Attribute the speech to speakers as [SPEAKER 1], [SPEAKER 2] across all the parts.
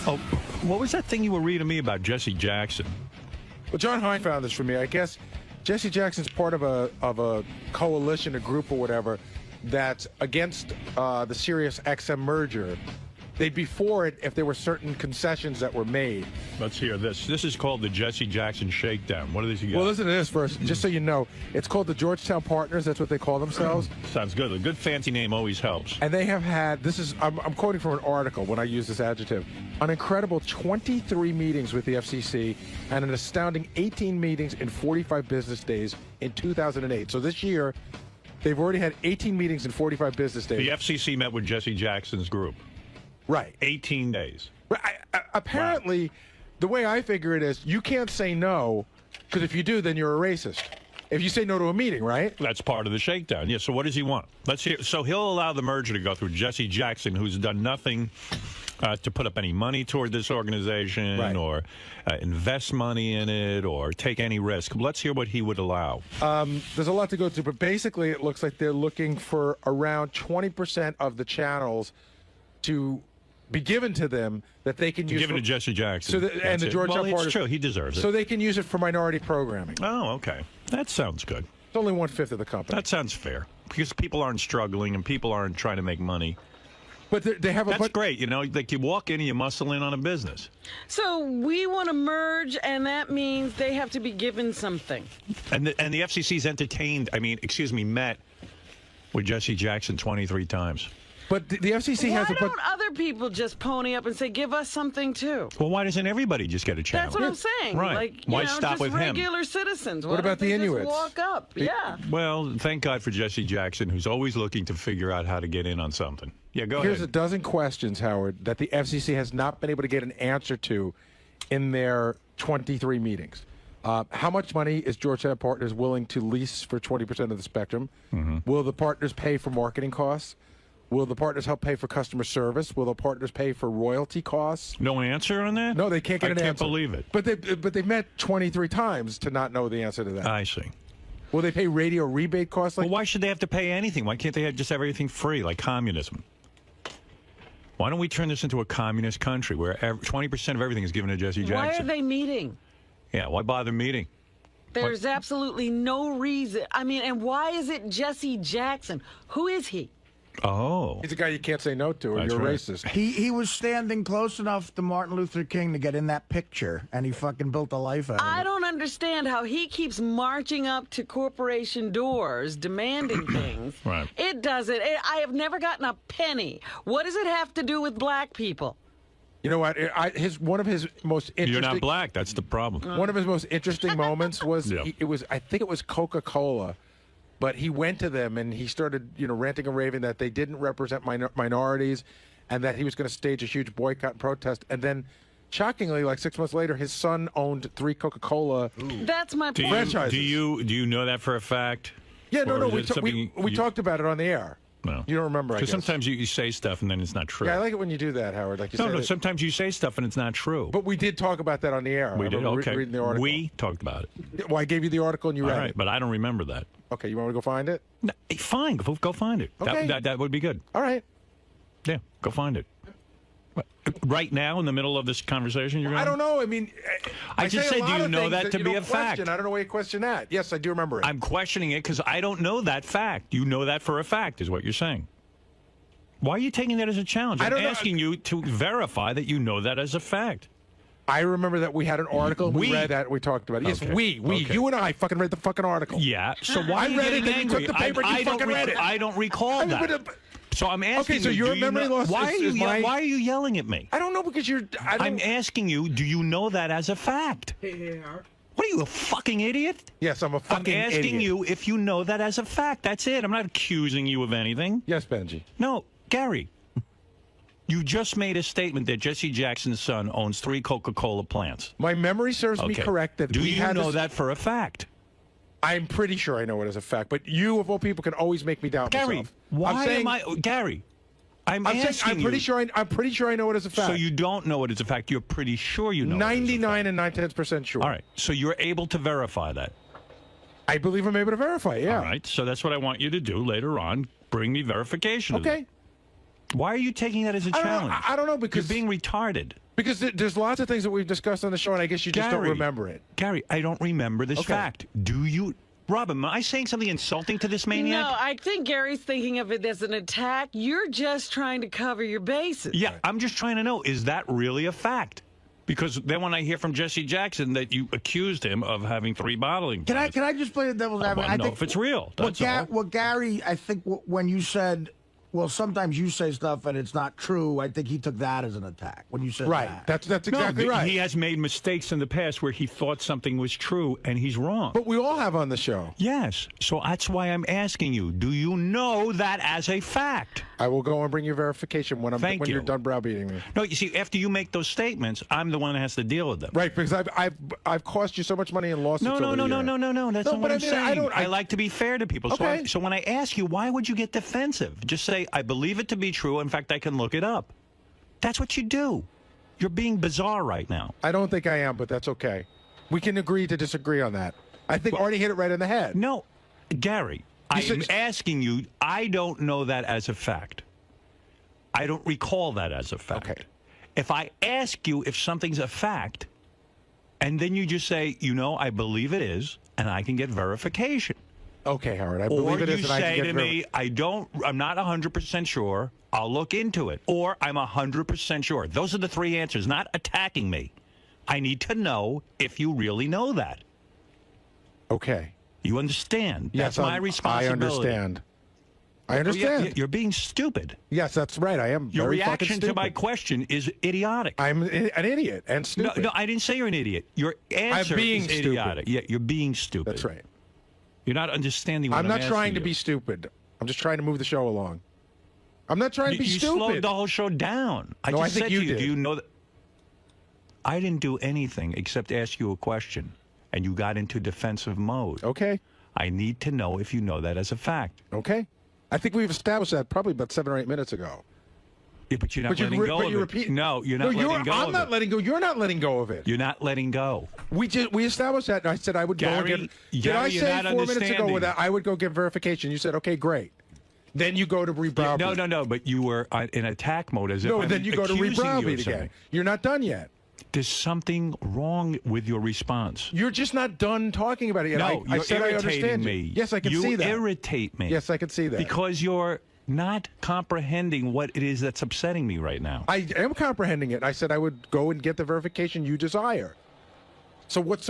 [SPEAKER 1] Oh, what was that thing you were reading me about Jesse Jackson?
[SPEAKER 2] Well, John Hein found this for me. I guess Jesse Jackson's part of a coalition, a group or whatever, that's against the Sirius XM merger. They'd be for it if there were certain concessions that were made.
[SPEAKER 1] Let's hear this. This is called the Jesse Jackson Shakedown. What is he got?
[SPEAKER 2] Well, listen to this first, just so you know. It's called the Georgetown Partners. That's what they call themselves.
[SPEAKER 1] Sounds good. A good fancy name always helps.
[SPEAKER 2] And they have had, I'm quoting from an article when I use this adjective, an incredible 23 meetings with the FCC and an astounding 18 meetings in 45 business days in 2008. So this year, they've already had 18 meetings in 45 business days.
[SPEAKER 1] The FCC met with Jesse Jackson's group.
[SPEAKER 2] Right.
[SPEAKER 1] 18 days.
[SPEAKER 2] But apparently, the way I figure it is, you can't say no, because if you do, then you're a racist. If you say no to a meeting, right?
[SPEAKER 1] That's part of the shakedown. Yeah, so what does he want? Let's hear. So he'll allow the merger to go through Jesse Jackson, who's done nothing to put up any money toward this organization,
[SPEAKER 2] right,
[SPEAKER 1] or invest money in it or take any risk. Let's hear what he would allow.
[SPEAKER 2] There's a lot to go through, but basically it looks like they're looking for around 20% of the channels to be given to them that they can use.
[SPEAKER 1] Given to Jesse Jackson.
[SPEAKER 2] So and the Georgetown
[SPEAKER 1] Well,
[SPEAKER 2] Partners.
[SPEAKER 1] it's true. He deserves it.
[SPEAKER 2] So they can use it for minority programming.
[SPEAKER 1] Oh, okay. That sounds good.
[SPEAKER 2] It's only 1/5 of the company.
[SPEAKER 1] That sounds fair. Because people aren't struggling and people aren't trying to make money.
[SPEAKER 2] But they have a.
[SPEAKER 1] That's great. You know, like you walk in and you muscle in on a business.
[SPEAKER 3] So we want to merge, and that means they have to be given something.
[SPEAKER 1] And the FCC's entertained, met with Jesse Jackson 23 times.
[SPEAKER 2] But the FCC has a.
[SPEAKER 3] Why don't other people just pony up and say, give us something too?
[SPEAKER 1] Well, why doesn't everybody just get a channel?
[SPEAKER 3] That's what I'm saying.
[SPEAKER 1] Right.
[SPEAKER 3] Like,
[SPEAKER 1] Why
[SPEAKER 3] you know,
[SPEAKER 1] stop
[SPEAKER 3] just
[SPEAKER 1] with him?
[SPEAKER 3] regular citizens.
[SPEAKER 2] What about the Inuits?
[SPEAKER 3] Just walk up. Yeah.
[SPEAKER 1] Well, thank God for Jesse Jackson, who's always looking to figure out how to get in on something. Yeah, go ahead.
[SPEAKER 2] Here's a dozen questions, Howard, that the FCC has not been able to get an answer to in their 23 meetings. How much money is Georgetown Partners willing to lease for 20% of the spectrum?
[SPEAKER 1] Mm-hmm.
[SPEAKER 2] Will the partners pay for marketing costs? Will the partners help pay for customer service? Will the partners pay for royalty costs?
[SPEAKER 1] No answer on that?
[SPEAKER 2] No, they can't get an answer.
[SPEAKER 1] I can't believe it.
[SPEAKER 2] But they've met 23 times to not know the answer to that.
[SPEAKER 1] I see.
[SPEAKER 2] Will they pay radio rebate costs?
[SPEAKER 1] Well, why should they have to pay anything? Why can't they just have everything free, like communism? Why don't we turn this into a communist country where 20% of everything is given to Jesse Jackson?
[SPEAKER 3] Why are they meeting?
[SPEAKER 1] Yeah, why bother meeting?
[SPEAKER 3] There's absolutely no reason. I mean, and why is it Jesse Jackson? Who is he?
[SPEAKER 1] Oh.
[SPEAKER 2] He's a guy you can't say no to, or
[SPEAKER 1] That's
[SPEAKER 2] you're
[SPEAKER 1] right.
[SPEAKER 2] racist.
[SPEAKER 4] He was standing close enough to Martin Luther King to get in that picture, and he fucking built a life out of it.
[SPEAKER 3] I don't understand how he keeps marching up to corporation doors demanding things.
[SPEAKER 1] Right.
[SPEAKER 3] It doesn't. I have never gotten a penny. What does it have to do with black people?
[SPEAKER 2] You know what? One of his most interesting.
[SPEAKER 1] You're not black. That's the problem.
[SPEAKER 2] One of his most interesting moments was
[SPEAKER 1] Yep.
[SPEAKER 2] I think it was Coca-Cola, but he went to them and he started ranting and raving that they didn't represent minorities, and that he was going to stage a huge boycott and protest. And then, shockingly, like 6 months later, his son owned 3 Coca-Cola
[SPEAKER 3] That's my point.
[SPEAKER 2] franchises.
[SPEAKER 1] Do you know that for a fact?
[SPEAKER 2] Yeah,
[SPEAKER 1] Or
[SPEAKER 2] no.
[SPEAKER 1] is it something
[SPEAKER 2] We talked about it on the air.
[SPEAKER 1] No.
[SPEAKER 2] You don't remember, I guess.
[SPEAKER 1] Because sometimes you say stuff and then it's not true.
[SPEAKER 2] Yeah, I like it when you do that, Howard. Like you say
[SPEAKER 1] No,
[SPEAKER 2] that.
[SPEAKER 1] sometimes you say stuff and it's not true.
[SPEAKER 2] But we did talk about that on the air.
[SPEAKER 1] We
[SPEAKER 2] I
[SPEAKER 1] did,
[SPEAKER 2] remember
[SPEAKER 1] okay.
[SPEAKER 2] reading the article.
[SPEAKER 1] We talked about it.
[SPEAKER 2] Well, I gave you the article and you
[SPEAKER 1] All
[SPEAKER 2] read
[SPEAKER 1] right,
[SPEAKER 2] it.
[SPEAKER 1] but I don't remember that.
[SPEAKER 2] Okay, you want me to go find it?
[SPEAKER 1] No, fine, go find it.
[SPEAKER 2] Okay.
[SPEAKER 1] That would be good.
[SPEAKER 2] All right.
[SPEAKER 1] Yeah, go find it. What, right now, in the middle of this conversation, you're going?
[SPEAKER 2] I don't know. I mean,
[SPEAKER 1] I just
[SPEAKER 2] say a
[SPEAKER 1] said, do
[SPEAKER 2] lot
[SPEAKER 1] you
[SPEAKER 2] of
[SPEAKER 1] know
[SPEAKER 2] things
[SPEAKER 1] that to
[SPEAKER 2] you
[SPEAKER 1] be
[SPEAKER 2] don't
[SPEAKER 1] a fact?
[SPEAKER 2] question. I don't know why you question that. Yes, I do remember it.
[SPEAKER 1] I'm questioning it because I don't know that fact. You know that for a fact, is what you're saying. Why are you taking that as a challenge? I'm asking you to verify that you know that as a fact.
[SPEAKER 2] I remember that we had an article and we read that and we talked about it. Yes,
[SPEAKER 1] Okay.
[SPEAKER 2] we.
[SPEAKER 1] Okay.
[SPEAKER 2] You and I fucking read the fucking article.
[SPEAKER 1] Yeah, so why are you
[SPEAKER 2] read it
[SPEAKER 1] getting
[SPEAKER 2] and
[SPEAKER 1] angry?
[SPEAKER 2] you took the paper and you fucking read it.
[SPEAKER 1] I don't recall that. So I'm asking
[SPEAKER 2] Okay, so
[SPEAKER 1] you,
[SPEAKER 2] your
[SPEAKER 1] do you
[SPEAKER 2] memory
[SPEAKER 1] know,
[SPEAKER 2] loss
[SPEAKER 1] why are you yelling at me?
[SPEAKER 2] I don't know because you're...
[SPEAKER 1] I'm asking you, do you know that as a fact? What are you, a fucking idiot?
[SPEAKER 2] Yes, I'm a fucking idiot.
[SPEAKER 1] I'm asking you if you know that as a fact. That's it. I'm not accusing you of anything.
[SPEAKER 2] Yes, Benji.
[SPEAKER 1] No, Gary. You just made a statement that Jesse Jackson's son owns 3 Coca-Cola plants.
[SPEAKER 2] My memory serves me correct that
[SPEAKER 1] do
[SPEAKER 2] we
[SPEAKER 1] you
[SPEAKER 2] had
[SPEAKER 1] know that for a fact?
[SPEAKER 2] I'm pretty sure I know it as a fact, but you, of all people, can always make me doubt
[SPEAKER 1] Gary,
[SPEAKER 2] myself.
[SPEAKER 1] why am I... Gary, I'm asking
[SPEAKER 2] I'm pretty sure I know it as a fact.
[SPEAKER 1] So you don't know it as a fact. You're pretty sure you know
[SPEAKER 2] 99 and 9/10% sure.
[SPEAKER 1] All right. So you're able to verify that.
[SPEAKER 2] I believe I'm able to verify it, yeah.
[SPEAKER 1] All right. So that's what I want you to do later on. Bring me verification of
[SPEAKER 2] Okay.
[SPEAKER 1] it. Why are you taking that as a challenge?
[SPEAKER 2] I don't know, because
[SPEAKER 1] you're being retarded.
[SPEAKER 2] Because there's lots of things that we've discussed on the show, and I guess you just don't remember it.
[SPEAKER 1] Gary, I don't remember this fact. Do you? Robin, am I saying something insulting to this maniac?
[SPEAKER 3] No, I think Gary's thinking of it as an attack. You're just trying to cover your bases.
[SPEAKER 1] Yeah, I'm just trying to know, is that really a fact? Because then when I hear from Jesse Jackson that you accused him of having 3 bottling plants.
[SPEAKER 4] Can I just play the devil's advocate?
[SPEAKER 1] I know if it's real. That's all.
[SPEAKER 4] What Gary, I think when you said, well, sometimes you say stuff and it's not true, I think he took that as an attack when you said that.
[SPEAKER 2] That's exactly right.
[SPEAKER 1] He has made mistakes in the past where he thought something was true and he's wrong.
[SPEAKER 2] But we all have on the show.
[SPEAKER 1] Yes. So that's why I'm asking you, do you know that as a fact?
[SPEAKER 2] I will go and bring you verification when you're done browbeating me.
[SPEAKER 1] No, you see, after you make those statements, I'm the one that has to deal with them.
[SPEAKER 2] Right, because I've cost you so much money in lawsuits.
[SPEAKER 1] No. That's not what I'm saying. I like to be fair to people.
[SPEAKER 2] Okay.
[SPEAKER 1] So when I ask you, why would you get defensive? Just say, I believe it to be true. In fact, I can look it up. That's what you do. You're being bizarre right now.
[SPEAKER 2] I don't think I am, but that's okay. We can agree to disagree on that. I think Artie hit it right in the head.
[SPEAKER 1] No, Gary, I'm asking you, I don't know that as a fact. I don't recall that as a fact.
[SPEAKER 2] Okay.
[SPEAKER 1] If I ask you if something's a fact, and then you just say, I believe it is, and I can get verification.
[SPEAKER 2] Okay, Howard, I believe it is, and I can get
[SPEAKER 1] Or you say to me, I'm not 100% sure, I'll look into it, or I'm 100% sure. Those are the 3 answers, not attacking me. I need to know if you really know that.
[SPEAKER 2] Okay.
[SPEAKER 1] You understand?
[SPEAKER 2] Yes,
[SPEAKER 1] that's my responsibility.
[SPEAKER 2] I understand.
[SPEAKER 1] You're being stupid.
[SPEAKER 2] Yes, that's right. I am.
[SPEAKER 1] Your
[SPEAKER 2] very fucking
[SPEAKER 1] reaction
[SPEAKER 2] stupid.
[SPEAKER 1] to my question is idiotic.
[SPEAKER 2] I'm an idiot and stupid.
[SPEAKER 1] No, I didn't say you're an idiot. Your answer is idiotic.
[SPEAKER 2] Stupid.
[SPEAKER 1] Yeah, you're being stupid.
[SPEAKER 2] That's right.
[SPEAKER 1] You're not understanding what
[SPEAKER 2] I'm not trying to
[SPEAKER 1] you.
[SPEAKER 2] be stupid. I'm just trying to move the show along. I'm not trying to be stupid.
[SPEAKER 1] You slowed the whole show down.
[SPEAKER 2] No,
[SPEAKER 1] I think
[SPEAKER 2] you
[SPEAKER 1] did.
[SPEAKER 2] Do
[SPEAKER 1] you know that? I didn't do anything except ask you a question, and you got into defensive mode.
[SPEAKER 2] Okay.
[SPEAKER 1] I need to know if you know that as a fact.
[SPEAKER 2] Okay. I think we've established that probably about 7 or 8 minutes ago.
[SPEAKER 1] Yeah, but you're not letting go of it. No, you're not letting go of it.
[SPEAKER 2] I'm not letting go. You're not letting go of it.
[SPEAKER 1] You're not letting go.
[SPEAKER 2] We established that, and I said I would go and get. Did I say 4 minutes ago with that I would go get verification? You said, okay, great. Then you go to rebrowbeat.
[SPEAKER 1] No. But you were in attack mode as if I'm
[SPEAKER 2] then you go to rebrowbeat again. You're not done yet.
[SPEAKER 1] There's something wrong with your response.
[SPEAKER 2] You're just not done talking about it yet.
[SPEAKER 1] No,
[SPEAKER 2] I said I
[SPEAKER 1] irritating
[SPEAKER 2] understand
[SPEAKER 1] me.
[SPEAKER 2] You. Yes, I can see that.
[SPEAKER 1] You irritate me.
[SPEAKER 2] Yes, I can see that.
[SPEAKER 1] Because you're not comprehending what it is that's upsetting me right now.
[SPEAKER 2] I am comprehending it. I said I would go and get the verification you desire. So what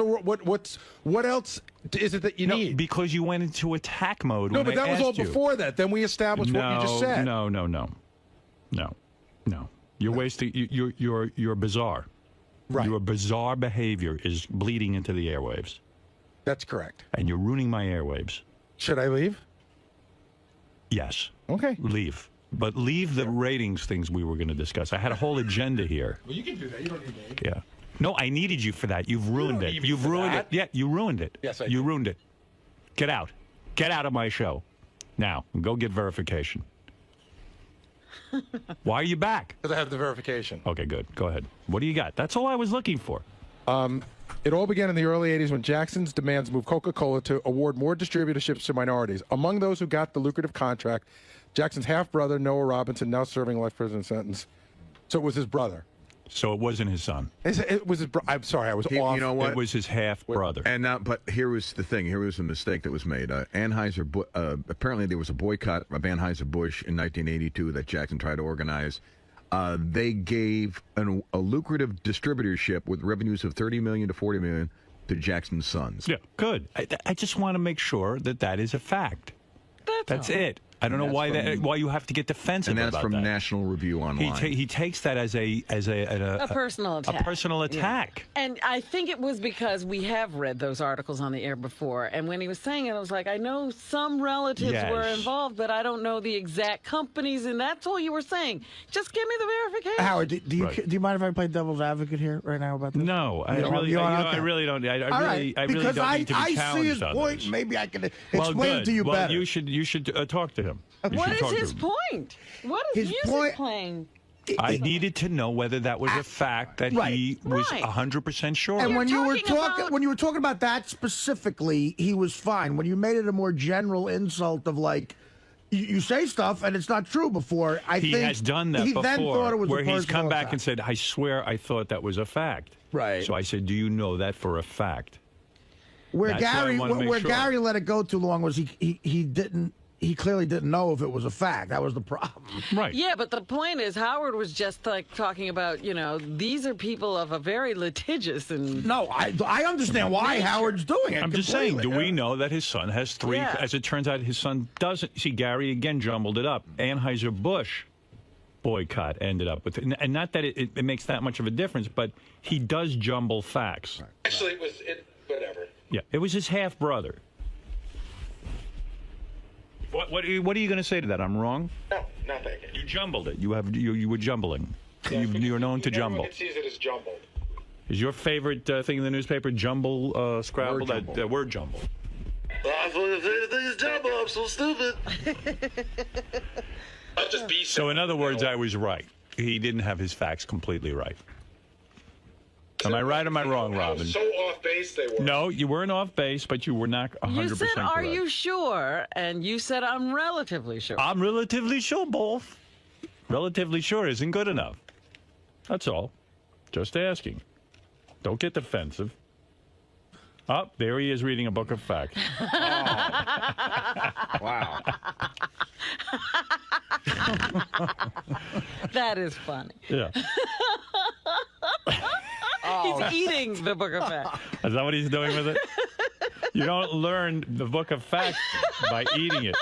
[SPEAKER 2] else is it that you need?
[SPEAKER 1] Because you went into attack mode.
[SPEAKER 2] No,
[SPEAKER 1] when
[SPEAKER 2] but that was all
[SPEAKER 1] you.
[SPEAKER 2] before that. Then we established what you just said.
[SPEAKER 1] No. You're wasting. You're bizarre.
[SPEAKER 2] Right.
[SPEAKER 1] Your bizarre behavior is bleeding into the airwaves.
[SPEAKER 2] That's correct.
[SPEAKER 1] And you're ruining my airwaves.
[SPEAKER 2] Should I leave?
[SPEAKER 1] Yes.
[SPEAKER 2] Okay.
[SPEAKER 1] Leave. But leave the ratings things we were going to discuss. I had a whole agenda here.
[SPEAKER 2] Well, you can do that. You don't need me.
[SPEAKER 1] Yeah. No, I needed you for that. You've ruined it. You've ruined it. Yeah, you ruined it.
[SPEAKER 2] Yes, I
[SPEAKER 1] You
[SPEAKER 2] did.
[SPEAKER 1] ruined it. Get out. Get out of my show. Now, go get verification. Why are you back?
[SPEAKER 2] Because I have the verification.
[SPEAKER 1] Okay, good. Go ahead. What do you got? That's all I was looking for.
[SPEAKER 2] It all began in the early 80s when Jackson's demands moved Coca-Cola to award more distributorships to minorities. Among those who got the lucrative contract, Jackson's half-brother, Noah Robinson, now serving a life prison sentence. So it was his brother.
[SPEAKER 1] So it wasn't his son.
[SPEAKER 2] It was his I'm sorry, I was off.
[SPEAKER 5] You know what?
[SPEAKER 1] It was his half-brother.
[SPEAKER 5] And now, but here was the thing. Here was a mistake that was made. Apparently there was a boycott of Anheuser-Busch in 1982 that Jackson tried to organize. They gave a lucrative distributorship with revenues of $30 million to $40 million to Jackson's sons.
[SPEAKER 1] Yeah, good. I just want to make sure that is a fact. That's it. I don't know why you have to get defensive about that.
[SPEAKER 5] And that's from National Review Online.
[SPEAKER 1] He takes that as a
[SPEAKER 3] personal attack.
[SPEAKER 1] A personal attack.
[SPEAKER 3] Yeah. And I think it was because we have read those articles on the air before. And when he was saying it, I was like, I know some relatives were involved, but I don't know the exact companies. And that's all you were saying. Just give me the verification.
[SPEAKER 4] Howard, do you mind if I play devil's advocate here right now about this?
[SPEAKER 1] No, I really don't. I really don't need to be challenged
[SPEAKER 4] I see his point.
[SPEAKER 1] This.
[SPEAKER 4] Maybe I can explain it to you better.
[SPEAKER 1] Well, you should talk to him.
[SPEAKER 3] What is his point? What is music playing?
[SPEAKER 1] I needed to know whether that was a fact that he was 100% sure.
[SPEAKER 4] And when you were talking about that specifically, he was fine. When you made it a more general insult of like, you say stuff and it's not true before.
[SPEAKER 1] He has done that before.
[SPEAKER 4] He then thought it was
[SPEAKER 1] where
[SPEAKER 4] a
[SPEAKER 1] he's come
[SPEAKER 4] personal
[SPEAKER 1] back
[SPEAKER 4] attack.
[SPEAKER 1] and said, I swear I thought that was a fact.
[SPEAKER 4] Right.
[SPEAKER 1] So I said, do you know that for a fact?
[SPEAKER 4] Where
[SPEAKER 1] That's what I
[SPEAKER 4] Gary,
[SPEAKER 1] wanna make
[SPEAKER 4] where
[SPEAKER 1] sure.
[SPEAKER 4] Gary let it go too long was he clearly didn't know if it was a fact. That was the problem.
[SPEAKER 1] Right.
[SPEAKER 3] Yeah, but the point is, Howard was just like talking about, these are people of a very litigious and.
[SPEAKER 4] No, I understand why Howard's doing it.
[SPEAKER 1] I'm just saying, do
[SPEAKER 4] completely.
[SPEAKER 1] we know that his son has 3?
[SPEAKER 3] Yeah.
[SPEAKER 1] As it turns out, his son doesn't. See, Gary again jumbled it up. Anheuser-Busch boycott ended up with it. And not that it makes that much of a difference, but he does jumble facts. Right.
[SPEAKER 2] Actually, whatever.
[SPEAKER 1] Yeah, it was his half-brother. What are you going to say to that? I'm wrong?
[SPEAKER 2] No, nothing.
[SPEAKER 1] You jumbled it. You were jumbling. You're known to jumble.
[SPEAKER 2] Everyone sees it as jumbled.
[SPEAKER 1] Is your favorite thing in the newspaper jumble, Scrabble? That word jumble.
[SPEAKER 2] I thought the thing is jumble. I'm so stupid. I'll just be
[SPEAKER 1] So in other words, I was right. He didn't have his facts completely right. Am I right or am I wrong, Robin?
[SPEAKER 2] So off base they were.
[SPEAKER 1] No, you weren't off base, but you were not 100%
[SPEAKER 3] You said,
[SPEAKER 1] correct.
[SPEAKER 3] are you sure? And you said, I'm relatively sure.
[SPEAKER 1] I'm relatively sure, both. Relatively sure isn't good enough. That's all. Just asking. Don't get defensive. Oh, there he is reading a book of facts.
[SPEAKER 5] Wow.
[SPEAKER 3] That is funny.
[SPEAKER 1] Yeah.
[SPEAKER 3] He's eating the book of facts.
[SPEAKER 1] Is that what he's doing with it? You don't learn the book of facts by eating it.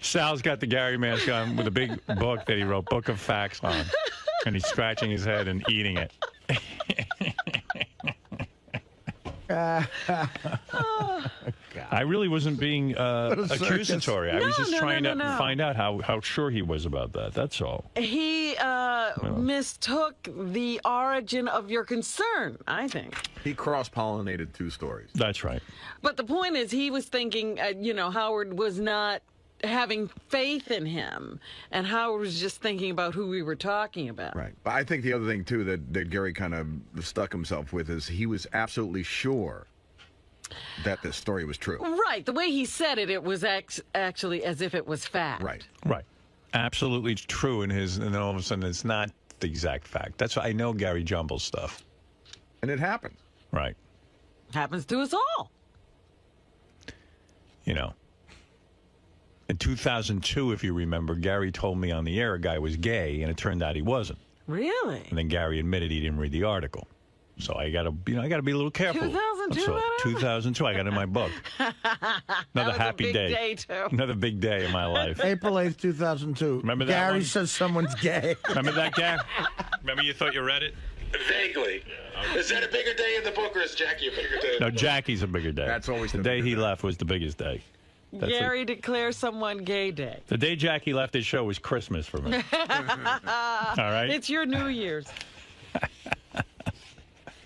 [SPEAKER 1] Sal's got the Gary mask on with a big book that he wrote, Book of Facts on. And he's scratching his head and eating it. I really wasn't being accusatory. I was just trying to find out how sure he was about that. That's all.
[SPEAKER 3] He mistook the origin of your concern, I think.
[SPEAKER 5] He cross-pollinated 2 stories.
[SPEAKER 1] That's right.
[SPEAKER 3] But the point is, he was thinking, Howard was not having faith in him, and Howard was just thinking about who we were talking about.
[SPEAKER 5] Right. But I think the other thing, too, that Gary kind of stuck himself with is he was absolutely sure that this story was true.
[SPEAKER 3] Right. The way he said it, it was actually as if it was fact.
[SPEAKER 5] Right.
[SPEAKER 1] Right. Absolutely true and then all of a sudden it's not the exact fact. That's why I know Gary jumbles stuff.
[SPEAKER 5] And it happened.
[SPEAKER 1] Right.
[SPEAKER 3] Happens to us all.
[SPEAKER 1] In 2002, if you remember, Gary told me on the air a guy was gay, and it turned out he wasn't.
[SPEAKER 3] Really?
[SPEAKER 1] And then Gary admitted he didn't read the article. So I got to be a little careful.
[SPEAKER 3] 2002,
[SPEAKER 1] So, 2002, I got it in my book. Another happy
[SPEAKER 3] That was a big day, too.
[SPEAKER 1] Another big day in my life.
[SPEAKER 4] April 8th, 2002.
[SPEAKER 1] Remember that
[SPEAKER 4] Gary
[SPEAKER 1] one?
[SPEAKER 4] says someone's gay.
[SPEAKER 1] Remember that, Gary? Remember you thought you read it?
[SPEAKER 2] Vaguely. Is that a bigger day in the book, or is Jackie a bigger day?
[SPEAKER 1] No, Jackie's a bigger day.
[SPEAKER 5] That's always
[SPEAKER 1] the
[SPEAKER 5] the
[SPEAKER 1] day
[SPEAKER 5] bigger
[SPEAKER 1] he
[SPEAKER 5] day.
[SPEAKER 1] left was the biggest day. That's
[SPEAKER 3] Gary declares someone gay day.
[SPEAKER 1] The day Jackie left his show was Christmas for me. All right?
[SPEAKER 3] It's your New Year's.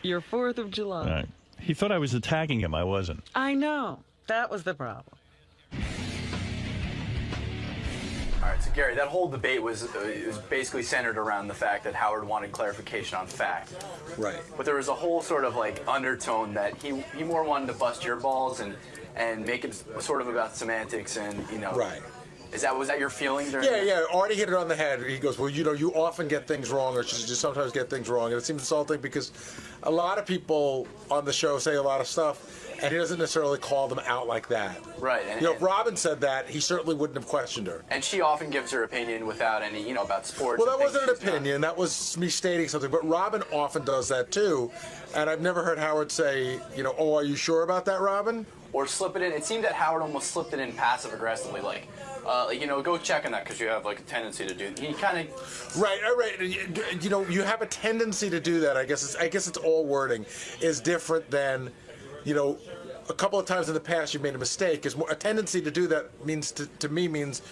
[SPEAKER 3] Your 4th of July.
[SPEAKER 1] All right. He thought I was attacking him. I wasn't.
[SPEAKER 3] I know. That was the problem.
[SPEAKER 6] All right, so Gary, that whole debate was basically centered around the fact that Howard wanted clarification on fact.
[SPEAKER 7] Right.
[SPEAKER 6] But there was a whole sort of like undertone that he more wanted to bust your balls and make it sort of about semantics and
[SPEAKER 7] Right.
[SPEAKER 6] Was that your feeling during
[SPEAKER 7] Yeah. Artie hit it on the head. He goes, well, you often get things wrong, or just sometimes get things wrong. And it seems insulting because a lot of people on the show say a lot of stuff, and he doesn't necessarily call them out like that.
[SPEAKER 6] Right. And,
[SPEAKER 7] If Robin said that, he certainly wouldn't have questioned her.
[SPEAKER 6] and she often gives her opinion without any, about sports.
[SPEAKER 7] Well,
[SPEAKER 6] and
[SPEAKER 7] that
[SPEAKER 6] things
[SPEAKER 7] wasn't an
[SPEAKER 6] she's done.
[SPEAKER 7] opinion. That was me stating something. But Robin often does that, too. And I've never heard Howard say, oh, are you sure about that, Robin?
[SPEAKER 6] Or slip it in. It seemed that Howard almost slipped it in passive aggressively, go check on that because you have like a tendency to do. He kind of.
[SPEAKER 7] Right. You have a tendency to do that. I guess it's all wording is different than, a couple of times in the past you've made a mistake. Is a tendency to do that means to me means,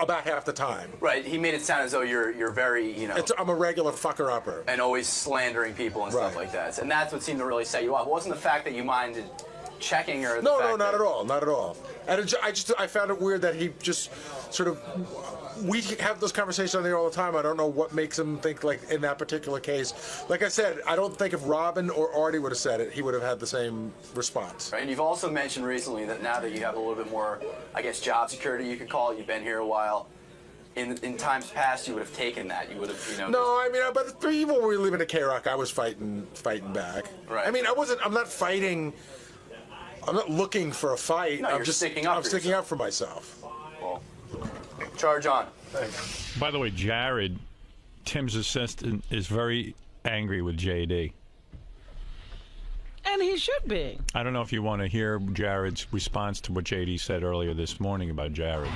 [SPEAKER 7] about half the time.
[SPEAKER 6] Right. He made it sound as though you're very,
[SPEAKER 7] I'm a regular fucker upper.
[SPEAKER 6] and always slandering people and stuff
[SPEAKER 7] Right.
[SPEAKER 6] like that. And that's what seemed to really set you off. It wasn't the fact that you minded checking or the
[SPEAKER 7] No,
[SPEAKER 6] fact
[SPEAKER 7] not
[SPEAKER 6] that-
[SPEAKER 7] at all, not at all. And I found it weird that he just sort of. We have those conversations on there all the time. I don't know what makes him think like in that particular case. Like I said, I don't think if Robin or Artie would have said it, he would have had the same response.
[SPEAKER 6] Right, and you've also mentioned recently that now that you have a little bit more, I guess, job security, you could call it. You've been here a while. In times past, you would have taken that. You would have, you know.
[SPEAKER 7] No, I mean, but even when we were living in K-Rock, I was fighting back.
[SPEAKER 6] Right.
[SPEAKER 7] I mean, I'm not fighting. I'm not looking for a fight.
[SPEAKER 6] No,
[SPEAKER 7] I'm
[SPEAKER 6] you're
[SPEAKER 7] just
[SPEAKER 6] sticking up
[SPEAKER 7] I'm
[SPEAKER 6] for
[SPEAKER 7] sticking
[SPEAKER 6] yourself.
[SPEAKER 7] up for myself.
[SPEAKER 6] Well, charge on. Thanks.
[SPEAKER 1] By the way, Jared, Tim's assistant, is very angry with JD.
[SPEAKER 3] And he should be.
[SPEAKER 1] I don't know if you want to hear Jared's response to what JD said earlier this morning about Jared.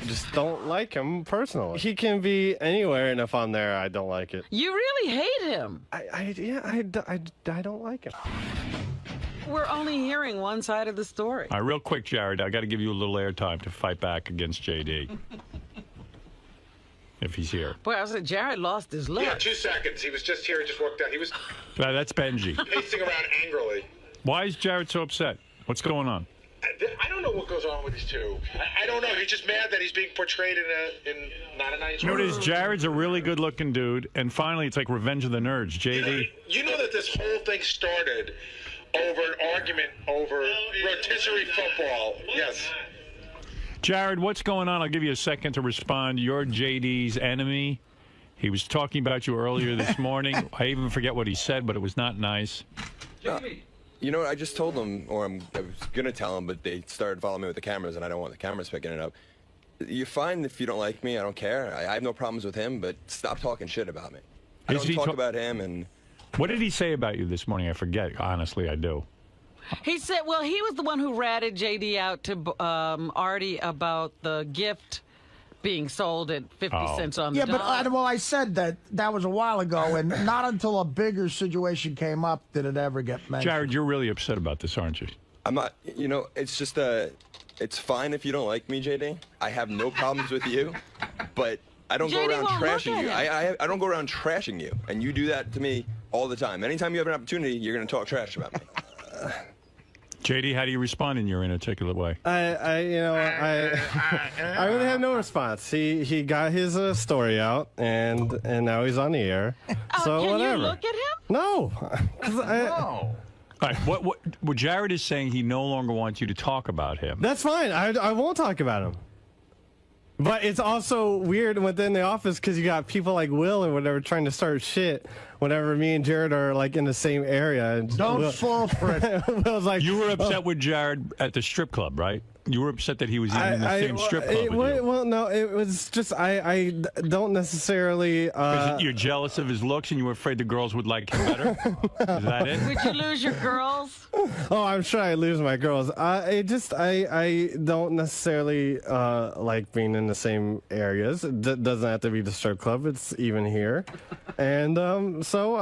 [SPEAKER 8] Just don't like him personally. He can be anywhere, and if I'm there, I don't like it.
[SPEAKER 3] You really hate him.
[SPEAKER 8] I don't like him.
[SPEAKER 3] We're only hearing one side of the story.
[SPEAKER 1] All right, real quick, Jared, I got to give you a little airtime to fight back against JD. If he's here.
[SPEAKER 3] Boy, I said Jared lost his look.
[SPEAKER 7] Yeah, 2 seconds. He was just here. He just walked out. He was
[SPEAKER 1] That's Benji.
[SPEAKER 7] pacing around angrily.
[SPEAKER 1] Why is Jared so upset? What's going on?
[SPEAKER 7] I don't know what goes on with these two. I don't know. He's just mad that he's being portrayed in not a nice way.
[SPEAKER 1] You know what it is? Jared's a really good-looking dude, and finally, it's like Revenge of the Nerds. JD.
[SPEAKER 7] You know that this whole thing started over an argument over rotisserie football. Yes.
[SPEAKER 1] Jared, what's going on? I'll give you a second to respond. You're JD's enemy. He was talking about you earlier this morning. I even forget what he said, but it was not nice.
[SPEAKER 9] You know what? I just told them, or I was going to tell them, but they started following me with the cameras, and I don't want the cameras picking it up. You're fine if you don't like me. I don't care. I have no problems with him, but stop talking shit about me. I don't talk about him. And
[SPEAKER 1] what did he say about you this morning? I forget. Honestly, I do.
[SPEAKER 3] He said, well, he was the one who ratted JD out to Artie about the gift being sold at 50 cents on the dollar.
[SPEAKER 4] But I said that was a while ago, and not until a bigger situation came up did it ever get mentioned.
[SPEAKER 1] Jared, you're really upset about this, aren't you?
[SPEAKER 9] I'm not, you know, it's just it's fine if you don't like me, JD. I have no problems with you, but I don't go
[SPEAKER 3] JD
[SPEAKER 9] around
[SPEAKER 3] won't look
[SPEAKER 9] trashing
[SPEAKER 3] at
[SPEAKER 9] you.
[SPEAKER 3] him.
[SPEAKER 9] I don't go around trashing you, and you do that to me all the time. Anytime you have an opportunity, you're going to talk trash about me.
[SPEAKER 1] JD, how do you respond in your inarticulate way?
[SPEAKER 8] I really have no response. He got his story out, and now he's on the air. So
[SPEAKER 3] can
[SPEAKER 8] whatever.
[SPEAKER 3] you look at him?
[SPEAKER 8] No.
[SPEAKER 1] All right, what Jared is saying, he no longer wants you to talk about him.
[SPEAKER 8] That's fine. I won't talk about him. But it's also weird within the office because you got people like Will or whatever trying to start shit whenever me and Jared are like in the same area. And
[SPEAKER 4] Don't fall for it.
[SPEAKER 8] Will's like,
[SPEAKER 1] You were upset with Jared at the strip club, right? You were upset that he was even in the same strip club with you.
[SPEAKER 8] Well, no, it was just I don't necessarily.
[SPEAKER 1] Because you're jealous of his looks and you were afraid the girls would like him better? Is that it?
[SPEAKER 3] Would you lose your girls?
[SPEAKER 8] Oh, I'm sure I lose my girls. I don't necessarily like being in the same areas. It doesn't have to be the strip club. It's even here, and so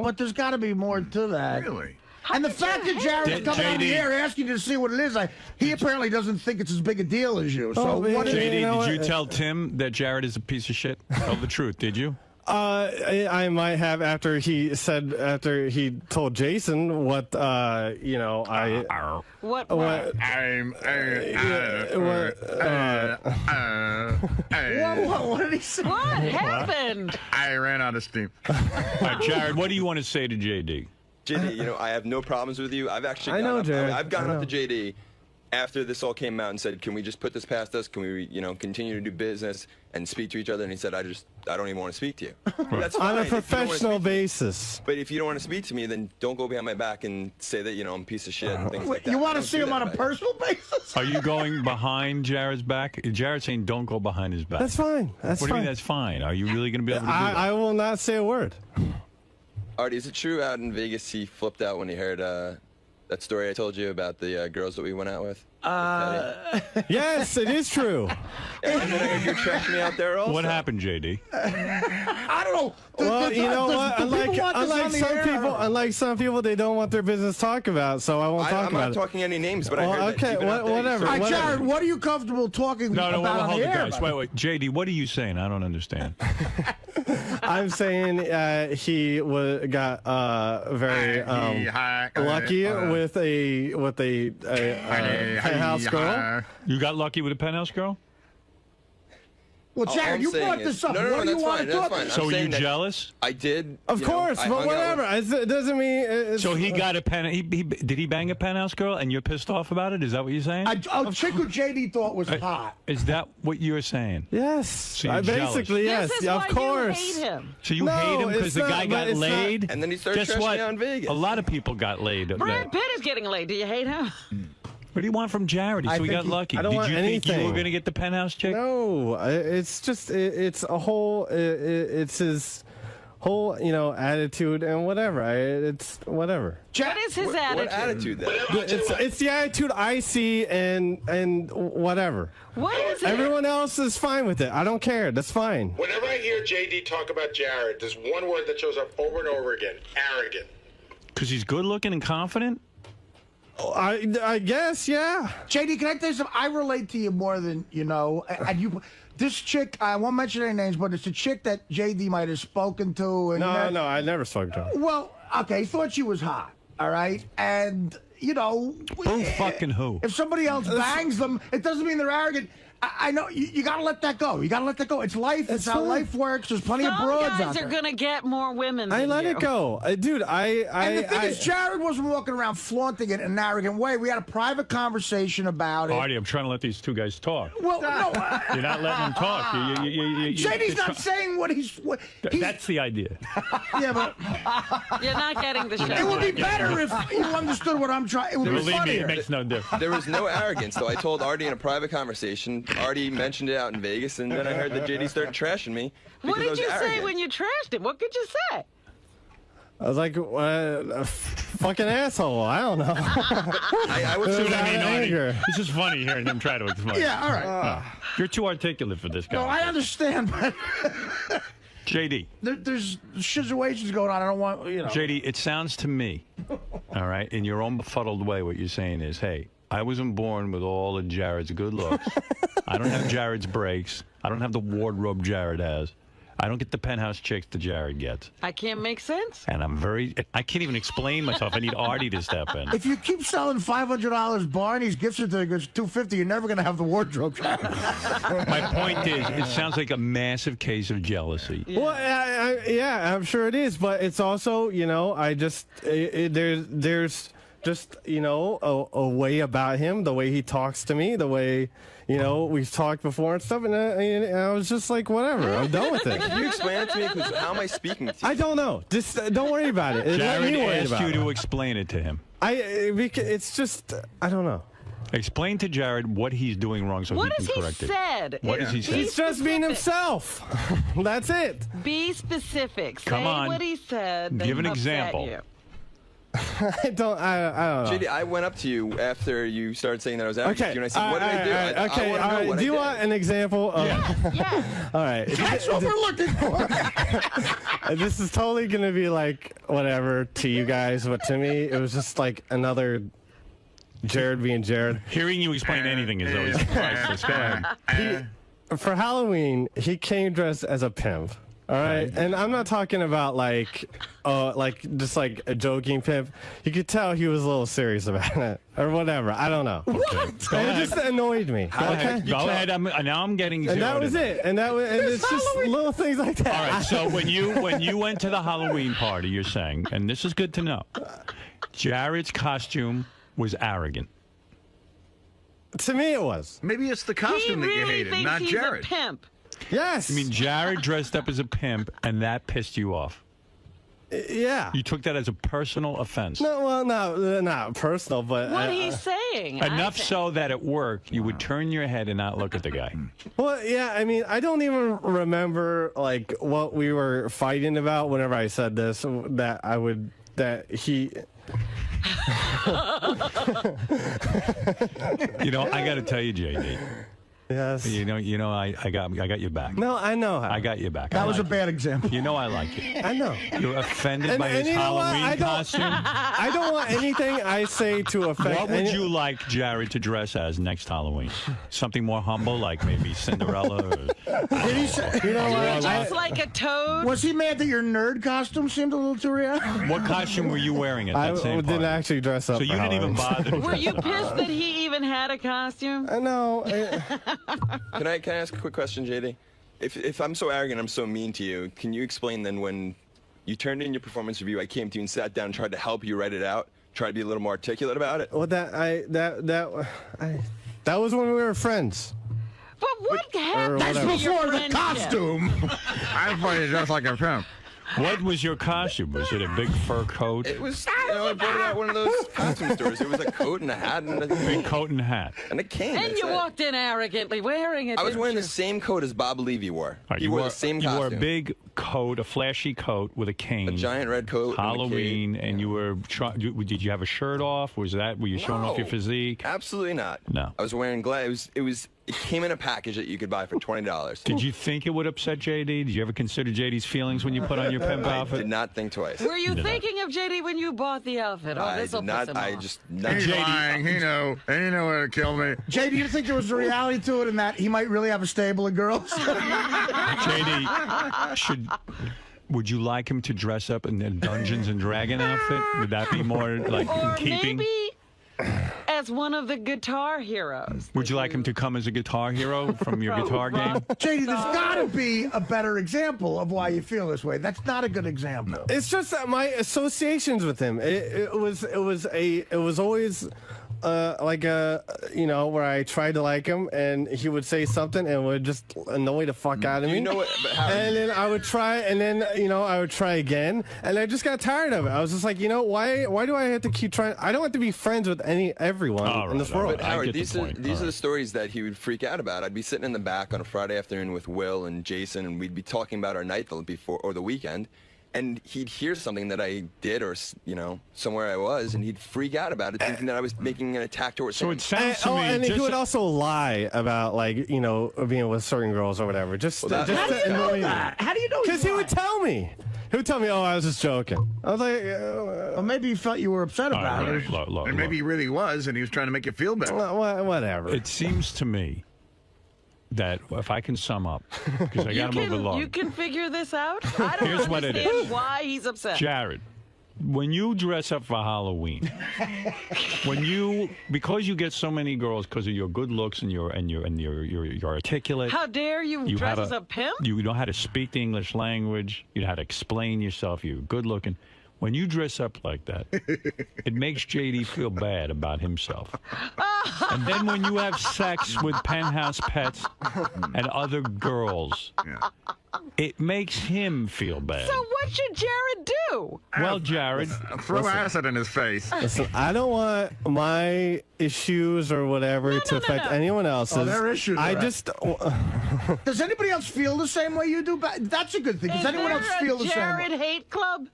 [SPEAKER 4] But there's got to be more to that.
[SPEAKER 5] Really?
[SPEAKER 4] And the fact that Jared's coming on the
[SPEAKER 1] JD.
[SPEAKER 4] air asking you to see what it is, he apparently doesn't think it's as big a deal as you. So what is
[SPEAKER 1] JD,
[SPEAKER 8] You know
[SPEAKER 1] did you
[SPEAKER 8] what?
[SPEAKER 1] tell Tim that Jared is a piece of shit? Tell the truth, did you?
[SPEAKER 8] I might have after he told Jason what
[SPEAKER 3] What?
[SPEAKER 4] what did he say?
[SPEAKER 3] What happened?
[SPEAKER 5] I ran out of steam.
[SPEAKER 1] All right, Jared, what do you want to say to JD?
[SPEAKER 9] JD, I have no problems with you. I've actually
[SPEAKER 8] I know, Jared.
[SPEAKER 9] I've gone up to JD after this all came out and said, can we just put this past us? Can we, continue to do business and speak to each other? And he said, I don't even want to speak to you. That's fine.
[SPEAKER 8] on a
[SPEAKER 9] If you don't wanna
[SPEAKER 8] professional
[SPEAKER 9] speak-
[SPEAKER 8] basis.
[SPEAKER 9] But if you don't want to speak to me, then don't go behind my back and say that, I'm a piece of shit and things like that.
[SPEAKER 4] You want to
[SPEAKER 9] Don't
[SPEAKER 4] see
[SPEAKER 9] do
[SPEAKER 4] him
[SPEAKER 9] that
[SPEAKER 4] on a
[SPEAKER 9] about you.
[SPEAKER 4] personal basis?
[SPEAKER 1] Are you going behind Jared's back? Jared's saying don't go behind his back.
[SPEAKER 8] That's fine. That's
[SPEAKER 1] What do you
[SPEAKER 8] fine.
[SPEAKER 1] mean that's fine? Are you really going to be able to do that?
[SPEAKER 8] I will not say a word.
[SPEAKER 9] Artie, is it true out in Vegas he flipped out when he heard that story I told you about the girls that we went out with?
[SPEAKER 8] Yes, it is true.
[SPEAKER 9] And then you're trashing me out there also.
[SPEAKER 1] What happened, JD?
[SPEAKER 4] I don't know.
[SPEAKER 8] Well, you know what?
[SPEAKER 4] Unlike
[SPEAKER 8] some people, they don't want their business talked about, so I won't talk
[SPEAKER 9] I'm
[SPEAKER 8] about
[SPEAKER 9] not
[SPEAKER 8] it.
[SPEAKER 9] talking any names, but
[SPEAKER 8] Well,
[SPEAKER 9] I heard
[SPEAKER 8] okay,
[SPEAKER 9] that.
[SPEAKER 8] whatever.
[SPEAKER 4] All right, Jared, what are you comfortable talking
[SPEAKER 1] No,
[SPEAKER 4] about on
[SPEAKER 1] hold
[SPEAKER 4] the
[SPEAKER 1] it,
[SPEAKER 4] air?
[SPEAKER 1] guys. Wait. JD, what are you saying? I don't understand.
[SPEAKER 8] I'm saying he got very lucky with a penthouse girl.
[SPEAKER 1] You got lucky with a penthouse girl?
[SPEAKER 4] Well, Jared, you brought this up.
[SPEAKER 9] No,
[SPEAKER 4] What do you
[SPEAKER 9] that's
[SPEAKER 4] want
[SPEAKER 9] fine.
[SPEAKER 4] to
[SPEAKER 9] That's
[SPEAKER 4] talk
[SPEAKER 9] fine.
[SPEAKER 4] about?
[SPEAKER 1] So
[SPEAKER 9] I'm
[SPEAKER 1] are you
[SPEAKER 9] saying that
[SPEAKER 1] jealous?
[SPEAKER 9] I did.
[SPEAKER 8] Of course,
[SPEAKER 9] I
[SPEAKER 8] but
[SPEAKER 9] hung out
[SPEAKER 8] whatever. It doesn't mean.
[SPEAKER 1] So he got a did he bang a penthouse girl and you're pissed off about it? Is that what you're saying?
[SPEAKER 4] A chick who JD thought was hot.
[SPEAKER 1] Is that what you're saying?
[SPEAKER 8] Yes.
[SPEAKER 1] So you're
[SPEAKER 8] Basically, yes.
[SPEAKER 3] This is
[SPEAKER 8] Of
[SPEAKER 3] why
[SPEAKER 8] course.
[SPEAKER 3] you hate him.
[SPEAKER 1] So you
[SPEAKER 8] No,
[SPEAKER 1] hate him because
[SPEAKER 8] it's
[SPEAKER 1] the
[SPEAKER 8] not,
[SPEAKER 1] guy
[SPEAKER 8] but
[SPEAKER 1] got
[SPEAKER 8] it's not.
[SPEAKER 1] laid?
[SPEAKER 9] And then he started
[SPEAKER 1] Guess
[SPEAKER 9] trashing
[SPEAKER 1] what?
[SPEAKER 9] me on Vegas.
[SPEAKER 1] A lot of people got laid.
[SPEAKER 3] Brad Pitt is getting laid. Do you hate him?
[SPEAKER 1] What do you want from Jared? So he got lucky.
[SPEAKER 8] I don't
[SPEAKER 1] Did
[SPEAKER 8] want
[SPEAKER 1] you think you
[SPEAKER 8] anything.
[SPEAKER 1] were going to get the penthouse chick?
[SPEAKER 8] No, it's just it's a whole it's his whole attitude and whatever. It's whatever.
[SPEAKER 3] What is his attitude?
[SPEAKER 9] What attitude then?
[SPEAKER 8] It's the attitude I see and whatever.
[SPEAKER 3] What is it?
[SPEAKER 8] Everyone else is fine with it. I don't care. That's fine.
[SPEAKER 2] Whenever I hear JD talk about Jared, there's one word that shows up over and over again: arrogant.
[SPEAKER 1] Because he's good looking and confident?
[SPEAKER 8] I guess, yeah.
[SPEAKER 4] JD, can I tell you something? I relate to you more than you know. And you, this chick, I won't mention any names, but it's a chick that JD might have spoken to. And
[SPEAKER 8] No, I never spoke to her.
[SPEAKER 4] Well, okay, thought she was hot. All right, and
[SPEAKER 1] Who fucking who?
[SPEAKER 4] If somebody else bangs them, it doesn't mean they're arrogant. I know you got to let that go. You got to let that go. It's life. It's how life works. There's plenty of broads out there.
[SPEAKER 3] Some guys are gonna get more women. Than
[SPEAKER 8] I let it go, dude.
[SPEAKER 4] And the thing is, Jared wasn't walking around flaunting it in an arrogant way. We had a private conversation about it.
[SPEAKER 1] Artie, I'm trying to let these two guys talk.
[SPEAKER 4] Well, no,
[SPEAKER 1] You're not letting them talk.
[SPEAKER 4] JD's not saying what he's.
[SPEAKER 1] That's the idea.
[SPEAKER 4] Yeah, but
[SPEAKER 3] you're not getting the show.
[SPEAKER 4] it would be better if you understood what I'm trying. It would be
[SPEAKER 1] Believe me,
[SPEAKER 4] funnier.
[SPEAKER 1] it makes no difference.
[SPEAKER 9] There was no arrogance, though. I told Artie in a private conversation. Artie mentioned it out in Vegas, and then I heard that JD started trashing me.
[SPEAKER 3] What did you say
[SPEAKER 9] arrogant.
[SPEAKER 3] when you trashed him? What could you say?
[SPEAKER 8] I was like, fucking asshole. I don't know.
[SPEAKER 9] I was
[SPEAKER 1] See what I mean, Artie?
[SPEAKER 8] anger.
[SPEAKER 1] This is funny hearing him try to explain.
[SPEAKER 4] Yeah, all right.
[SPEAKER 1] You're too articulate for this guy.
[SPEAKER 4] No, I understand, but
[SPEAKER 1] JD.
[SPEAKER 4] there's situations going on. I don't want,
[SPEAKER 1] JD, it sounds to me, all right, in your own befuddled way, what you're saying is, hey, I wasn't born with all of Jared's good looks. I don't have Jared's breaks. I don't have the wardrobe Jared has. I don't get the penthouse chicks that Jared gets.
[SPEAKER 3] I can't make sense.
[SPEAKER 1] And I can't even explain myself. I need Artie to step in.
[SPEAKER 4] If you keep selling $500 Barney's gift certificates, $250, you're never going to have the wardrobe.
[SPEAKER 1] My point is, it sounds like a massive case of jealousy.
[SPEAKER 8] Yeah. Well, yeah, I'm sure it is, but it's also, I just there's just a way about him, the way he talks to me, the way we've talked before and stuff, and I was just like, whatever, I'm done with it.
[SPEAKER 9] Can you explain it to me? Because how am I speaking to you?
[SPEAKER 8] I don't know. Just don't worry about it.
[SPEAKER 1] Jared
[SPEAKER 8] Let me worry
[SPEAKER 1] asked
[SPEAKER 8] about
[SPEAKER 1] you
[SPEAKER 8] it.
[SPEAKER 1] to explain it to him.
[SPEAKER 8] It's just, I don't know.
[SPEAKER 1] Explain to Jared what he's doing wrong so
[SPEAKER 3] What
[SPEAKER 1] he
[SPEAKER 3] has
[SPEAKER 1] can
[SPEAKER 3] he
[SPEAKER 1] correct it.
[SPEAKER 3] said?
[SPEAKER 1] What has he said?
[SPEAKER 8] He's just being himself. That's it.
[SPEAKER 3] Be specific.
[SPEAKER 1] Come
[SPEAKER 3] Say
[SPEAKER 1] on.
[SPEAKER 3] what he said. that
[SPEAKER 1] Give an
[SPEAKER 3] upset
[SPEAKER 1] example.
[SPEAKER 3] you.
[SPEAKER 8] I don't know.
[SPEAKER 9] JD, I went up to you after you started saying that I was arrogant.
[SPEAKER 8] Okay.
[SPEAKER 9] And I said, what did I do? I
[SPEAKER 8] Okay.
[SPEAKER 9] wanna
[SPEAKER 8] All
[SPEAKER 9] know
[SPEAKER 8] right.
[SPEAKER 9] what
[SPEAKER 8] Do you
[SPEAKER 9] I
[SPEAKER 8] want
[SPEAKER 9] did.
[SPEAKER 8] an example? Of,
[SPEAKER 3] Yeah.
[SPEAKER 8] All right.
[SPEAKER 4] That's what we're looking for.
[SPEAKER 8] This is totally going to be like whatever to you guys, but to me, it was just like another Jared being Jared.
[SPEAKER 1] Hearing you explain anything is always priceless. Go ahead.
[SPEAKER 8] For Halloween, he came dressed as a pimp. All right, and I'm not talking about like just like a joking pimp. You could tell he was a little serious about it, or whatever. I don't know.
[SPEAKER 1] Go
[SPEAKER 8] And it
[SPEAKER 1] ahead.
[SPEAKER 8] just annoyed me.
[SPEAKER 1] Go ahead. Go ahead. Now I'm getting
[SPEAKER 8] And that
[SPEAKER 1] zeroed
[SPEAKER 8] was
[SPEAKER 1] in.
[SPEAKER 8] it. And it's just little things like that.
[SPEAKER 1] All right. So when you went to the Halloween party, you're saying, and this is good to know, Jared's costume was arrogant.
[SPEAKER 8] To me, it was.
[SPEAKER 5] Maybe it's the costume
[SPEAKER 3] He
[SPEAKER 5] that you
[SPEAKER 3] really
[SPEAKER 5] hated,
[SPEAKER 3] thinks
[SPEAKER 5] not
[SPEAKER 3] he's
[SPEAKER 5] Jared.
[SPEAKER 3] a pimp.
[SPEAKER 8] Yes.
[SPEAKER 1] I mean, Jared dressed up as a pimp, and that pissed you off.
[SPEAKER 8] Yeah.
[SPEAKER 1] You took that as a personal offense.
[SPEAKER 8] No, well, no, not personal, but
[SPEAKER 3] What he's saying. I
[SPEAKER 1] Enough
[SPEAKER 3] think.
[SPEAKER 1] so that at work you would turn your head and not look at the guy.
[SPEAKER 8] well, yeah. I mean, I don't even remember like what we were fighting about whenever I said this. That
[SPEAKER 1] You know, I got to tell you, JD.
[SPEAKER 8] Yes.
[SPEAKER 1] You know, I got your back.
[SPEAKER 8] No, I know.
[SPEAKER 1] I got your back.
[SPEAKER 4] That was a
[SPEAKER 1] like
[SPEAKER 4] bad example.
[SPEAKER 1] you know I like it.
[SPEAKER 8] I know.
[SPEAKER 1] You're offended by his
[SPEAKER 8] you know what?
[SPEAKER 1] Halloween costume?
[SPEAKER 8] I don't want anything I say to affect.
[SPEAKER 1] What would you like Jared to dress as next Halloween? Something more humble, like maybe Cinderella? Or,
[SPEAKER 4] Did he say,
[SPEAKER 8] You know what?
[SPEAKER 3] Just like a toad.
[SPEAKER 4] was he mad that your nerd costume seemed a little too real?
[SPEAKER 1] what costume were you wearing at
[SPEAKER 8] I
[SPEAKER 1] that same
[SPEAKER 8] didn't
[SPEAKER 1] party?
[SPEAKER 8] actually dress up.
[SPEAKER 1] So you
[SPEAKER 8] for
[SPEAKER 1] didn't even
[SPEAKER 8] Halloween.
[SPEAKER 1] bother to
[SPEAKER 3] Were
[SPEAKER 1] dress
[SPEAKER 3] you
[SPEAKER 1] up.
[SPEAKER 3] pissed that he even had a costume?
[SPEAKER 8] I know.
[SPEAKER 9] Can I ask a quick question, JD? If I'm so arrogant, I'm so mean to you, can you explain then when you turned in your performance review, I came to you and sat down and tried to help you write it out, try to be a little more articulate about it?
[SPEAKER 8] Well, that was when we were friends.
[SPEAKER 3] But what happened
[SPEAKER 8] That's
[SPEAKER 3] to your
[SPEAKER 4] Before the
[SPEAKER 3] friendship?
[SPEAKER 4] costume.
[SPEAKER 5] I thought you dressed like a pimp.
[SPEAKER 1] What was your costume? Was it a big fur coat?
[SPEAKER 9] It was, I bought it at one of those costume stores. It was a coat and a hat and
[SPEAKER 1] Big coat and hat.
[SPEAKER 9] and a cane.
[SPEAKER 3] And
[SPEAKER 9] that's
[SPEAKER 3] you
[SPEAKER 9] it.
[SPEAKER 3] walked in arrogantly wearing it.
[SPEAKER 9] I was
[SPEAKER 3] didn't
[SPEAKER 9] wearing
[SPEAKER 3] you?
[SPEAKER 9] the same coat as Bob Levy wore.
[SPEAKER 1] All right,
[SPEAKER 9] He wore the same
[SPEAKER 1] you
[SPEAKER 9] costume.
[SPEAKER 1] wore a big coat, a flashy coat with a cane.
[SPEAKER 9] A giant red coat. and a
[SPEAKER 1] Halloween,
[SPEAKER 9] cape.
[SPEAKER 1] and you were did you have a shirt off? Were you showing off your
[SPEAKER 9] No.
[SPEAKER 1] physique?
[SPEAKER 9] Absolutely not.
[SPEAKER 1] No.
[SPEAKER 9] I was wearing it came in a package that you could buy for $20.
[SPEAKER 1] Did you think it would upset JD? Did you ever consider JD's feelings when you put on your pimp
[SPEAKER 9] I
[SPEAKER 1] outfit?
[SPEAKER 9] did not think twice.
[SPEAKER 3] Were you thinking of JD when you bought the outfit? Oh,
[SPEAKER 9] I
[SPEAKER 3] this will
[SPEAKER 9] did
[SPEAKER 3] piss
[SPEAKER 9] not.
[SPEAKER 3] him
[SPEAKER 9] I
[SPEAKER 3] off.
[SPEAKER 9] just.
[SPEAKER 5] He's lying. He knew. He knew it would kill me.
[SPEAKER 4] Jay, do you think there was a reality to it in that he might really have a stable of girls?
[SPEAKER 1] JD, would you like him to dress up in a Dungeons and Dragon outfit? Would that be more like in
[SPEAKER 3] Or
[SPEAKER 1] keeping?
[SPEAKER 3] maybe as one of the guitar heroes.
[SPEAKER 1] Would you like him to come as a guitar hero from your guitar game?
[SPEAKER 4] JD, there's got to be a better example of why you feel this way. That's not a good example.
[SPEAKER 8] It's just that my associations with him. It was always like where I tried to like him and he would say something and it would just annoy the fuck out of me.
[SPEAKER 9] You know what? But how,
[SPEAKER 8] And then I would try, and then I would try again, and I just got tired of it. I was just like, why do I have to keep trying? I don't have to be friends with everyone in this world.
[SPEAKER 9] But
[SPEAKER 1] I
[SPEAKER 9] Howard,
[SPEAKER 1] get the
[SPEAKER 9] these
[SPEAKER 1] point.
[SPEAKER 9] are
[SPEAKER 1] All
[SPEAKER 9] the stories that he would freak out about. I'd be sitting in the back on a Friday afternoon with Will and Jason, and we'd be talking about our night before or the weekend, and he'd hear something that I did or somewhere I was, and he'd freak out about it, thinking that I was making an attack towards
[SPEAKER 1] So
[SPEAKER 9] him.
[SPEAKER 1] it sounds to me.
[SPEAKER 8] And
[SPEAKER 1] just
[SPEAKER 8] he would also lie about being with certain girls or whatever. Just
[SPEAKER 9] that-
[SPEAKER 8] just
[SPEAKER 9] How do
[SPEAKER 8] to
[SPEAKER 9] you know
[SPEAKER 8] annoy me.
[SPEAKER 4] How do you know?
[SPEAKER 8] Because he would tell me. He would tell me, "Oh, I was just joking." I was like,
[SPEAKER 4] Well, maybe he felt you were upset
[SPEAKER 1] all
[SPEAKER 4] about
[SPEAKER 1] right,
[SPEAKER 4] it.
[SPEAKER 1] look,
[SPEAKER 5] And maybe he really was, and he was trying to make you feel better.
[SPEAKER 8] "Whatever."
[SPEAKER 1] It seems to me that if I can sum up, because I got to move along.
[SPEAKER 3] You can figure this out. I don't
[SPEAKER 1] Here's what it
[SPEAKER 3] understand
[SPEAKER 1] is.
[SPEAKER 3] why he's upset.
[SPEAKER 1] Jared, when you dress up for Halloween, because you get so many girls because of your good looks and you're articulate.
[SPEAKER 3] How dare you dress as a pimp?
[SPEAKER 1] You know how to speak the English language. You know how to explain yourself. You're good looking. When you dress up like that, it makes JD feel bad about himself. And then when you have sex with penthouse pets and other girls, it makes him feel bad.
[SPEAKER 3] So what should Jared do?
[SPEAKER 1] Well, Jared,
[SPEAKER 5] Throw acid in his face.
[SPEAKER 8] Listen, I don't want my issues or whatever to affect anyone else's.
[SPEAKER 4] Oh, their issues
[SPEAKER 8] I
[SPEAKER 4] are-
[SPEAKER 8] just.
[SPEAKER 4] Does anybody else feel the same way you do? That's a good thing. Does
[SPEAKER 3] Is
[SPEAKER 4] anyone
[SPEAKER 3] there
[SPEAKER 4] else feel
[SPEAKER 3] a
[SPEAKER 4] the same
[SPEAKER 3] Jared
[SPEAKER 4] way?
[SPEAKER 3] hate club?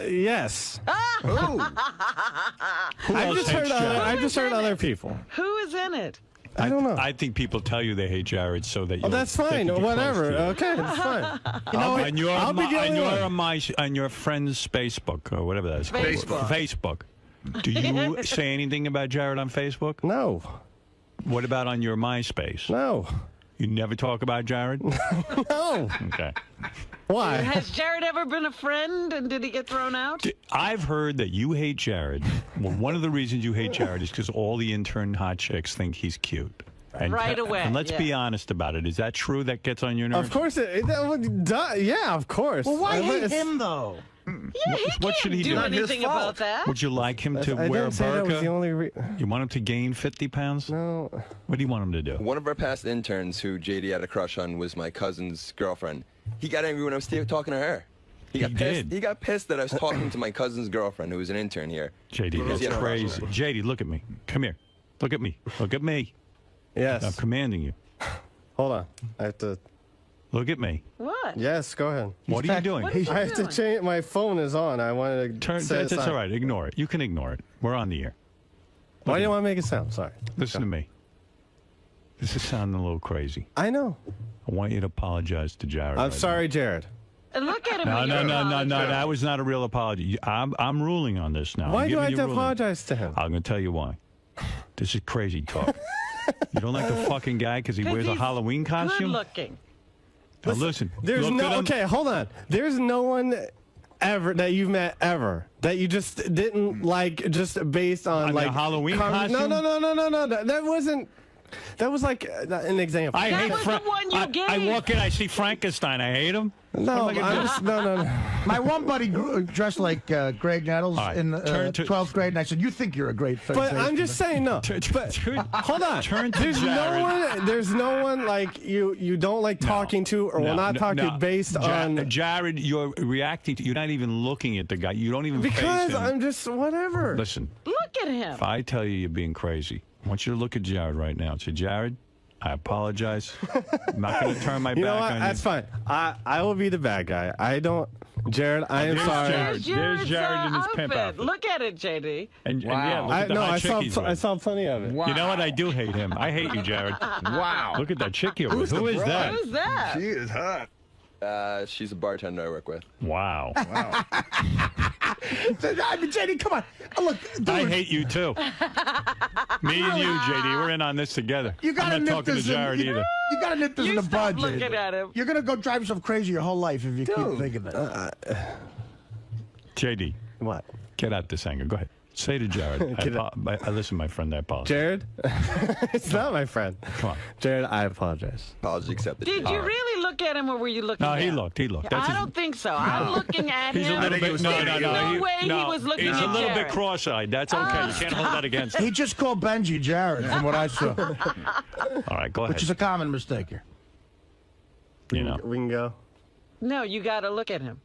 [SPEAKER 8] Yes.
[SPEAKER 1] who
[SPEAKER 8] I
[SPEAKER 1] else
[SPEAKER 8] just
[SPEAKER 1] hates Jared?
[SPEAKER 8] heard other people.
[SPEAKER 3] Who is in it?
[SPEAKER 8] I don't know.
[SPEAKER 1] I think people tell you they hate Jared so that you.
[SPEAKER 8] Oh, that's fine. Whatever. Okay, that's fine. You know what?
[SPEAKER 1] On your,
[SPEAKER 8] I'll be the
[SPEAKER 1] on
[SPEAKER 8] only
[SPEAKER 1] your,
[SPEAKER 8] one.
[SPEAKER 1] on your friend's Facebook or whatever that is. called.
[SPEAKER 3] Facebook.
[SPEAKER 1] Facebook. Do you say anything about Jared on Facebook?
[SPEAKER 8] No.
[SPEAKER 1] What about on your MySpace?
[SPEAKER 8] No.
[SPEAKER 1] You never talk about Jared?
[SPEAKER 8] No.
[SPEAKER 1] Okay.
[SPEAKER 8] Why?
[SPEAKER 3] Has Jared ever been a friend and did he get thrown out?
[SPEAKER 1] I've heard that you hate Jared. Well, one of the reasons you hate Jared is because all the intern hot chicks think he's cute. And,
[SPEAKER 3] Right away,
[SPEAKER 1] And let's
[SPEAKER 3] yeah.
[SPEAKER 1] be honest about it. Is that true? That gets on your nerves?
[SPEAKER 8] Of course yeah, of course.
[SPEAKER 4] Well, why hate
[SPEAKER 8] It's-
[SPEAKER 4] him though?
[SPEAKER 3] Yeah, he
[SPEAKER 1] What
[SPEAKER 3] can't
[SPEAKER 1] should he do?
[SPEAKER 3] do
[SPEAKER 1] Not
[SPEAKER 3] anything about that.
[SPEAKER 1] Would you like him to
[SPEAKER 8] I
[SPEAKER 1] wear a
[SPEAKER 8] didn't say that was the
[SPEAKER 1] burqa?
[SPEAKER 8] only
[SPEAKER 1] You want him to gain 50 pounds?
[SPEAKER 8] No.
[SPEAKER 1] What do you want him to do?
[SPEAKER 9] One of our past interns who JD had a crush on was my cousin's girlfriend. He got angry when I was talking to her. He got pissed.
[SPEAKER 1] did.
[SPEAKER 9] He got pissed that I was talking to my cousin's girlfriend, who was an intern here.
[SPEAKER 1] JD,
[SPEAKER 9] Because he
[SPEAKER 1] that's
[SPEAKER 9] had a crush on
[SPEAKER 1] crazy.
[SPEAKER 9] her.
[SPEAKER 1] JD, look at me. Come here. Look at me. Look at me.
[SPEAKER 8] Yes.
[SPEAKER 1] I'm commanding you.
[SPEAKER 8] Hold on. I have to.
[SPEAKER 1] Look at me.
[SPEAKER 3] What?
[SPEAKER 8] Yes, go ahead.
[SPEAKER 1] What are you doing?
[SPEAKER 3] What are you
[SPEAKER 8] I have to
[SPEAKER 3] doing?
[SPEAKER 8] change. My phone is on. I wanted to
[SPEAKER 1] Turn.
[SPEAKER 8] set
[SPEAKER 1] That's
[SPEAKER 8] aside.
[SPEAKER 1] all right. Ignore it. You can ignore it. We're on the air.
[SPEAKER 8] Why do you want to make it sound? Sorry.
[SPEAKER 1] Listen to me. This is sounding a little crazy.
[SPEAKER 8] I know.
[SPEAKER 1] I want you to apologize to Jared.
[SPEAKER 8] I'm
[SPEAKER 1] right
[SPEAKER 8] sorry, Jared.
[SPEAKER 3] And look at him.
[SPEAKER 1] No,
[SPEAKER 3] when
[SPEAKER 1] no,
[SPEAKER 3] you
[SPEAKER 1] no, no, no.
[SPEAKER 3] apologize.
[SPEAKER 1] That was not a real apology. I'm ruling on this now.
[SPEAKER 8] Why
[SPEAKER 1] I'm
[SPEAKER 8] do I
[SPEAKER 1] giving
[SPEAKER 8] have
[SPEAKER 1] you
[SPEAKER 8] to
[SPEAKER 1] ruling.
[SPEAKER 8] apologize to him?
[SPEAKER 1] I'm going to tell you why. This is crazy talk. You don't like the fucking guy because he
[SPEAKER 3] 'Cause
[SPEAKER 1] wears a
[SPEAKER 3] he's
[SPEAKER 1] Halloween
[SPEAKER 3] Good
[SPEAKER 1] costume?
[SPEAKER 3] looking.
[SPEAKER 1] Now listen.
[SPEAKER 8] There's
[SPEAKER 1] look at
[SPEAKER 8] no.
[SPEAKER 1] him.
[SPEAKER 8] Okay, hold on. There's no one ever that you've met ever that you just didn't like, just based on
[SPEAKER 1] On
[SPEAKER 8] like
[SPEAKER 1] the Halloween costume?
[SPEAKER 8] No. That wasn't. That was like an example.
[SPEAKER 1] I
[SPEAKER 3] That
[SPEAKER 1] hate
[SPEAKER 3] was the one you
[SPEAKER 1] I
[SPEAKER 3] gave.
[SPEAKER 1] walk in, I see Frankenstein. I hate him.
[SPEAKER 8] no,
[SPEAKER 1] What am I gonna
[SPEAKER 8] I'm
[SPEAKER 1] do?
[SPEAKER 8] just, no.
[SPEAKER 4] My one buddy dressed like Greg Nettles
[SPEAKER 1] All right,
[SPEAKER 4] in
[SPEAKER 1] turn to-
[SPEAKER 4] 12th grade, and I said, "You think you're a great third
[SPEAKER 8] But
[SPEAKER 4] baseman."
[SPEAKER 8] I'm just saying, no. But hold on.
[SPEAKER 1] Turn to
[SPEAKER 8] There's
[SPEAKER 1] Jared.
[SPEAKER 8] no one. There's no one like you. You don't like talking to, or will not talk to based on.
[SPEAKER 1] Jared, you're reacting to. You're not even looking at the guy. You don't even
[SPEAKER 8] Because
[SPEAKER 1] face him.
[SPEAKER 8] I'm just whatever.
[SPEAKER 1] Listen,
[SPEAKER 3] Look at him.
[SPEAKER 1] if I tell you you're being crazy, I want you to look at Jared right now and say, Jared, I apologize. I'm not going to turn my
[SPEAKER 8] You know
[SPEAKER 1] back
[SPEAKER 8] what?
[SPEAKER 1] on
[SPEAKER 8] That's
[SPEAKER 1] you.
[SPEAKER 8] fine. I will be the bad guy. I don't. Jared, I am
[SPEAKER 1] There's
[SPEAKER 8] sorry.
[SPEAKER 1] Jared. There's Jared in his pimp outfit.
[SPEAKER 3] Look at it, JD.
[SPEAKER 1] And yeah, look at the hot chick he's
[SPEAKER 8] I
[SPEAKER 1] with.
[SPEAKER 8] saw plenty of it.
[SPEAKER 1] You know what? I do hate him. I hate you, Jared.
[SPEAKER 5] Wow.
[SPEAKER 1] Look at that chick you're with. Who is that?
[SPEAKER 3] Who's that?
[SPEAKER 5] She is hot.
[SPEAKER 9] She's a bartender I work with.
[SPEAKER 1] Wow.
[SPEAKER 4] I mean, JD, come on. Oh, look, dude,
[SPEAKER 1] I hate you too. Me and you, JD, we're in on this together.
[SPEAKER 4] you gotta
[SPEAKER 1] I'm
[SPEAKER 4] nip
[SPEAKER 1] not talking to
[SPEAKER 4] this in.
[SPEAKER 1] Jared either.
[SPEAKER 4] You gotta nip this in
[SPEAKER 3] You
[SPEAKER 4] the
[SPEAKER 3] stop
[SPEAKER 4] bud,
[SPEAKER 3] looking
[SPEAKER 4] JD.
[SPEAKER 3] at him.
[SPEAKER 4] You're gonna go drive yourself crazy your whole life if you keep thinking that.
[SPEAKER 1] JD,
[SPEAKER 8] What?
[SPEAKER 1] get out this anger. Go ahead. Say to Jared. Listen, my friend, I apologize.
[SPEAKER 8] Jared? It's not my friend.
[SPEAKER 1] Come on.
[SPEAKER 8] Jared, I apologize.
[SPEAKER 9] Apology accepted.
[SPEAKER 3] Did you really look at him, or were you looking
[SPEAKER 1] No,
[SPEAKER 3] at him?
[SPEAKER 1] he looked. That's
[SPEAKER 3] I
[SPEAKER 1] his-
[SPEAKER 3] don't think so. I'm looking at
[SPEAKER 1] He's
[SPEAKER 3] him.
[SPEAKER 1] a little bit.
[SPEAKER 3] There's no way he was looking
[SPEAKER 1] He's
[SPEAKER 3] at
[SPEAKER 1] a little bit
[SPEAKER 3] Jared.
[SPEAKER 1] cross-eyed. That's okay. You can't hold that against him.
[SPEAKER 4] He just called Benji Jared, from what I saw,
[SPEAKER 1] All right, go ahead.
[SPEAKER 4] which is a common mistake here.
[SPEAKER 1] You know,
[SPEAKER 8] We can go.
[SPEAKER 3] No, you got to look at him.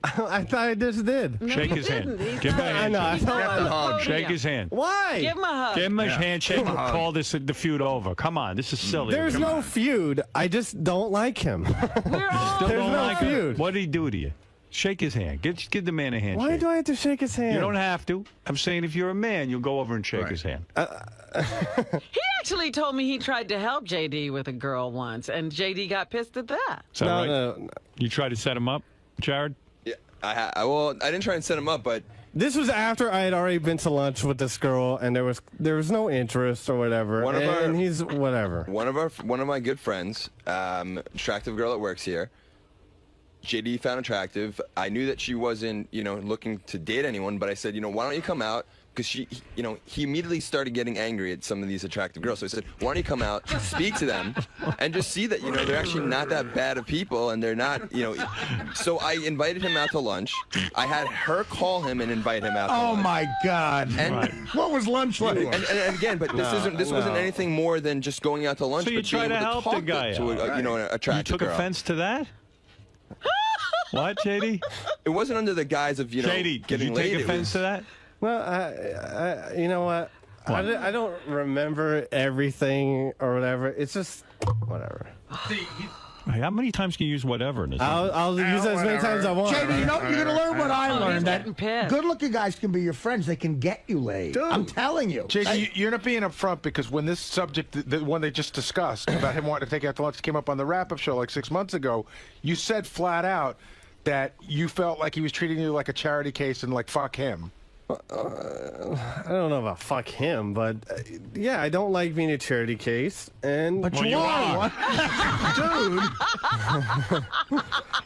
[SPEAKER 8] I thought I just did.
[SPEAKER 3] No,
[SPEAKER 1] shake
[SPEAKER 3] you
[SPEAKER 1] his hand.
[SPEAKER 3] didn't. He's
[SPEAKER 1] Give him a
[SPEAKER 3] not-
[SPEAKER 1] hand.
[SPEAKER 8] I
[SPEAKER 3] he's
[SPEAKER 8] know.
[SPEAKER 3] not on the podium.
[SPEAKER 1] Shake his hand.
[SPEAKER 8] Why?
[SPEAKER 3] Give him a hug.
[SPEAKER 1] Give him a handshake. Call the feud over. Come on, this is silly.
[SPEAKER 8] There's no feud. I just don't like him.
[SPEAKER 3] We're all
[SPEAKER 1] Still
[SPEAKER 8] There's
[SPEAKER 1] don't
[SPEAKER 8] no
[SPEAKER 1] like him.
[SPEAKER 8] feud.
[SPEAKER 1] What did he do to you? Shake his hand. Give the man a handshake.
[SPEAKER 8] Why do I have to shake his hand?
[SPEAKER 1] You don't have to. I'm saying if you're a man, you'll go over and shake his hand.
[SPEAKER 3] He actually told me he tried to help JD with a girl once, and JD got pissed at that.
[SPEAKER 1] Is that right?
[SPEAKER 8] No.
[SPEAKER 1] You tried to set him up, Jared?
[SPEAKER 9] Yeah, I didn't try and set him up, but
[SPEAKER 8] This was after I had already been to lunch with this girl, and there was no interest or whatever.
[SPEAKER 9] One of our-
[SPEAKER 8] and he's whatever.
[SPEAKER 9] one of my good friends, attractive girl that works here, JD found attractive. I knew that she wasn't, looking to date anyone, but I said, why don't you come out? Because he immediately started getting angry at some of these attractive girls. So I said, why don't you come out, speak to them, and just see that, they're actually not that bad of people, and they're not, So I invited him out to lunch. I had her call him and invite him out to
[SPEAKER 4] Oh
[SPEAKER 9] lunch.
[SPEAKER 4] my God!
[SPEAKER 9] And,
[SPEAKER 4] What was lunch like?
[SPEAKER 9] and again, but this wasn't anything more than just going out to lunch.
[SPEAKER 1] So you
[SPEAKER 9] but
[SPEAKER 1] try
[SPEAKER 9] being
[SPEAKER 1] to
[SPEAKER 9] able
[SPEAKER 1] help
[SPEAKER 9] talk
[SPEAKER 1] the guy
[SPEAKER 9] to
[SPEAKER 1] out.
[SPEAKER 9] an
[SPEAKER 1] You
[SPEAKER 9] attractive
[SPEAKER 1] took
[SPEAKER 9] girl.
[SPEAKER 1] offense to that? What, JD?
[SPEAKER 9] It wasn't under the guise of
[SPEAKER 1] JD, did
[SPEAKER 9] getting
[SPEAKER 1] you
[SPEAKER 9] laid.
[SPEAKER 1] take
[SPEAKER 9] It
[SPEAKER 1] offense
[SPEAKER 9] was-
[SPEAKER 1] to that?
[SPEAKER 8] Well, I you know what? I don't remember everything or whatever. It's just whatever.
[SPEAKER 1] How many times can you use whatever in this?
[SPEAKER 8] I'll use it as many times as I want.
[SPEAKER 4] JD, you're gonna learn what I learned.
[SPEAKER 3] he's
[SPEAKER 4] That
[SPEAKER 3] getting pissed.
[SPEAKER 4] good-looking guys can be your friends. They can get you laid. I'm telling you.
[SPEAKER 2] JD, you're not being upfront because when this subject, the one they just discussed about him wanting to take you out to lunch, came up on the wrap-up show like 6 months ago, you said flat out that you felt like he was treating you like a charity case and like fuck him.
[SPEAKER 8] I don't know about fuck him, but yeah, I don't like being a charity case. And
[SPEAKER 4] But
[SPEAKER 1] Well, you are.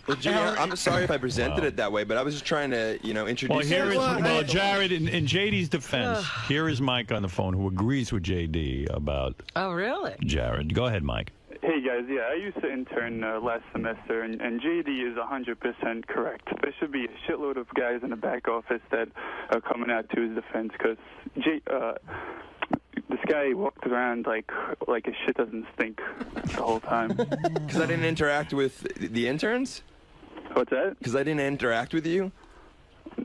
[SPEAKER 9] Well, Junior, I'm sorry if I presented it that way, but I was just trying to, introduce.
[SPEAKER 1] Well, here is
[SPEAKER 8] Well,
[SPEAKER 1] Jared. In JD's defense, here is Mike on the phone who agrees with JD about
[SPEAKER 3] Oh, really?
[SPEAKER 1] Jared. Go ahead, Mike.
[SPEAKER 10] Hey guys, yeah, I used to intern last semester, and JD is 100% correct. There should be a shitload of guys in the back office that are coming out to his defense, because this guy walked around like his shit doesn't stink the whole time.
[SPEAKER 9] Because I didn't interact with the interns?
[SPEAKER 10] What's that?
[SPEAKER 9] Because I didn't interact with you?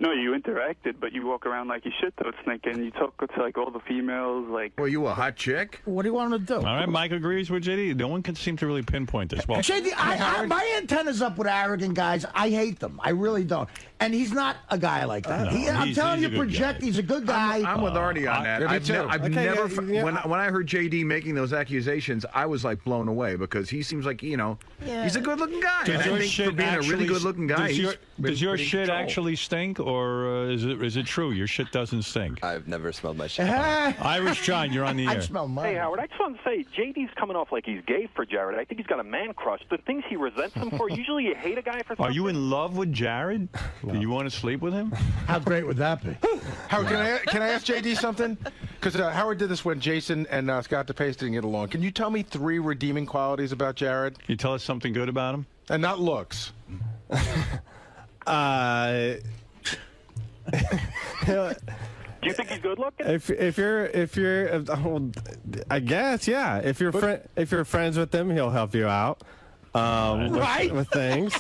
[SPEAKER 10] No, you interacted, but you walk around like you shit-toed-snick, and you talk to, like, all the females, like...
[SPEAKER 5] Well, you a hot chick?
[SPEAKER 4] What do you want him to do?
[SPEAKER 1] All right, Mike agrees with JD. No one can seem to really pinpoint this. Well,
[SPEAKER 4] JD, my antenna's up with arrogant guys. I hate them. I really don't. And he's not a guy like that.
[SPEAKER 1] No,
[SPEAKER 4] I'm telling
[SPEAKER 1] he's
[SPEAKER 4] you,
[SPEAKER 1] guy.
[SPEAKER 4] He's a good guy.
[SPEAKER 5] I'm with Artie on that. I've never. When I heard JD making those accusations, I was like blown away because he seems like he's a good-looking guy.
[SPEAKER 1] Does your shit
[SPEAKER 5] for being a really good-looking guy,
[SPEAKER 1] does your shit actually stink, or is it true your shit doesn't stink?
[SPEAKER 9] I've never smelled my shit.
[SPEAKER 1] Irish John, you're on the air.
[SPEAKER 4] I smell mine.
[SPEAKER 11] Hey, Howard, I just want to say, JD's coming off like he's gay for Jared. I think he's got a man crush. The things he resents him for, usually you hate a guy for something.
[SPEAKER 1] Are you in love with Jared? Do you want to sleep with him?
[SPEAKER 4] How great would that be?
[SPEAKER 2] Howard, can I ask JD something? Because Howard did this when Jason and Scott DePace didn't get along. Can you tell me 3 redeeming qualities about Jared?
[SPEAKER 1] Can you tell us something good about him?
[SPEAKER 2] And not looks.
[SPEAKER 8] Do
[SPEAKER 11] you think he's good looking?
[SPEAKER 8] If you're, I guess, yeah. If you're friends with him, he'll help you out. With things.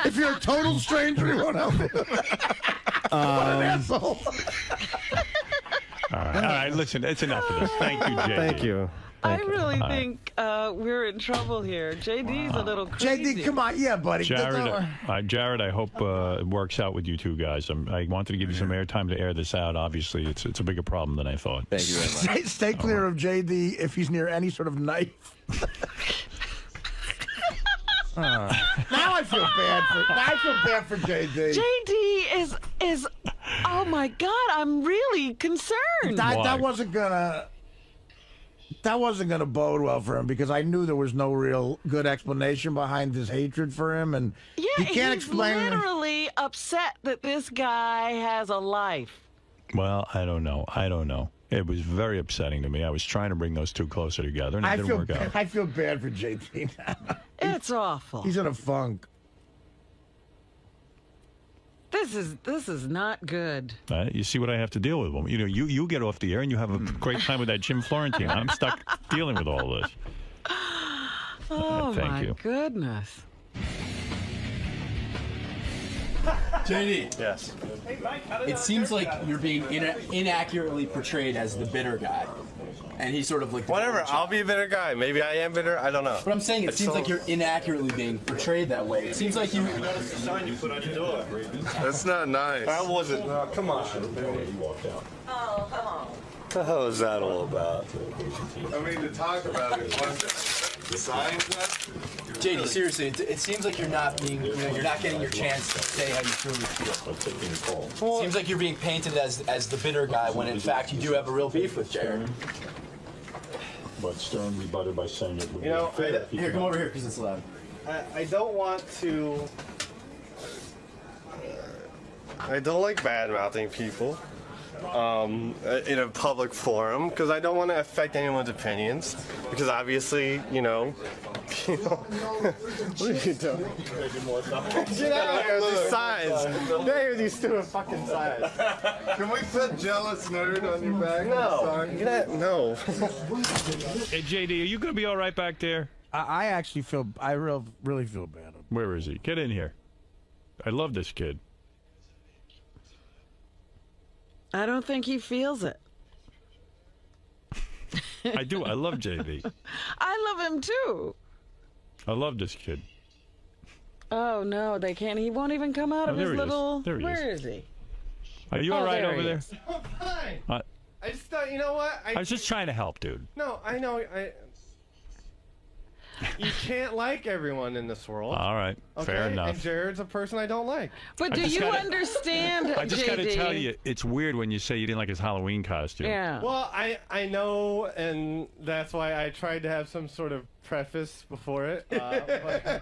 [SPEAKER 4] If you're a total stranger, he won't help you. What an asshole.
[SPEAKER 1] All right, listen, it's enough of this. Thank you, JD.
[SPEAKER 8] Thank you.
[SPEAKER 3] I really think we're in trouble here. JD's a little crazy.
[SPEAKER 4] JD, come on. Yeah, buddy.
[SPEAKER 1] Jared, I hope it works out with you two guys. I wanted to give you some airtime to air this out. Obviously, it's a bigger problem than I thought.
[SPEAKER 9] Thank you very much.
[SPEAKER 4] Stay clear of JD if he's near any sort of knife. Now I feel bad for JD.
[SPEAKER 3] JD is oh my God, I'm really concerned.
[SPEAKER 4] That wasn't gonna bode well for him because I knew there was no real good explanation behind his hatred for him, and he can't explain.
[SPEAKER 3] He's literally upset that this guy has a life.
[SPEAKER 1] Well, I don't know. It was very upsetting to me. I was trying to bring those two closer together, and it didn't work out.
[SPEAKER 4] I feel bad for JD now.
[SPEAKER 3] It's awful.
[SPEAKER 4] He's in a funk.
[SPEAKER 3] This is not good.
[SPEAKER 1] You see what I have to deal with. You know, you get off the air and you have a great time with that Jim Florentine. I'm stuck dealing with all this.
[SPEAKER 3] Oh
[SPEAKER 1] Thank you.
[SPEAKER 3] Goodness.
[SPEAKER 12] JD.
[SPEAKER 2] Yes.
[SPEAKER 12] It seems like you're being inaccurately portrayed as the bitter guy. And he's sort of like...
[SPEAKER 8] Whatever, I'll be a bitter guy. Maybe I am bitter, I don't know.
[SPEAKER 12] But I'm saying it seems like you're inaccurately being portrayed that way. It seems like you...
[SPEAKER 13] Notice the sign you put on your door.
[SPEAKER 8] That's not nice.
[SPEAKER 13] That wasn't...
[SPEAKER 8] come on.
[SPEAKER 3] Oh, come on.
[SPEAKER 8] What the hell is that all about?
[SPEAKER 13] I mean, to talk about it, the sign.
[SPEAKER 12] JD, seriously, it seems like you're not being, you're not getting your chance to say how you truly feel. It seems like you're being painted as the bitter guy when in fact you do have a real beef with Jared.
[SPEAKER 13] But Stern rebutted by saying it would be
[SPEAKER 12] fair. Here, come over here because it's loud.
[SPEAKER 8] I don't want to... I don't like bad-mouthing people in a public forum because I don't want to affect anyone's opinions because obviously, what are you doing? Get out of here, these signs. There are these stupid fucking signs.
[SPEAKER 13] Can we put jealous nerd on your back?
[SPEAKER 8] No. No.
[SPEAKER 1] Hey, JD, are you going to be all right back there?
[SPEAKER 4] I actually feel, really feel bad.
[SPEAKER 1] Where is he? Get in here. I love this kid.
[SPEAKER 3] I don't think he feels it.
[SPEAKER 1] I do. I love JD.
[SPEAKER 3] I love him too.
[SPEAKER 1] I love this kid.
[SPEAKER 3] Oh no, they can't. He won't even come out of his little.
[SPEAKER 1] Where
[SPEAKER 3] is he?
[SPEAKER 1] Are you all right over there?
[SPEAKER 8] I'm fine. I just thought, you know what?
[SPEAKER 1] I was just trying to help, dude.
[SPEAKER 8] No, I know. You can't like everyone in this world.
[SPEAKER 1] All right,
[SPEAKER 8] okay?
[SPEAKER 1] Fair enough.
[SPEAKER 8] And Jared's a person I don't like.
[SPEAKER 3] But do you understand,
[SPEAKER 1] I just got to
[SPEAKER 3] JD?
[SPEAKER 1] tell you, it's weird when you say you didn't like his Halloween costume.
[SPEAKER 3] Yeah.
[SPEAKER 8] Well, I know, and that's why I tried to have some sort of preface before it.
[SPEAKER 1] Go ahead.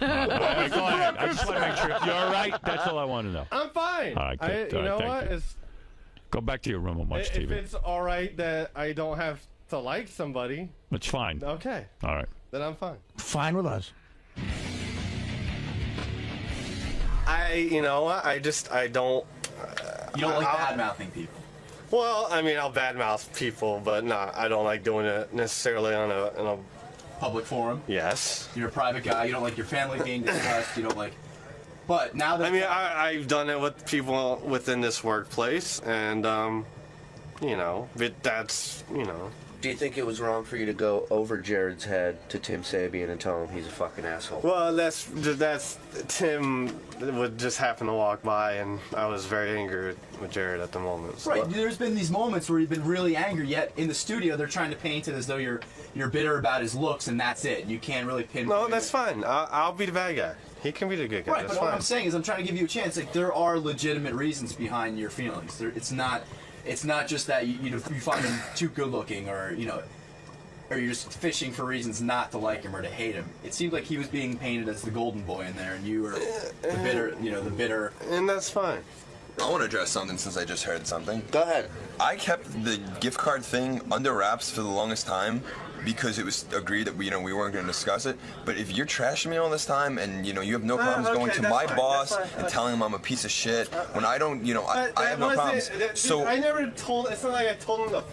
[SPEAKER 1] I just want to make sure you're all right. That's all I want to know.
[SPEAKER 8] I'm fine.
[SPEAKER 1] All right, good.
[SPEAKER 8] You know
[SPEAKER 1] thank
[SPEAKER 8] what?
[SPEAKER 1] you. Go back to your room and watch TV.
[SPEAKER 8] If it's all right that I don't have to like somebody,
[SPEAKER 1] it's fine.
[SPEAKER 8] Okay.
[SPEAKER 1] All right.
[SPEAKER 8] Then I'm fine.
[SPEAKER 4] Fine with us.
[SPEAKER 8] You know what? I don't...
[SPEAKER 12] You don't like bad-mouthing people?
[SPEAKER 8] Well, I mean, I'll badmouth people, but I don't like doing it necessarily in a
[SPEAKER 12] public forum?
[SPEAKER 8] Yes.
[SPEAKER 12] You're a private guy. You don't like your family being discussed. You don't like... But now that
[SPEAKER 8] I've done it with people within this workplace, and that's
[SPEAKER 14] Do you think it was wrong for you to go over Jared's head to 𝗦𝗵cie and tell him he's a fucking asshole?
[SPEAKER 8] Well, that's Tim would just happen to walk by, and I was very angry with Jared at the moment. So.
[SPEAKER 12] Right. There's been these moments where you've been really angry, yet in the studio they're trying to paint it as though you're bitter about his looks, and that's it. You can't really pinpoint.
[SPEAKER 8] No, that's fine. I'll be the bad guy. He can be the good guy.
[SPEAKER 12] Right,
[SPEAKER 8] that's
[SPEAKER 12] but
[SPEAKER 8] fine.
[SPEAKER 12] what I'm saying is I'm trying to give you a chance. Like, there are legitimate reasons behind your feelings. It's not just that you find him too good looking, or or you're just fishing for reasons not to like him or to hate him. It seemed like he was being painted as the golden boy in there, and you were the bitter.
[SPEAKER 8] And that's fine.
[SPEAKER 9] I want to address something since I just heard something.
[SPEAKER 14] Go ahead.
[SPEAKER 9] I kept the gift card thing under wraps for the longest time because it was agreed that we weren't going to discuss it. But if you're trashing me all this time and you have no problems going to my boss and telling him I'm a piece of shit when I don't, I have no problems. So
[SPEAKER 8] I never told. It's not like I told him to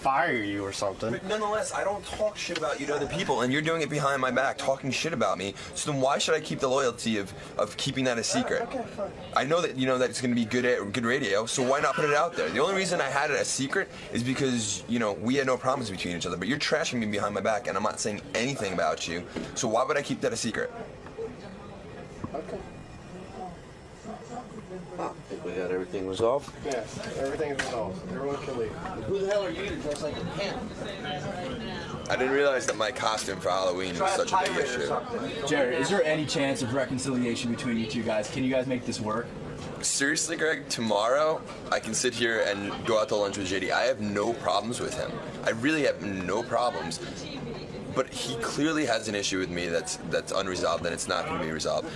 [SPEAKER 8] fire you or something.
[SPEAKER 9] But nonetheless, I don't talk shit about you to other people, and you're doing it behind my back, talking shit about me. So then why should I keep the loyalty of keeping that a secret?
[SPEAKER 8] Okay, fine.
[SPEAKER 9] I know that that it's going to be good radio, so why not put it out there? The only reason I had it a secret is because we had no problems between each other. But you're trashing me behind my back, and I'm not saying anything about you. So why would I keep that a secret?
[SPEAKER 14] Okay. I think we got everything resolved.
[SPEAKER 8] Yes, everything is resolved. Everyone can leave.
[SPEAKER 14] Who the hell are you to dress like a pimp?
[SPEAKER 9] I didn't realize that my costume for Halloween was such a big issue.
[SPEAKER 12] Jared, is there any chance of reconciliation between you two guys? Can you guys make this work?
[SPEAKER 9] Seriously, Greg, tomorrow I can sit here and go out to lunch with JD. I have no problems with him. I really have no problems. But he clearly has an issue with me that's unresolved, and it's not going to be resolved.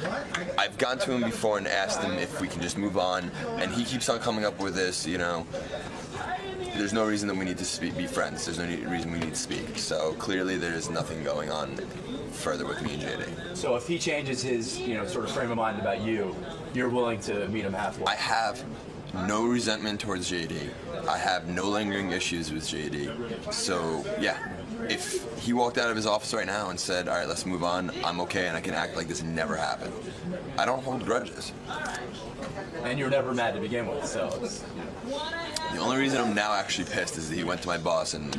[SPEAKER 9] I've gone to him before and asked him if we can just move on, and he keeps on coming up with this, there's no reason that we need to be friends. There's no reason we need to speak. So clearly there's nothing going on further with me and JD.
[SPEAKER 12] So if he changes his, sort of frame of mind about you, you're willing to meet him halfway?
[SPEAKER 9] I have no resentment towards JD. I have no lingering issues with JD. So, yeah. If he walked out of his office right now and said, all right, let's move on, I'm okay, and I can act like this never happened. I don't hold grudges.
[SPEAKER 12] And you're never mad to begin with, so it's...
[SPEAKER 9] The only reason I'm now actually pissed is that he went to my boss and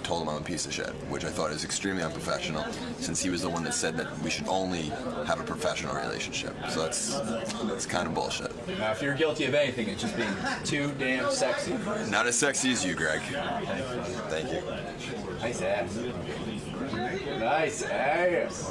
[SPEAKER 9] told him I'm a piece of shit, which I thought is extremely unprofessional, since he was the one that said that we should only have a professional relationship. So that's kind of bullshit.
[SPEAKER 12] Now, if you're guilty of anything, it's just being too damn sexy.
[SPEAKER 9] Not as sexy as you, Greg. Thank you.
[SPEAKER 12] Nice ass. Nice ass.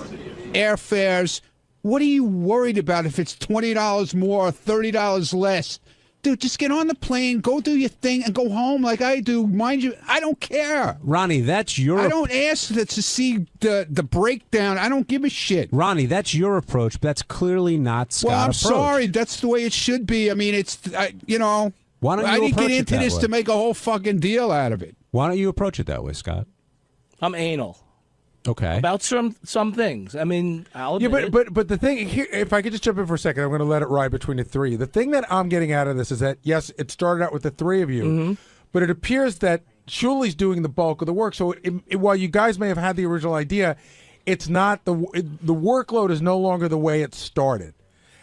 [SPEAKER 15] Airfares. What are you worried about if it's $20 more or $30 less? Dude, just get on the plane, go do your thing, and go home like I do. Mind you, I don't care.
[SPEAKER 16] Ronnie, that's your...
[SPEAKER 15] I don't ask to see the breakdown. I don't give a shit.
[SPEAKER 16] Ronnie, that's your approach, but that's clearly not Scott's
[SPEAKER 15] Well, I'm
[SPEAKER 16] approach.
[SPEAKER 15] sorry. That's the way it should be. I mean, it's,
[SPEAKER 16] Why don't you
[SPEAKER 15] I didn't
[SPEAKER 16] approach
[SPEAKER 15] get
[SPEAKER 16] it
[SPEAKER 15] into
[SPEAKER 16] that
[SPEAKER 15] this
[SPEAKER 16] way?
[SPEAKER 15] to make a whole fucking deal out of it.
[SPEAKER 16] Why don't you approach it that way, Scott?
[SPEAKER 17] I'm anal.
[SPEAKER 16] Okay.
[SPEAKER 17] About some things. I mean, I'll admit it.
[SPEAKER 2] But the thing here, if I could just jump in for a second, I'm going to let it ride between the three. The thing that I'm getting out of this is that yes, it started out with the three of you, but it appears that 𝗛ćuli's doing the bulk of the work. So while you guys may have had the original idea, it's not the workload is no longer the way it started.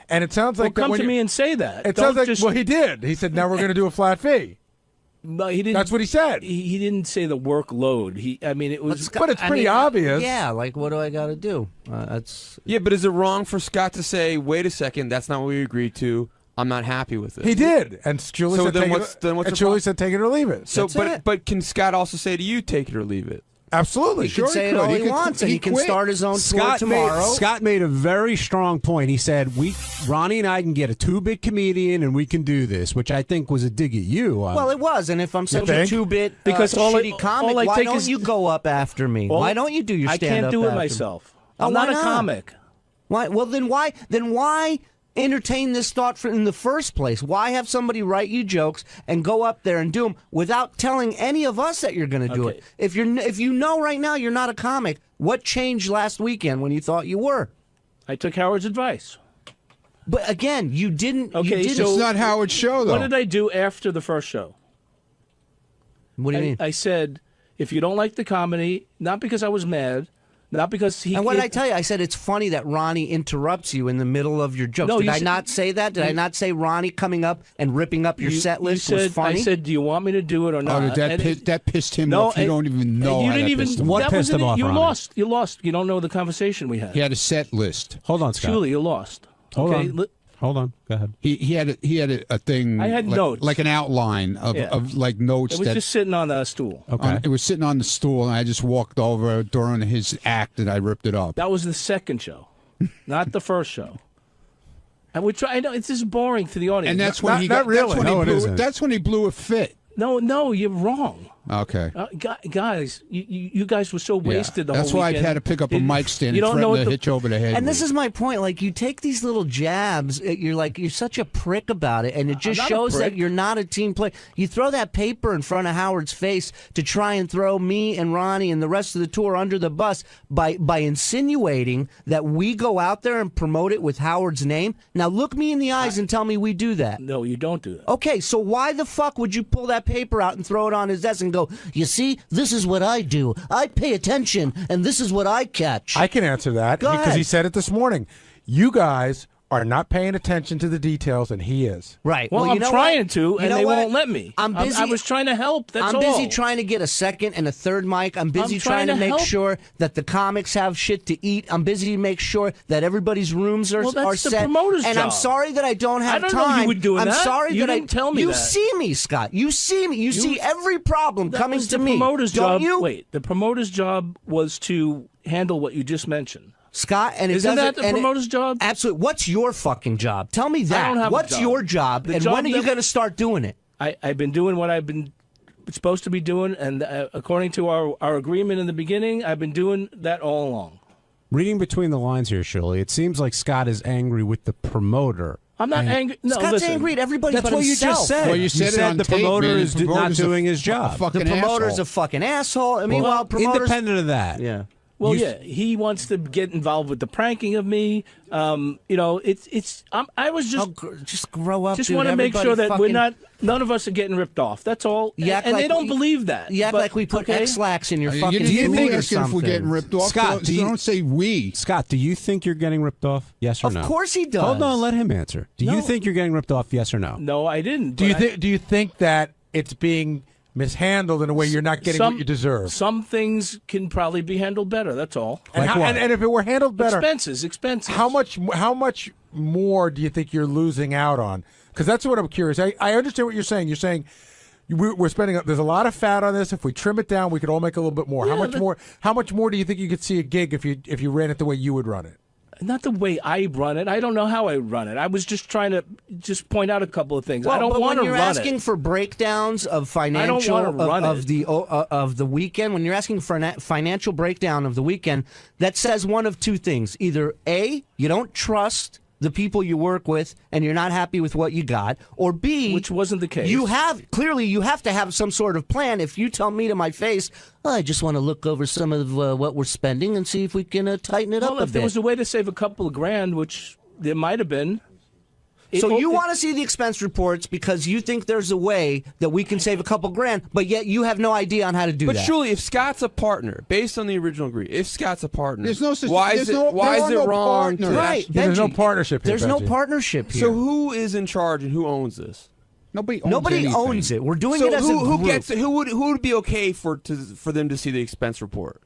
[SPEAKER 2] And it sounds like
[SPEAKER 17] come to me and say that.
[SPEAKER 2] It
[SPEAKER 17] Don't
[SPEAKER 2] sounds like
[SPEAKER 17] just...
[SPEAKER 2] well, he did. He said now we're going to do a flat fee.
[SPEAKER 17] No, he didn't.
[SPEAKER 2] That's what he said.
[SPEAKER 17] He didn't say the workload. I mean, it was.
[SPEAKER 2] But it's pretty obvious.
[SPEAKER 18] Yeah, like what do I got to do? That's.
[SPEAKER 19] Yeah, but is it wrong for Scott to say, "Wait a second, that's not what we agreed to. I'm not happy with it"?
[SPEAKER 2] He did, and 𝗛ćuli said,
[SPEAKER 19] what's the
[SPEAKER 2] 𝗛ćuli said, "Take it or leave it."
[SPEAKER 19] So, but can Scott also say to you, "Take it or leave it"?
[SPEAKER 2] Absolutely,
[SPEAKER 18] He can say it all he wants, and he can start his own tour tomorrow.
[SPEAKER 16] Scott made a very strong point. He said, Ronnie and I can get a two-bit comedian, and we can do this, which I think was a dig at you.
[SPEAKER 18] Well, it was, and if I'm such a two-bit shitty comic, why don't you go up after me? Why don't you do your stand-up?
[SPEAKER 17] I can't do it
[SPEAKER 18] after
[SPEAKER 17] myself.
[SPEAKER 18] Me?
[SPEAKER 17] I'm not a comic.
[SPEAKER 18] Why? Well, then why entertain this thought in the first place? Why have somebody write you jokes and go up there and do them without telling any of us that you're going to do it? If you know right now you're not a comic, what changed last weekend when you thought you were?
[SPEAKER 17] I took Howard's advice.
[SPEAKER 18] But again, you didn't.
[SPEAKER 17] Okay,
[SPEAKER 18] you didn't.
[SPEAKER 17] so
[SPEAKER 15] It's not Howard's show, though.
[SPEAKER 17] What did I do after the first show?
[SPEAKER 18] What do you mean?
[SPEAKER 17] I said, if you don't like the comedy, not because I was mad, Not because he.
[SPEAKER 18] And what did I tell you? I said it's funny that Ronnie interrupts you in the middle of your jokes.
[SPEAKER 17] No,
[SPEAKER 18] did
[SPEAKER 17] you
[SPEAKER 18] I
[SPEAKER 17] said-
[SPEAKER 18] not say that? Did I not say Ronnie coming up and ripping up your set list was funny?
[SPEAKER 17] I said, "Do you want me to do it or not?"
[SPEAKER 15] That pissed him
[SPEAKER 17] No,
[SPEAKER 15] off. You
[SPEAKER 17] and-
[SPEAKER 15] don't even
[SPEAKER 17] and
[SPEAKER 15] know.
[SPEAKER 17] You
[SPEAKER 15] how
[SPEAKER 17] didn't
[SPEAKER 15] that
[SPEAKER 17] even.
[SPEAKER 15] pissed him
[SPEAKER 16] What
[SPEAKER 15] off.
[SPEAKER 16] pissed him off,
[SPEAKER 17] You
[SPEAKER 16] Ronnie?
[SPEAKER 17] lost. You lost. You don't know the conversation we had.
[SPEAKER 15] He had a set list.
[SPEAKER 16] Hold on, Scott.
[SPEAKER 17] Julie, you lost.
[SPEAKER 16] Hold
[SPEAKER 17] okay?
[SPEAKER 16] on. Hold on. Go ahead.
[SPEAKER 15] He had a thing.
[SPEAKER 17] I had
[SPEAKER 15] like,
[SPEAKER 17] notes.
[SPEAKER 15] like an outline of,
[SPEAKER 17] Yeah.
[SPEAKER 15] of like notes
[SPEAKER 17] It was
[SPEAKER 15] that
[SPEAKER 17] just sitting on the stool.
[SPEAKER 15] it was sitting on the stool, and I just walked over during his act, and I ripped it up.
[SPEAKER 17] That was the second show, not the first show. And we try. I know it's just boring to the audience.
[SPEAKER 15] And that's when he got. That's when he blew a fit.
[SPEAKER 17] No, you're wrong.
[SPEAKER 15] Okay.
[SPEAKER 17] Guys, you guys were so wasted the
[SPEAKER 15] That's
[SPEAKER 17] whole
[SPEAKER 15] why
[SPEAKER 17] weekend.
[SPEAKER 15] I had to pick up a mic stand
[SPEAKER 17] You
[SPEAKER 15] and
[SPEAKER 17] don't know
[SPEAKER 15] threaten
[SPEAKER 17] what
[SPEAKER 15] to hit you over the head.
[SPEAKER 18] And this
[SPEAKER 15] with
[SPEAKER 18] is my point. Like, you take these little jabs. You're such a prick about it, and it just shows that you're not a team player. You throw that paper in front of Howard's face to try and throw me and Ronnie and the rest of the tour under the bus by insinuating that we go out there and promote it with Howard's name. Now, look me in the eyes and tell me we do that.
[SPEAKER 17] No, you don't do that.
[SPEAKER 18] Okay, so why the fuck would you pull that paper out and throw it on his desk and go, you see, this is what I do. I pay attention, and this is what I catch.
[SPEAKER 2] I can answer that
[SPEAKER 18] Go
[SPEAKER 2] because he
[SPEAKER 18] ahead.
[SPEAKER 2] said it this morning. You guys are not paying attention to the details, and he is.
[SPEAKER 18] Right.
[SPEAKER 17] Well,
[SPEAKER 18] you
[SPEAKER 17] I'm
[SPEAKER 18] know
[SPEAKER 17] trying
[SPEAKER 18] what?
[SPEAKER 17] to,
[SPEAKER 18] You
[SPEAKER 17] and
[SPEAKER 18] know
[SPEAKER 17] they
[SPEAKER 18] what?
[SPEAKER 17] won't let me.
[SPEAKER 18] I'm busy.
[SPEAKER 17] I was trying to help. That's
[SPEAKER 18] I'm busy
[SPEAKER 17] all.
[SPEAKER 18] trying to get a second and a third mic. I'm busy
[SPEAKER 17] I'm
[SPEAKER 18] trying
[SPEAKER 17] trying
[SPEAKER 18] to
[SPEAKER 17] to
[SPEAKER 18] make
[SPEAKER 17] help.
[SPEAKER 18] sure that the comics have shit to eat. I'm busy to make sure that everybody's rooms are,
[SPEAKER 17] Well, that's
[SPEAKER 18] are
[SPEAKER 17] the
[SPEAKER 18] set.
[SPEAKER 17] promoter's
[SPEAKER 18] and I'm
[SPEAKER 17] job.
[SPEAKER 18] sorry that I don't have
[SPEAKER 17] I don't
[SPEAKER 18] time.
[SPEAKER 17] know you were doing
[SPEAKER 18] I'm
[SPEAKER 17] that.
[SPEAKER 18] sorry
[SPEAKER 17] You
[SPEAKER 18] that
[SPEAKER 17] didn't tell me
[SPEAKER 18] You
[SPEAKER 17] that.
[SPEAKER 18] see me, Scott. You see me. You see every problem
[SPEAKER 17] That
[SPEAKER 18] coming
[SPEAKER 17] was
[SPEAKER 18] to
[SPEAKER 17] the
[SPEAKER 18] me.
[SPEAKER 17] promoter's
[SPEAKER 18] Don't
[SPEAKER 17] job.
[SPEAKER 18] you?
[SPEAKER 17] Wait, the promoter's job was to handle what you just mentioned.
[SPEAKER 18] Scott, and it
[SPEAKER 17] Isn't that
[SPEAKER 18] doesn't-
[SPEAKER 17] the
[SPEAKER 18] and it-
[SPEAKER 17] promoter's job?
[SPEAKER 18] Absolutely. What's your fucking job? Tell me that.
[SPEAKER 17] I don't have a
[SPEAKER 18] What's
[SPEAKER 17] job.
[SPEAKER 18] your job,
[SPEAKER 17] The
[SPEAKER 18] and
[SPEAKER 17] job
[SPEAKER 18] when are you
[SPEAKER 17] that-
[SPEAKER 18] going to start doing it?
[SPEAKER 17] I've been doing what I've been supposed to be doing, and according to our agreement in the beginning, I've been doing that all along.
[SPEAKER 16] Reading between the lines here, Shirley, it seems like Scott is angry with the promoter.
[SPEAKER 17] I'm not angry. No,
[SPEAKER 18] Scott's
[SPEAKER 17] listen.
[SPEAKER 18] angry at everybody
[SPEAKER 16] That's
[SPEAKER 18] but
[SPEAKER 16] what
[SPEAKER 18] himself.
[SPEAKER 16] you just said.
[SPEAKER 15] Well, you said it on
[SPEAKER 16] the
[SPEAKER 15] tape,
[SPEAKER 16] promoter
[SPEAKER 15] man.
[SPEAKER 16] is
[SPEAKER 15] The
[SPEAKER 16] not
[SPEAKER 15] promoter's
[SPEAKER 16] doing
[SPEAKER 15] a
[SPEAKER 16] his job.
[SPEAKER 18] The
[SPEAKER 15] fucking
[SPEAKER 18] promoter's
[SPEAKER 15] asshole.
[SPEAKER 18] a fucking asshole. I mean,
[SPEAKER 16] Well,
[SPEAKER 18] well, promoters,
[SPEAKER 16] independent of that.
[SPEAKER 18] Yeah.
[SPEAKER 17] Well, yeah, he wants to get involved with the pranking of me. You know, I was
[SPEAKER 18] just grow up.
[SPEAKER 17] Just
[SPEAKER 18] dude.
[SPEAKER 17] want to make
[SPEAKER 18] Everybody
[SPEAKER 17] sure that we're
[SPEAKER 18] fucking-
[SPEAKER 17] not. None of us are getting ripped off. That's all.
[SPEAKER 18] You act
[SPEAKER 17] And
[SPEAKER 18] like
[SPEAKER 17] they don't
[SPEAKER 18] we-
[SPEAKER 17] believe that.
[SPEAKER 18] You act
[SPEAKER 17] But-
[SPEAKER 18] like we put
[SPEAKER 17] okay?
[SPEAKER 18] X-Lax in your
[SPEAKER 15] You
[SPEAKER 18] fucking
[SPEAKER 15] didn't
[SPEAKER 18] food
[SPEAKER 15] think
[SPEAKER 18] or
[SPEAKER 15] us if we're
[SPEAKER 18] something.
[SPEAKER 15] getting ripped off.
[SPEAKER 16] Scott,
[SPEAKER 15] so don't say we.
[SPEAKER 16] Scott, do you think you're getting ripped off? Yes or
[SPEAKER 18] Of
[SPEAKER 16] no?
[SPEAKER 18] course he does.
[SPEAKER 16] Hold on, let him answer. Do
[SPEAKER 17] No.
[SPEAKER 16] you think you're getting ripped off? Yes or no?
[SPEAKER 17] No, I didn't.
[SPEAKER 2] Do you
[SPEAKER 17] but I-
[SPEAKER 2] think? Do you think that it's being mishandled in a way you're not getting what you deserve?
[SPEAKER 17] Some things can probably be handled better. That's all.
[SPEAKER 2] And, and if it were handled better,
[SPEAKER 17] expenses.
[SPEAKER 2] How much more do you think you're losing out on? Because that's what I'm curious. I understand what you're saying. You're saying we're spending. There's a lot of fat on this. If we trim it down, we could all make a little bit more.
[SPEAKER 17] Yeah,
[SPEAKER 2] how much more? How much more do you think you could see a gig if you ran it the way you would run it?
[SPEAKER 17] Not the way I run it. I don't know how I run it. I was just trying to point out a couple of things.
[SPEAKER 18] Well,
[SPEAKER 17] I don't
[SPEAKER 18] but
[SPEAKER 17] want to
[SPEAKER 18] when you're
[SPEAKER 17] run
[SPEAKER 18] asking
[SPEAKER 17] it.
[SPEAKER 18] for breakdowns of
[SPEAKER 17] I don't
[SPEAKER 18] financial
[SPEAKER 17] wanna run
[SPEAKER 18] of the weekend, when you're asking for a financial breakdown of the weekend, that says one of two things: either A, you don't trust the people you work with and you're not happy with what you got, or B,
[SPEAKER 17] which wasn't the case.
[SPEAKER 18] You have to have some sort of plan. If you tell me to my face, oh, I just want to look over some of what we're spending and see if we can tighten it up
[SPEAKER 17] Well,
[SPEAKER 18] a
[SPEAKER 17] if there
[SPEAKER 18] bit.
[SPEAKER 17] was a way to save a couple of grand, which there might have been.
[SPEAKER 18] So you want to see the expense reports because you think there's a way that we can save a couple grand, but yet you have no idea on how to do
[SPEAKER 19] But
[SPEAKER 18] that.
[SPEAKER 19] surely, if Scott's a partner, based on the original agreement, if Scott's a partner,
[SPEAKER 15] There's no such-
[SPEAKER 19] why
[SPEAKER 15] there's
[SPEAKER 19] is it
[SPEAKER 15] no-
[SPEAKER 19] why
[SPEAKER 15] there
[SPEAKER 19] is
[SPEAKER 15] are
[SPEAKER 19] it
[SPEAKER 15] no
[SPEAKER 19] wrong?
[SPEAKER 15] partners.
[SPEAKER 18] Right,
[SPEAKER 2] There's no
[SPEAKER 18] Benji.
[SPEAKER 2] partnership here.
[SPEAKER 18] There's no
[SPEAKER 2] Benji.
[SPEAKER 18] partnership here.
[SPEAKER 19] So who is in charge and who owns this?
[SPEAKER 15] Nobody
[SPEAKER 18] owns it. We're doing
[SPEAKER 19] so
[SPEAKER 18] it as
[SPEAKER 19] who,
[SPEAKER 18] a
[SPEAKER 19] who
[SPEAKER 18] group.
[SPEAKER 19] gets it? Who would be okay for them to see the expense report?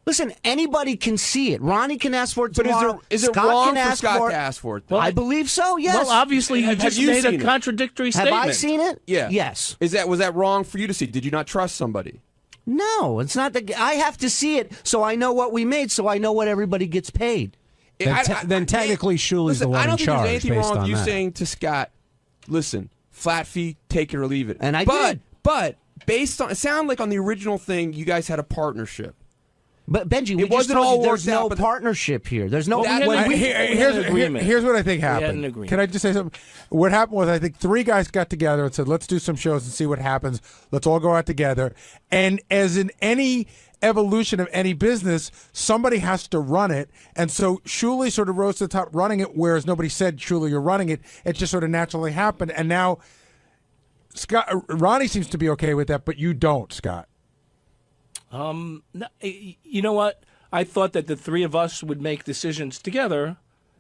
[SPEAKER 18] Listen, anybody can see it. Ronnie can ask for it
[SPEAKER 19] But
[SPEAKER 18] tomorrow.
[SPEAKER 19] is it
[SPEAKER 18] Scott
[SPEAKER 19] wrong
[SPEAKER 18] can
[SPEAKER 19] for
[SPEAKER 18] ask
[SPEAKER 19] Scott
[SPEAKER 18] for
[SPEAKER 19] to
[SPEAKER 18] it.
[SPEAKER 19] ask for it?
[SPEAKER 18] I believe so. Yes.
[SPEAKER 17] Well, obviously, you
[SPEAKER 19] Have
[SPEAKER 17] just
[SPEAKER 19] you
[SPEAKER 17] made a
[SPEAKER 19] seen it?
[SPEAKER 17] contradictory
[SPEAKER 18] Have
[SPEAKER 17] statement.
[SPEAKER 18] I seen it?
[SPEAKER 19] Yeah.
[SPEAKER 18] Yes.
[SPEAKER 19] Was that wrong for you to see? Did you not trust somebody?
[SPEAKER 18] No, it's not. I have to see it so I know what we made, so I know what everybody gets paid.
[SPEAKER 16] Then technically, Shuli's the
[SPEAKER 19] Listen,
[SPEAKER 16] one
[SPEAKER 19] I don't
[SPEAKER 16] in
[SPEAKER 19] think
[SPEAKER 16] charge
[SPEAKER 19] there's anything
[SPEAKER 16] based
[SPEAKER 19] wrong
[SPEAKER 16] on
[SPEAKER 19] with you
[SPEAKER 16] that.
[SPEAKER 19] saying to Scott, "Listen, flat fee, take it or leave it."
[SPEAKER 18] And I
[SPEAKER 19] but,
[SPEAKER 18] did.
[SPEAKER 19] But based on it sounded like on the original thing, you guys had a partnership.
[SPEAKER 18] But Benji, we
[SPEAKER 19] It
[SPEAKER 18] just
[SPEAKER 19] wasn't
[SPEAKER 18] told
[SPEAKER 19] all
[SPEAKER 18] you there's
[SPEAKER 19] worked out,
[SPEAKER 18] no
[SPEAKER 19] but
[SPEAKER 18] partnership here. There's no.
[SPEAKER 2] Here's what I think
[SPEAKER 17] had an
[SPEAKER 2] happened.
[SPEAKER 17] agreement.
[SPEAKER 2] Can I just say something? What happened was I think three guys got together and said, "Let's do some shows and see what happens. Let's all go out together." And as in any evolution of any business, somebody has to run it. And so Shuli sort of rose to the top running it, whereas nobody said, "Shuli, you're running it." It just sort of naturally happened. And now Ronnie seems to be okay with that, but you don't, Scott.
[SPEAKER 17] No, you know what? I thought that the three of us would make decisions together.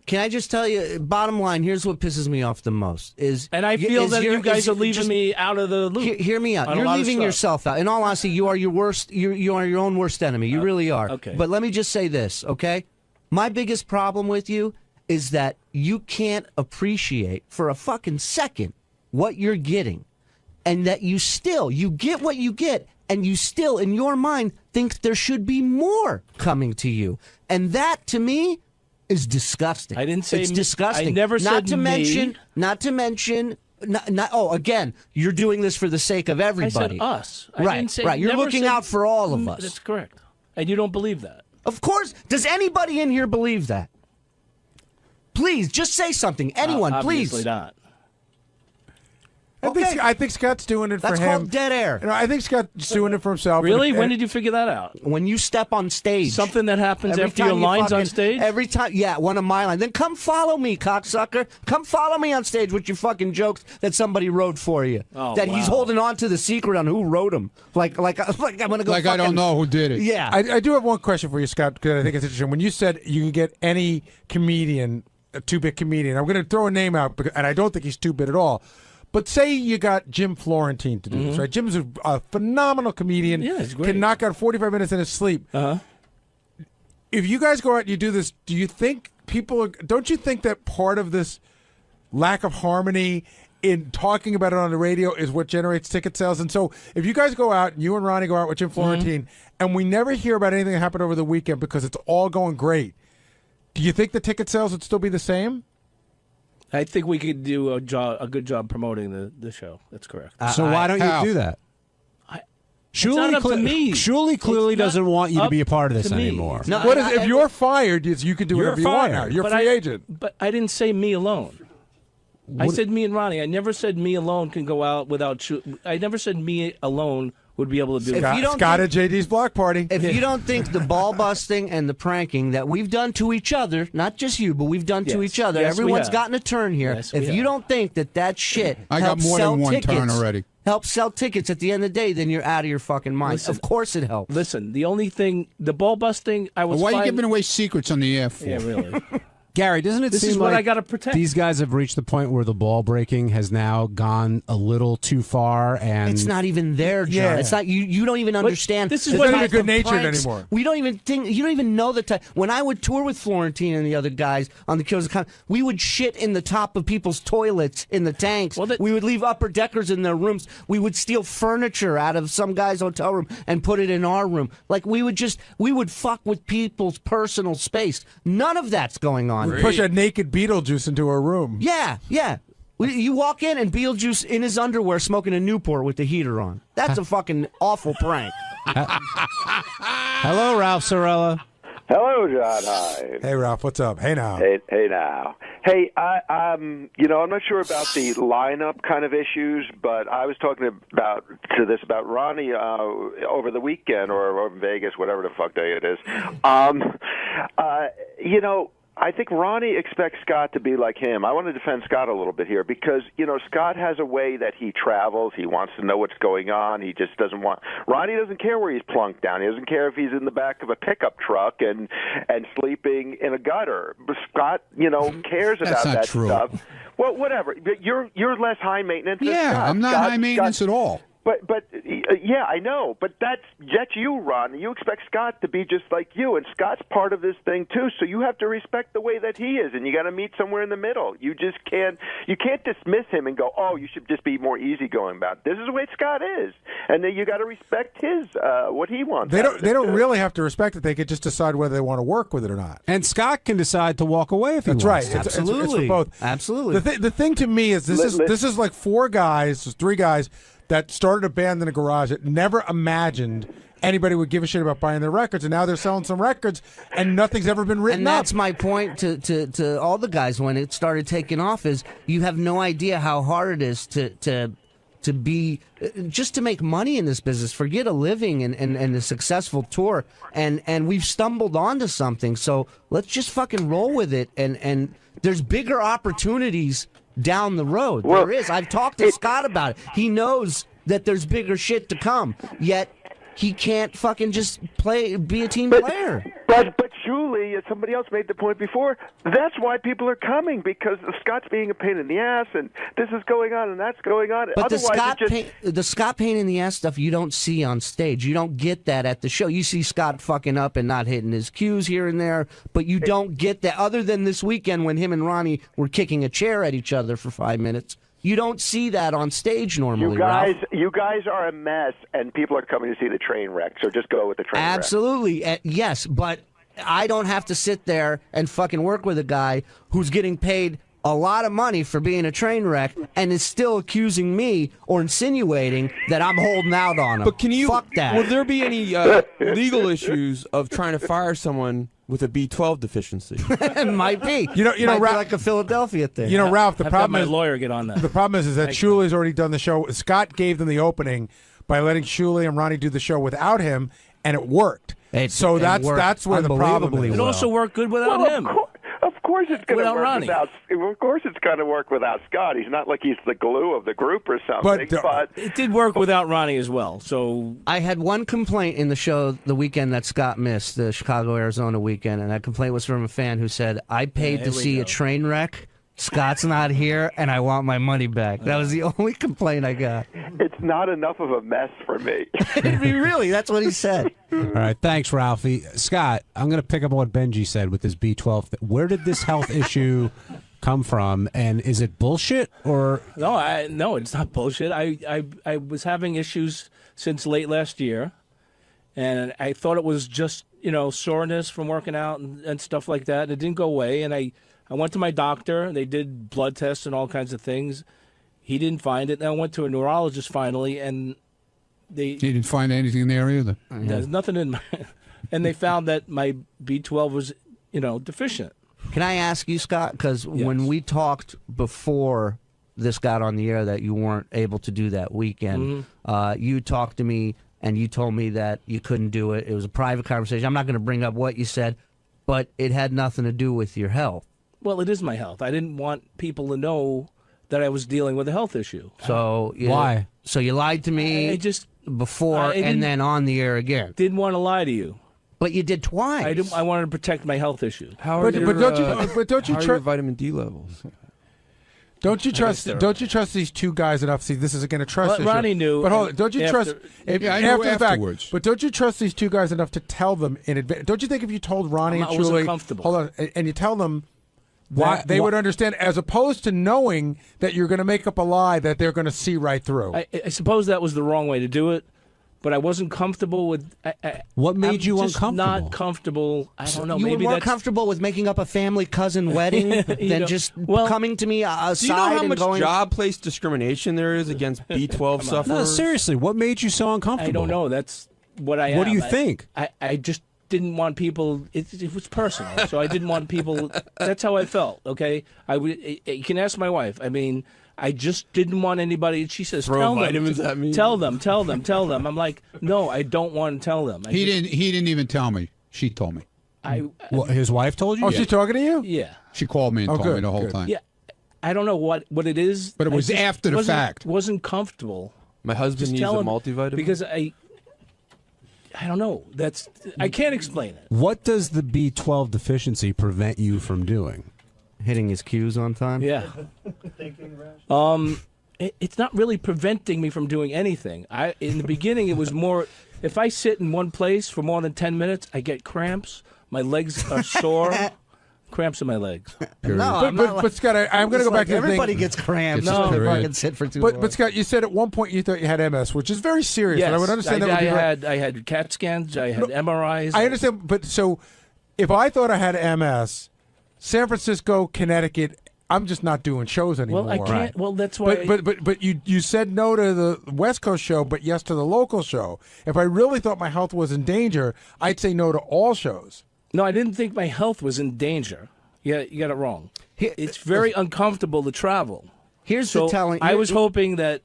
[SPEAKER 18] Can I just tell you, bottom line, here's what pisses me off the most is,
[SPEAKER 17] and I feel that you guys are leaving me out of the loop.
[SPEAKER 18] Hear me out. You're leaving yourself out. In all honesty, you are your worst. You are your own worst enemy. You really are.
[SPEAKER 17] Okay.
[SPEAKER 18] But let me just say this, okay? My biggest problem with you is that you can't appreciate for a fucking second what you're getting, and that you get what you get, and you still, in your mind, think there should be more coming to you, and that to me is disgusting.
[SPEAKER 17] I didn't say
[SPEAKER 18] it's disgusting.
[SPEAKER 17] I never said
[SPEAKER 18] not to
[SPEAKER 17] me.
[SPEAKER 18] mention. Again, you're doing this for the sake of everybody.
[SPEAKER 17] I said us. I
[SPEAKER 18] right,
[SPEAKER 17] didn't say,
[SPEAKER 18] right. You're
[SPEAKER 17] never
[SPEAKER 18] looking
[SPEAKER 17] said,
[SPEAKER 18] out for all of us.
[SPEAKER 17] That's correct. And you don't believe that.
[SPEAKER 18] Of course. Does anybody in here believe that? Please, just say something. Anyone, please.
[SPEAKER 17] Obviously not.
[SPEAKER 2] I think Scott's doing it for him.
[SPEAKER 18] That's called dead air.
[SPEAKER 2] I think Scott's doing it for himself.
[SPEAKER 17] Really? When did you figure that out?
[SPEAKER 18] When you step on stage.
[SPEAKER 17] Something that happens after your line's on stage?
[SPEAKER 18] Every time, yeah, one of my lines. Then come follow me, cocksucker. Come follow me on stage with your fucking jokes that somebody wrote for you.
[SPEAKER 15] Oh,
[SPEAKER 18] that he's holding on to the secret on who wrote them. Like I'm gonna go.
[SPEAKER 15] Like I don't know who did it.
[SPEAKER 18] Yeah.
[SPEAKER 2] I do have one question for you, Scott, because I think it's interesting. When you said you can get any comedian, a two-bit comedian, I'm going to throw a name out, and I don't think he's two-bit at all. But say you got Jim Florentine to do this, right? Jim's a phenomenal comedian.
[SPEAKER 17] Yeah, he's great.
[SPEAKER 2] Can knock out 45 minutes in his sleep.
[SPEAKER 17] Uh-huh.
[SPEAKER 2] If you guys go out and you do this, do you think don't you think that part of this lack of harmony in talking about it on the radio is what generates ticket sales? And so if you guys go out, and you and Ronnie go out with Jim Florentine, and we never hear about anything that happened over the weekend because it's all going great, do you think the ticket sales would still be the same?
[SPEAKER 17] I think we could do a good job promoting the show. That's correct.
[SPEAKER 16] So why don't you do that? Shuli clearly doesn't want you to be a part of this anymore.
[SPEAKER 2] No, if you're fired, you can do whatever you want now. You're a free agent.
[SPEAKER 17] But I didn't say me alone. I said me and Ronnie. I never said me alone can go out without I never said me alone would be able to do it.
[SPEAKER 2] Scott at JD's block party.
[SPEAKER 18] If you don't think the ball busting and the pranking that we've done to each other, not just you, but we've done to each other, everyone's gotten a turn here.
[SPEAKER 17] Yes,
[SPEAKER 18] if you don't think that shit
[SPEAKER 15] I got more than one turn already.
[SPEAKER 18] Helps sell tickets at the end of the day, then you're out of your fucking mind.
[SPEAKER 17] Listen,
[SPEAKER 18] of course it helps.
[SPEAKER 17] Listen, the only thing, the ball busting, I was
[SPEAKER 15] Why are you
[SPEAKER 17] fine.
[SPEAKER 15] giving away secrets on the air for?
[SPEAKER 17] Yeah, really.
[SPEAKER 16] Gary, doesn't it
[SPEAKER 17] This
[SPEAKER 16] seem
[SPEAKER 17] is what
[SPEAKER 16] like
[SPEAKER 17] I gotta protect.
[SPEAKER 16] these guys have reached the point where the ball breaking has now gone a little too far, and
[SPEAKER 18] it's not even there, John.
[SPEAKER 2] Yeah.
[SPEAKER 18] It's not you don't even understand.
[SPEAKER 17] This is
[SPEAKER 2] It's
[SPEAKER 17] what
[SPEAKER 2] not
[SPEAKER 17] I-
[SPEAKER 2] even good-natured
[SPEAKER 18] pranks.
[SPEAKER 2] anymore.
[SPEAKER 18] We don't even think you don't even know the type. When I would tour with Florentine and the other guys on the Killers of Comedy, we would shit in the top of people's toilets in the tanks. We would leave upper deckers in their rooms. We would steal furniture out of some guy's hotel room and put it in our room. Like we would fuck with people's personal space. None of that's going on.
[SPEAKER 2] We push a naked Beetlejuice into a room.
[SPEAKER 18] Yeah. You walk in and Beetlejuice in his underwear smoking a Newport with the heater on. That's a fucking awful prank.
[SPEAKER 16] Hello, Ralph Sorella.
[SPEAKER 20] Hello, John. Hi.
[SPEAKER 2] Hey, Ralph. What's up? Hey, now.
[SPEAKER 20] Hey now. Hey, I'm not sure about the lineup kind of issues, but I was talking about Ronnie over the weekend or in Vegas, whatever the fuck day it is. I think Ronnie expects Scott to be like him. I want to defend Scott a little bit here because, Scott has a way that he travels. He wants to know what's going on. He just doesn't want – Ronnie doesn't care where he's plunked down. He doesn't care if he's in the back of a pickup truck and sleeping in a gutter. But Scott, cares about that stuff. Well, whatever. You're less high maintenance than Scott.
[SPEAKER 15] I'm not high maintenance at all.
[SPEAKER 20] But yeah, I know. But that's you, Ron. You expect Scott to be just like you, and Scott's part of this thing too. So you have to respect the way that he is, and you got to meet somewhere in the middle. You just can't dismiss him and go, oh, you should just be more easygoing about it. This is the way Scott is, and then you got to respect his what he wants.
[SPEAKER 2] They don't really have to respect it. They could just decide whether they want to work with it or not.
[SPEAKER 16] And Scott can decide to walk away if he
[SPEAKER 2] That's
[SPEAKER 16] wants
[SPEAKER 2] right.
[SPEAKER 16] to.
[SPEAKER 18] Absolutely.
[SPEAKER 2] It's for both.
[SPEAKER 18] Absolutely.
[SPEAKER 2] The thing to me is this is like three guys that started a band in a garage that never imagined anybody would give a shit about buying their records, and now they're selling some records, and nothing's ever been written
[SPEAKER 18] and that's
[SPEAKER 2] up.
[SPEAKER 18] my point to all the guys when it started taking off is you have no idea how hard it is to be just to make money in this business. Forget a living and a successful tour, and we've stumbled onto something. So let's just fucking roll with it. And there's bigger opportunities down the road. There is. I've talked to Scott about it. He knows that there's bigger shit to come. Yet he can't fucking just be a team player.
[SPEAKER 20] But Julie, as somebody else made the point before, that's why people are coming, because Scott's being a pain in the ass, and this is going on and that's going on.
[SPEAKER 18] But
[SPEAKER 20] Otherwise,
[SPEAKER 18] the Scott pain in the ass stuff you don't see on stage. You don't get that at the show. You see Scott fucking up and not hitting his cues here and there, but you don't get that other than this weekend when him and Ronnie were kicking a chair at each other for 5 minutes. You don't see that on stage normally.
[SPEAKER 20] You guys are a mess, and people are coming to see the train wreck. So just go with the train wreck.
[SPEAKER 18] Absolutely, yes, but I don't have to sit there and fucking work with a guy who's getting paid a lot of money for being a train wreck and is still accusing me or insinuating that I'm holding out on him.
[SPEAKER 19] But can you?
[SPEAKER 18] Fuck that.
[SPEAKER 19] Will there be any legal issues of trying to fire someone with a B12 deficiency?
[SPEAKER 18] It might be.
[SPEAKER 2] You know,
[SPEAKER 18] Might be
[SPEAKER 2] Ralph,
[SPEAKER 18] like a Philadelphia thing.
[SPEAKER 2] You know, Ralph. The
[SPEAKER 17] Have
[SPEAKER 2] problem
[SPEAKER 17] my
[SPEAKER 2] is
[SPEAKER 17] lawyer get on that.
[SPEAKER 2] The problem is that
[SPEAKER 17] Thank you.
[SPEAKER 2] Shuley's already done the show. Scott gave them the opening by letting Shuley and Ronnie do the show without him, and it worked. So that's where the problem is.
[SPEAKER 17] It also worked good without him.
[SPEAKER 20] Of course it's going to work
[SPEAKER 17] Ronnie.
[SPEAKER 20] without. Of course it's going to work without Scott. He's not like he's the glue of the group or something. But
[SPEAKER 17] it did work without Ronnie as well. So
[SPEAKER 18] I had one complaint in the show the weekend that Scott missed, the Chicago-Arizona weekend, and that complaint was from a fan who said, I paid to see a train wreck. Scott's not here, and I want my money back. That was the only complaint I got.
[SPEAKER 20] It's not enough of a mess for me.
[SPEAKER 18] Really, that's what he said.
[SPEAKER 16] All right, thanks, Ralphie. Scott, I'm going to pick up on what Benji said with his B12. Where did this health issue come from, and is it bullshit or?
[SPEAKER 17] No, it's not bullshit. I was having issues since late last year, and I thought it was just soreness from working out and stuff like that. It didn't go away, and I went to my doctor. They did blood tests and all kinds of things. He didn't find it. And I went to a neurologist finally, and
[SPEAKER 15] He didn't find anything there either.
[SPEAKER 17] there's nothing in my. And they found that my B12 was, deficient.
[SPEAKER 18] Can I ask you, Scott? Because when we talked before this got on the air that you weren't able to do that weekend, you talked to me and you told me that you couldn't do it. It was a private conversation. I'm not going to bring up what you said, but it had nothing to do with your health.
[SPEAKER 17] Well, it is my health. I didn't want people to know that I was dealing with a health issue.
[SPEAKER 18] So
[SPEAKER 16] why?
[SPEAKER 18] So you lied to me before and then on the air again.
[SPEAKER 17] Didn't want to lie to you.
[SPEAKER 18] But you did twice.
[SPEAKER 17] I wanted to protect my health issue.
[SPEAKER 19] How are your vitamin D levels?
[SPEAKER 2] Don't you trust these two guys enough? See, this is again a trust issue.
[SPEAKER 17] Ronnie knew.
[SPEAKER 2] But hold on, don't you trust?
[SPEAKER 15] I knew
[SPEAKER 2] after the fact,
[SPEAKER 15] afterwards.
[SPEAKER 2] but don't you trust these two guys enough to tell them in advance? Don't you think if you told Ronnie and
[SPEAKER 17] I wasn't
[SPEAKER 2] Julie,
[SPEAKER 17] comfortable.
[SPEAKER 2] hold on, and you tell them that they would understand, as opposed to knowing that you're going to make up a lie that they're going to see right through?
[SPEAKER 17] I suppose that was the wrong way to do it, but I wasn't comfortable with.
[SPEAKER 16] What made you
[SPEAKER 17] just
[SPEAKER 16] uncomfortable?
[SPEAKER 17] Not comfortable. I don't know.
[SPEAKER 18] You
[SPEAKER 17] maybe
[SPEAKER 18] were more
[SPEAKER 17] that's
[SPEAKER 18] comfortable with making up a family cousin wedding than just coming to me aside
[SPEAKER 19] Do you know how
[SPEAKER 18] and
[SPEAKER 19] much
[SPEAKER 18] going.
[SPEAKER 19] job place discrimination there is against B12 sufferers?
[SPEAKER 16] No, seriously, what made you so uncomfortable?
[SPEAKER 17] I don't know. That's what I.
[SPEAKER 16] What
[SPEAKER 17] am.
[SPEAKER 16] do you think?
[SPEAKER 17] I just didn't want people. It was personal, so I didn't want people. That's how I felt. Okay, you can ask my wife. I mean, I just didn't want anybody. She says,
[SPEAKER 19] Throw
[SPEAKER 17] "Tell
[SPEAKER 19] vitamins
[SPEAKER 17] them,
[SPEAKER 19] at me."
[SPEAKER 17] tell them." I'm like, no, I don't want to tell them.
[SPEAKER 15] He didn't even tell me. She told me.
[SPEAKER 16] Well, his wife told you?
[SPEAKER 2] Oh, she's talking to you?
[SPEAKER 17] Yeah.
[SPEAKER 15] She called me and told me the whole time.
[SPEAKER 17] Yeah, I don't know what it is.
[SPEAKER 15] But it was after the fact.
[SPEAKER 17] Wasn't comfortable.
[SPEAKER 19] My husband
[SPEAKER 17] Just
[SPEAKER 19] needs
[SPEAKER 17] tell
[SPEAKER 19] a
[SPEAKER 17] him,
[SPEAKER 19] multivitamin
[SPEAKER 17] because I don't know. I can't explain it.
[SPEAKER 16] What does the B12 deficiency prevent you from doing?
[SPEAKER 18] Hitting his cues on time?
[SPEAKER 17] Yeah. It's not really preventing me from doing anything. In the beginning, it was more, if I sit in one place for more than 10 minutes, I get cramps. My legs are sore. Cramps in my legs.
[SPEAKER 18] No,
[SPEAKER 2] but Scott, I'm going to go back to the thing.
[SPEAKER 18] Everybody gets cramps.
[SPEAKER 2] No,
[SPEAKER 18] if they fucking sit for too long.
[SPEAKER 2] But Scott, you said at one point you thought you had MS, which is very serious.
[SPEAKER 17] Yes,
[SPEAKER 2] and I would understand that would be
[SPEAKER 17] I had CAT scans. I had MRIs.
[SPEAKER 2] I understand, but so if I thought I had MS, San Francisco, Connecticut, I'm just not doing shows anymore.
[SPEAKER 17] Well, I can't. Right. Well, that's why.
[SPEAKER 2] But you said no to the West Coast show, but yes to the local show. If I really thought my health was in danger, I'd say no to all shows.
[SPEAKER 17] No, I didn't think my health was in danger. Yeah, you got it wrong. It's very uncomfortable to travel.
[SPEAKER 18] Here's the telling.
[SPEAKER 17] I was hoping that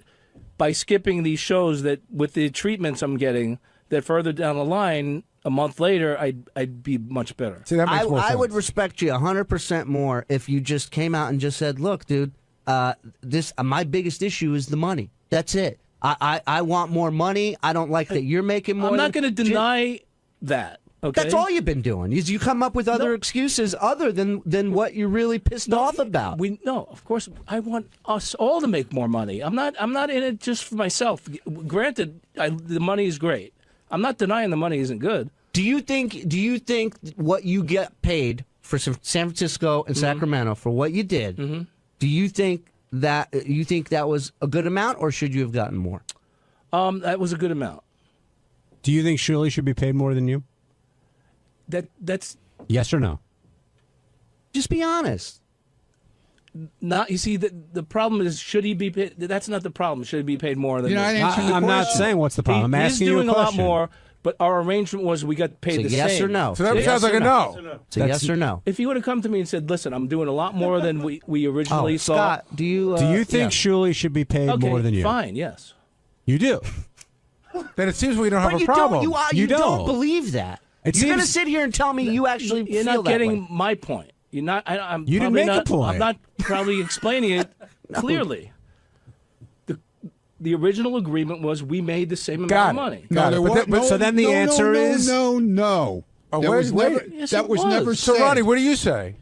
[SPEAKER 17] by skipping these shows, that with the treatments I'm getting, that further down the line, a month later, I'd be much better.
[SPEAKER 2] See, that makes more sense.
[SPEAKER 18] I would respect you 100% more if you just came out and just said, "Look, dude, my biggest issue is the money. That's it. I want more money. I don't like that you're making more.
[SPEAKER 17] I'm not going to deny that. Okay?
[SPEAKER 18] That's all you've been doing. Is you come up with other excuses other than what you're really pissed off about.
[SPEAKER 17] No, of course I want us all to make more money. I'm not in it just for myself. Granted, the money is great. I'm not denying the money isn't good.
[SPEAKER 18] Do you think what you get paid for San Francisco and Sacramento for what you did? Do you think that was a good amount, or should you have gotten more?
[SPEAKER 17] That was a good amount.
[SPEAKER 16] Do you think Shirley should be paid more than you?
[SPEAKER 17] That's
[SPEAKER 16] yes or no?
[SPEAKER 18] Just be honest.
[SPEAKER 17] You see, the problem is, should he be paid? That's not the problem. Should he be paid more than?
[SPEAKER 16] I'm not saying what's the problem. I'm asking you a
[SPEAKER 17] He's doing a lot
[SPEAKER 16] question.
[SPEAKER 17] more, but our arrangement was we got paid the same.
[SPEAKER 18] Yes or no?
[SPEAKER 2] So that sounds like a no.
[SPEAKER 18] It's a yes or no.
[SPEAKER 17] If he would have come to me and said, "Listen, I'm doing a lot more than we originally thought,"
[SPEAKER 18] Scott, do you
[SPEAKER 16] think Shirley should be paid more than you?
[SPEAKER 17] Fine, yes.
[SPEAKER 16] You do.
[SPEAKER 2] Then it seems we don't have
[SPEAKER 18] But
[SPEAKER 2] a problem.
[SPEAKER 18] You don't believe that.
[SPEAKER 16] It
[SPEAKER 18] You're going to
[SPEAKER 16] seems-
[SPEAKER 18] sit here and tell me you actually
[SPEAKER 17] You're
[SPEAKER 18] feel
[SPEAKER 17] not
[SPEAKER 18] that
[SPEAKER 17] getting
[SPEAKER 18] way.
[SPEAKER 17] my point. You're not. I'm
[SPEAKER 16] You didn't
[SPEAKER 17] probably
[SPEAKER 16] make a
[SPEAKER 17] not,
[SPEAKER 16] point.
[SPEAKER 17] I'm not probably explaining it clearly. The original agreement was we made the same amount of money.
[SPEAKER 16] So then the answer is
[SPEAKER 15] no.
[SPEAKER 2] Oh,
[SPEAKER 15] That
[SPEAKER 2] wait,
[SPEAKER 15] was
[SPEAKER 2] wait.
[SPEAKER 15] never.
[SPEAKER 17] Yes,
[SPEAKER 15] that
[SPEAKER 17] it
[SPEAKER 15] was never
[SPEAKER 17] was.
[SPEAKER 2] So
[SPEAKER 15] said.
[SPEAKER 2] Ronnie, what do you say?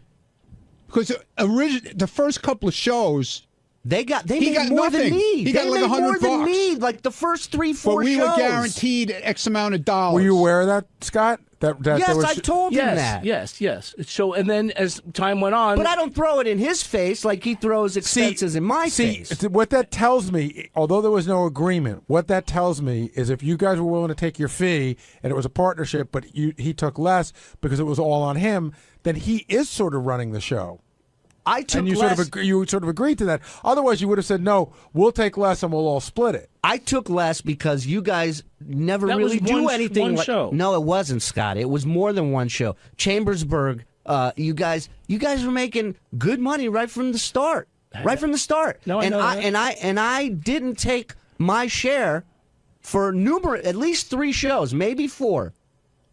[SPEAKER 15] Because the first couple of shows,
[SPEAKER 18] They
[SPEAKER 15] He
[SPEAKER 18] made
[SPEAKER 15] got
[SPEAKER 18] more
[SPEAKER 15] nothing.
[SPEAKER 18] than me.
[SPEAKER 15] He got
[SPEAKER 18] they
[SPEAKER 15] like
[SPEAKER 18] made more
[SPEAKER 15] $100
[SPEAKER 18] than
[SPEAKER 15] bucks.
[SPEAKER 18] me. Like the first 3-4
[SPEAKER 15] but we
[SPEAKER 18] shows.
[SPEAKER 15] were guaranteed X amount of dollars.
[SPEAKER 2] Were you aware of that, Scott? That
[SPEAKER 18] Yes,
[SPEAKER 2] there was,
[SPEAKER 18] I told him that.
[SPEAKER 17] Yes. So, and then as time went on,
[SPEAKER 18] But I don't throw it in his face like he throws expenses in my face.
[SPEAKER 2] What that tells me, although there was no agreement, what that tells me is if you guys were willing to take your fee and it was a partnership, but he took less because it was all on him, then he is sort of running the show.
[SPEAKER 18] I took
[SPEAKER 2] and you
[SPEAKER 18] less.
[SPEAKER 2] you sort of agreed to that. Otherwise, you would have said, no, we'll take less and we'll all split it.
[SPEAKER 18] I took less because you guys never
[SPEAKER 17] That
[SPEAKER 18] really
[SPEAKER 17] was
[SPEAKER 18] do
[SPEAKER 17] one
[SPEAKER 18] anything.
[SPEAKER 17] show.
[SPEAKER 18] No, it wasn't, Scott. It was more than one show. Chambersburg, you guys were making good money right from the start. Right from the start.
[SPEAKER 17] No, I
[SPEAKER 18] and
[SPEAKER 17] know
[SPEAKER 18] I
[SPEAKER 17] that.
[SPEAKER 18] and I didn't take my share for at least 3 shows, maybe 4.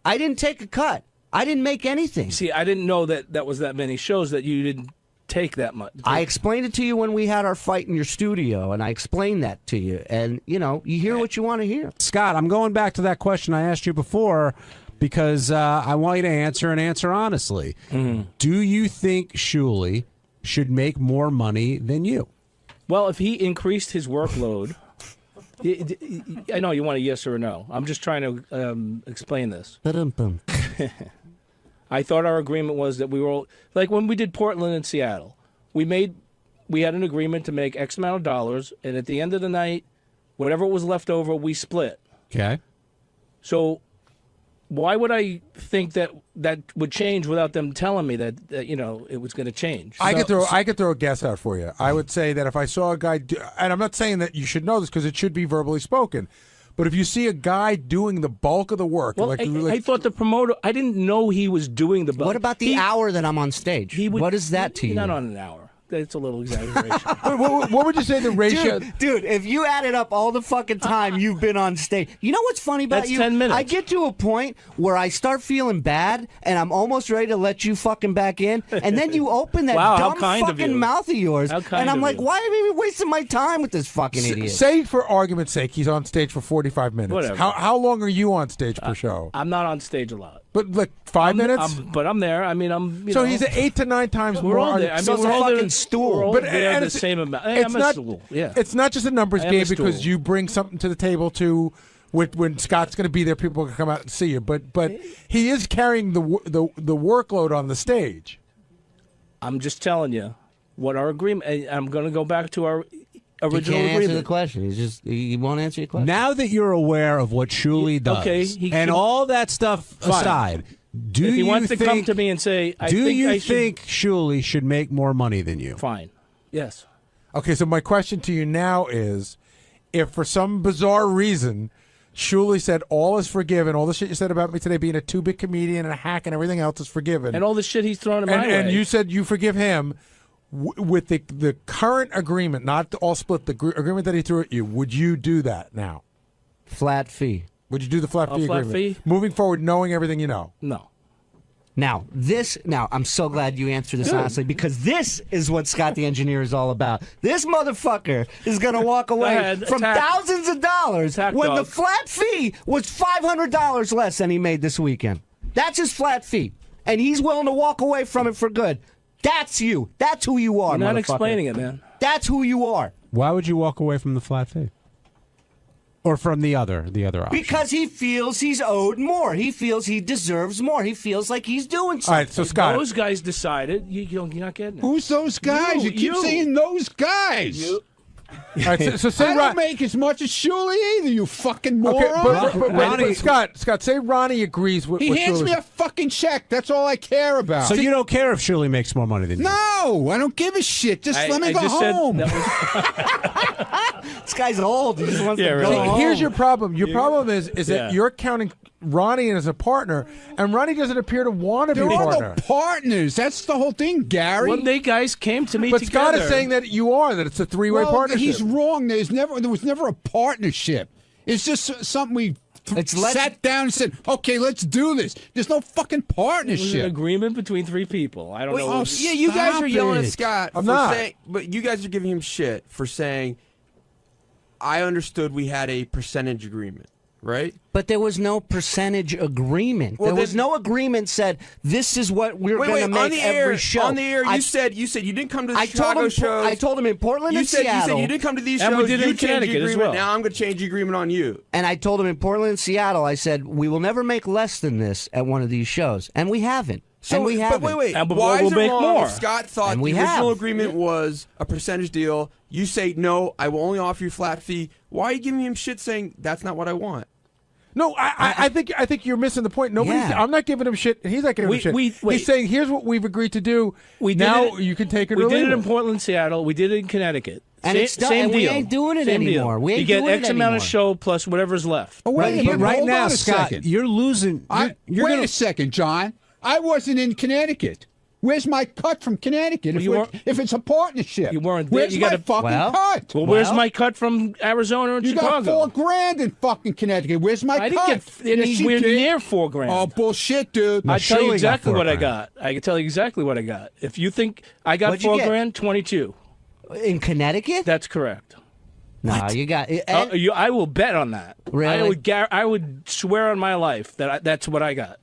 [SPEAKER 18] I didn't take a cut. I didn't make anything.
[SPEAKER 17] see, I didn't know that was that many shows that you didn't take that much.
[SPEAKER 18] I explained it to you when we had our fight in your studio, and I explained that to you. And, you hear what you want to hear.
[SPEAKER 16] Scott, I'm going back to that question I asked you before because I want you to answer honestly. Do you think Shuley should make more money than you?
[SPEAKER 17] Well, if he increased his workload, I know you want a yes or a no. I'm just trying to explain this.
[SPEAKER 18] Ba-dum-bum.
[SPEAKER 17] I thought our agreement was that we were all, like when we did Portland and Seattle, we had an agreement to make X amount of dollars, and at the end of the night, whatever was left over, we split.
[SPEAKER 16] Okay.
[SPEAKER 17] So why would I think that would change without them telling me that it was going to change?
[SPEAKER 2] I could throw a guess out for you. I would say that if I saw a guy, and I'm not saying that you should know this because it should be verbally spoken, but if you see a guy doing the bulk of the work,
[SPEAKER 17] Well, I thought the promoter, I didn't know he was doing the bulk.
[SPEAKER 18] What about the hour that I'm on stage? What is that to you?
[SPEAKER 17] Not on an hour. It's a little exaggeration.
[SPEAKER 2] what would you say the ratio?
[SPEAKER 18] Dude, if you added up all the fucking time you've been on stage, you know what's funny about
[SPEAKER 17] That's
[SPEAKER 18] you?
[SPEAKER 17] 10 minutes.
[SPEAKER 18] I get to a point where I start feeling bad, and I'm almost ready to let you fucking back in, and then you open that
[SPEAKER 17] Wow, how
[SPEAKER 18] dumb
[SPEAKER 17] kind of
[SPEAKER 18] fucking
[SPEAKER 17] you.
[SPEAKER 18] mouth of yours,
[SPEAKER 17] How kind
[SPEAKER 18] and I'm
[SPEAKER 17] of
[SPEAKER 18] like,
[SPEAKER 17] you.
[SPEAKER 18] why am I even wasting my time with this fucking idiot?
[SPEAKER 2] Say, for argument's sake, he's on stage for 45 minutes.
[SPEAKER 17] Whatever.
[SPEAKER 2] How long are you on stage per show?
[SPEAKER 17] I'm not on stage a lot.
[SPEAKER 2] But like 5 minutes?
[SPEAKER 17] But I'm there. I mean, I'm.
[SPEAKER 2] So he's 8 to 9 times
[SPEAKER 17] We're
[SPEAKER 2] more.
[SPEAKER 17] all
[SPEAKER 2] on-
[SPEAKER 17] there. I mean,
[SPEAKER 18] So it's
[SPEAKER 17] we're
[SPEAKER 18] a
[SPEAKER 17] all
[SPEAKER 18] fucking
[SPEAKER 17] there.
[SPEAKER 18] stool.
[SPEAKER 17] We're all
[SPEAKER 2] But-
[SPEAKER 17] there
[SPEAKER 2] and
[SPEAKER 17] the
[SPEAKER 2] it's-
[SPEAKER 17] same amount. Hey,
[SPEAKER 2] It's
[SPEAKER 17] I'm
[SPEAKER 2] not.
[SPEAKER 17] a stool. Yeah.
[SPEAKER 2] It's not just a numbers
[SPEAKER 17] I am a
[SPEAKER 2] game because
[SPEAKER 17] stool.
[SPEAKER 2] you bring something to the table too. When Scott's going to be there, people are going to come out and see you. But he is carrying the workload on the stage.
[SPEAKER 17] I'm just telling you what our agreement. I'm going to go back to our
[SPEAKER 18] He
[SPEAKER 17] original
[SPEAKER 18] can't answer the
[SPEAKER 17] agreement.
[SPEAKER 18] question. He won't answer your question.
[SPEAKER 16] Now that you're aware of what Shuley does
[SPEAKER 17] Okay, he
[SPEAKER 16] and
[SPEAKER 17] can-
[SPEAKER 16] all that stuff
[SPEAKER 17] Fine.
[SPEAKER 16] aside, do
[SPEAKER 17] If he
[SPEAKER 16] you
[SPEAKER 17] wants to
[SPEAKER 16] think,
[SPEAKER 17] come to me and say, I
[SPEAKER 16] do
[SPEAKER 17] think
[SPEAKER 16] you
[SPEAKER 17] I should-
[SPEAKER 16] think Shuley should make more money than you?
[SPEAKER 17] Fine. Yes.
[SPEAKER 2] Okay, so my question to you now is, if for some bizarre reason Shuley said all is forgiven, all the shit you said about me today being a 2-bit comedian and a hack and everything else is forgiven,
[SPEAKER 17] And all the shit he's thrown in my way.
[SPEAKER 2] and you said you forgive him, with the current agreement, not all split, the agreement that he threw at you, would you do that now?
[SPEAKER 18] Flat fee.
[SPEAKER 2] Would you do the flat
[SPEAKER 17] A
[SPEAKER 2] fee
[SPEAKER 17] flat
[SPEAKER 2] agreement?
[SPEAKER 17] fee?
[SPEAKER 2] Moving forward, knowing everything you know.
[SPEAKER 17] No.
[SPEAKER 18] Now, I'm so glad you answered this honestly, because this is what Scott the Engineer is all about. This motherfucker is going to walk away from thousands of dollars when the flat fee was $500 less than he made this weekend. That's his flat fee. And he's willing to walk away from it for good. That's you. That's who you are,
[SPEAKER 17] You're not
[SPEAKER 18] motherfucker.
[SPEAKER 17] explaining it, man.
[SPEAKER 18] That's who you are.
[SPEAKER 16] Why would you walk away from the flat fee? Or from the other option?
[SPEAKER 18] Because he feels he's owed more. He feels he deserves more. He feels like he's doing something.
[SPEAKER 2] All right, so Scott,
[SPEAKER 17] Those guys decided you're not getting it.
[SPEAKER 15] Who's those guys? You keep saying those guys.
[SPEAKER 2] All right, so say
[SPEAKER 15] I don't make as much as Shuley either, you fucking moron.
[SPEAKER 2] Okay, but Scott, say Ronnie agrees with
[SPEAKER 15] He
[SPEAKER 2] what
[SPEAKER 15] hands
[SPEAKER 2] Shuley's-
[SPEAKER 15] me a fucking check. That's all I care about.
[SPEAKER 16] So you don't care if Shirley makes more money than you?
[SPEAKER 15] No, I don't give a shit. Just let me go
[SPEAKER 17] just said
[SPEAKER 15] home.
[SPEAKER 18] This guy's old. He just wants to go
[SPEAKER 2] See,
[SPEAKER 18] home.
[SPEAKER 2] here's your problem. Your problem is that you're counting Ronnie as a partner, and Ronnie doesn't appear to want to be
[SPEAKER 15] There
[SPEAKER 2] a
[SPEAKER 15] are
[SPEAKER 2] partner.
[SPEAKER 15] no partners. That's the whole thing, Gary.
[SPEAKER 17] When they guys came to me
[SPEAKER 2] But
[SPEAKER 17] together.
[SPEAKER 2] Scott is saying that you are, that it's a three-way
[SPEAKER 15] Well,
[SPEAKER 2] partnership.
[SPEAKER 15] He's wrong. There was never a partnership. It's just something we sat down and said, okay, let's do this. There's no fucking
[SPEAKER 17] It was an
[SPEAKER 15] partnership.
[SPEAKER 17] agreement between three people. I don't know.
[SPEAKER 15] Oh,
[SPEAKER 19] Yeah, you guys
[SPEAKER 15] stop
[SPEAKER 19] are yelling
[SPEAKER 15] it.
[SPEAKER 19] at Scott
[SPEAKER 2] I'm
[SPEAKER 19] for
[SPEAKER 2] not.
[SPEAKER 19] saying, but you guys are giving him shit for saying, I understood we had a percentage agreement, right?
[SPEAKER 18] But there was no percentage agreement.
[SPEAKER 19] Well,
[SPEAKER 18] there was
[SPEAKER 19] then-
[SPEAKER 18] no agreement said this is what we're
[SPEAKER 19] Wait,
[SPEAKER 18] going to
[SPEAKER 19] wait,
[SPEAKER 18] make
[SPEAKER 19] on the
[SPEAKER 18] every
[SPEAKER 19] air,
[SPEAKER 18] show.
[SPEAKER 19] on the air, you said you didn't come to the
[SPEAKER 18] I told
[SPEAKER 19] Chicago
[SPEAKER 18] him-
[SPEAKER 19] shows.
[SPEAKER 18] I told him in Portland
[SPEAKER 19] you
[SPEAKER 18] and
[SPEAKER 19] said,
[SPEAKER 18] Seattle.
[SPEAKER 19] You said you didn't come to these
[SPEAKER 17] And
[SPEAKER 19] shows.
[SPEAKER 17] we did
[SPEAKER 19] you
[SPEAKER 17] in
[SPEAKER 19] changed the
[SPEAKER 17] Connecticut as
[SPEAKER 19] agreement.
[SPEAKER 17] well.
[SPEAKER 19] Now I'm going to change the agreement on you.
[SPEAKER 18] And I told him in Portland and Seattle, I said, we will never make less than this at one of these shows. And we haven't.
[SPEAKER 19] So,
[SPEAKER 18] and we haven't.
[SPEAKER 19] but wait,
[SPEAKER 17] And
[SPEAKER 19] why
[SPEAKER 17] we'll
[SPEAKER 19] is it
[SPEAKER 17] make
[SPEAKER 19] wrong
[SPEAKER 17] more.
[SPEAKER 19] if Scott thought
[SPEAKER 18] And
[SPEAKER 19] the
[SPEAKER 18] we
[SPEAKER 19] original
[SPEAKER 18] have.
[SPEAKER 19] agreement was a percentage deal? You say, no, I will only offer you flat fee. Why are you giving him shit saying that's not what I want?
[SPEAKER 2] No, I think you're missing the point.
[SPEAKER 18] Yeah.
[SPEAKER 2] I'm not giving him shit, and he's not giving him shit. He's saying, here's what we've agreed to do. You can take it or
[SPEAKER 17] We
[SPEAKER 2] leave
[SPEAKER 17] did it in
[SPEAKER 2] it.
[SPEAKER 17] Portland, Seattle. We did it in Connecticut.
[SPEAKER 18] And it's done,
[SPEAKER 17] same
[SPEAKER 18] and
[SPEAKER 17] deal.
[SPEAKER 18] we ain't doing it
[SPEAKER 17] Same deal.
[SPEAKER 18] anymore. We ain't
[SPEAKER 17] you get
[SPEAKER 18] doing
[SPEAKER 17] X
[SPEAKER 18] it
[SPEAKER 17] amount of
[SPEAKER 18] anymore.
[SPEAKER 17] show plus whatever's left.
[SPEAKER 15] Oh, wait,
[SPEAKER 16] But right
[SPEAKER 15] hold
[SPEAKER 16] now,
[SPEAKER 15] on a
[SPEAKER 16] Scott,
[SPEAKER 15] second.
[SPEAKER 16] you're losing. You're
[SPEAKER 15] Wait
[SPEAKER 16] gonna,
[SPEAKER 15] a second, John. I wasn't in Connecticut. Where's my cut from Connecticut? If it's a partnership,
[SPEAKER 17] You weren't there.
[SPEAKER 15] Where's
[SPEAKER 17] You
[SPEAKER 15] my
[SPEAKER 17] gotta-
[SPEAKER 15] fucking cut?
[SPEAKER 17] Well, where's my cut from Arizona and
[SPEAKER 15] You
[SPEAKER 17] Chicago?
[SPEAKER 15] got $4,000 in fucking Connecticut. Where's my
[SPEAKER 17] I
[SPEAKER 15] cut?
[SPEAKER 17] didn't get anywhere
[SPEAKER 15] Yes, you did.
[SPEAKER 17] near $4,000.
[SPEAKER 15] Oh, bullshit, dude.
[SPEAKER 17] I tell you exactly what I
[SPEAKER 16] $4,000.
[SPEAKER 17] got. I can tell you exactly what I got. If you think I got
[SPEAKER 18] What'd you get?
[SPEAKER 17] $4,000, 22.
[SPEAKER 18] In Connecticut?
[SPEAKER 17] That's correct.
[SPEAKER 18] No, you got it.
[SPEAKER 17] I will bet on that.
[SPEAKER 18] Really?
[SPEAKER 17] I would swear on my life that that's what I got.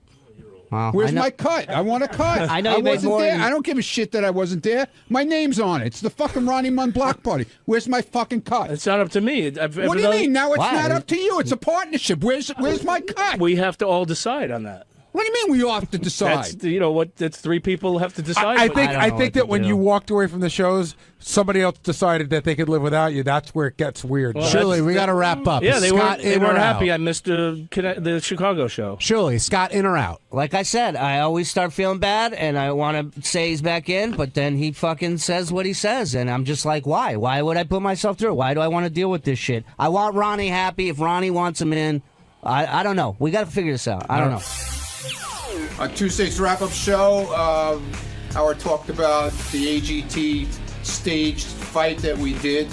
[SPEAKER 18] Well,
[SPEAKER 15] Where's
[SPEAKER 18] I know-
[SPEAKER 15] my cut? I want a cut.
[SPEAKER 18] I know you made
[SPEAKER 15] wasn't
[SPEAKER 18] more
[SPEAKER 15] there.
[SPEAKER 18] than-
[SPEAKER 15] I don't give a shit that I wasn't there. My name's on it. It's the fucking Ronnie Munn block party. Where's my fucking cut?
[SPEAKER 17] It's not up to me.
[SPEAKER 15] What do you mean? Now it's not up to you. It's a partnership. Where's my cut?
[SPEAKER 17] We have to all decide on that.
[SPEAKER 15] What do you mean we all have to decide?
[SPEAKER 17] That's, you know what? That's three people have to decide.
[SPEAKER 2] I think that when you walked away from the shows, somebody else decided that they could live without you. That's where it gets weird.
[SPEAKER 17] Well,
[SPEAKER 16] Shirley, we got to wrap up.
[SPEAKER 17] Yeah,
[SPEAKER 16] Is
[SPEAKER 17] they
[SPEAKER 16] Scott
[SPEAKER 17] weren't. They
[SPEAKER 16] in or
[SPEAKER 17] weren't
[SPEAKER 16] out?
[SPEAKER 17] happy. I missed the Chicago show.
[SPEAKER 16] Shirley, Scott in or out?
[SPEAKER 18] Like I said, I always start feeling bad, and I want to say he's back in, but then he fucking says what he says, and I'm just like, why? Why would I put myself through it? Why do I want to deal with this shit? I want Ronnie happy. If Ronnie wants him in, I don't know. We got to figure this out. I don't know.
[SPEAKER 15] Tuesday's wrap-up show, Howard talked about the AGT staged fight that we did,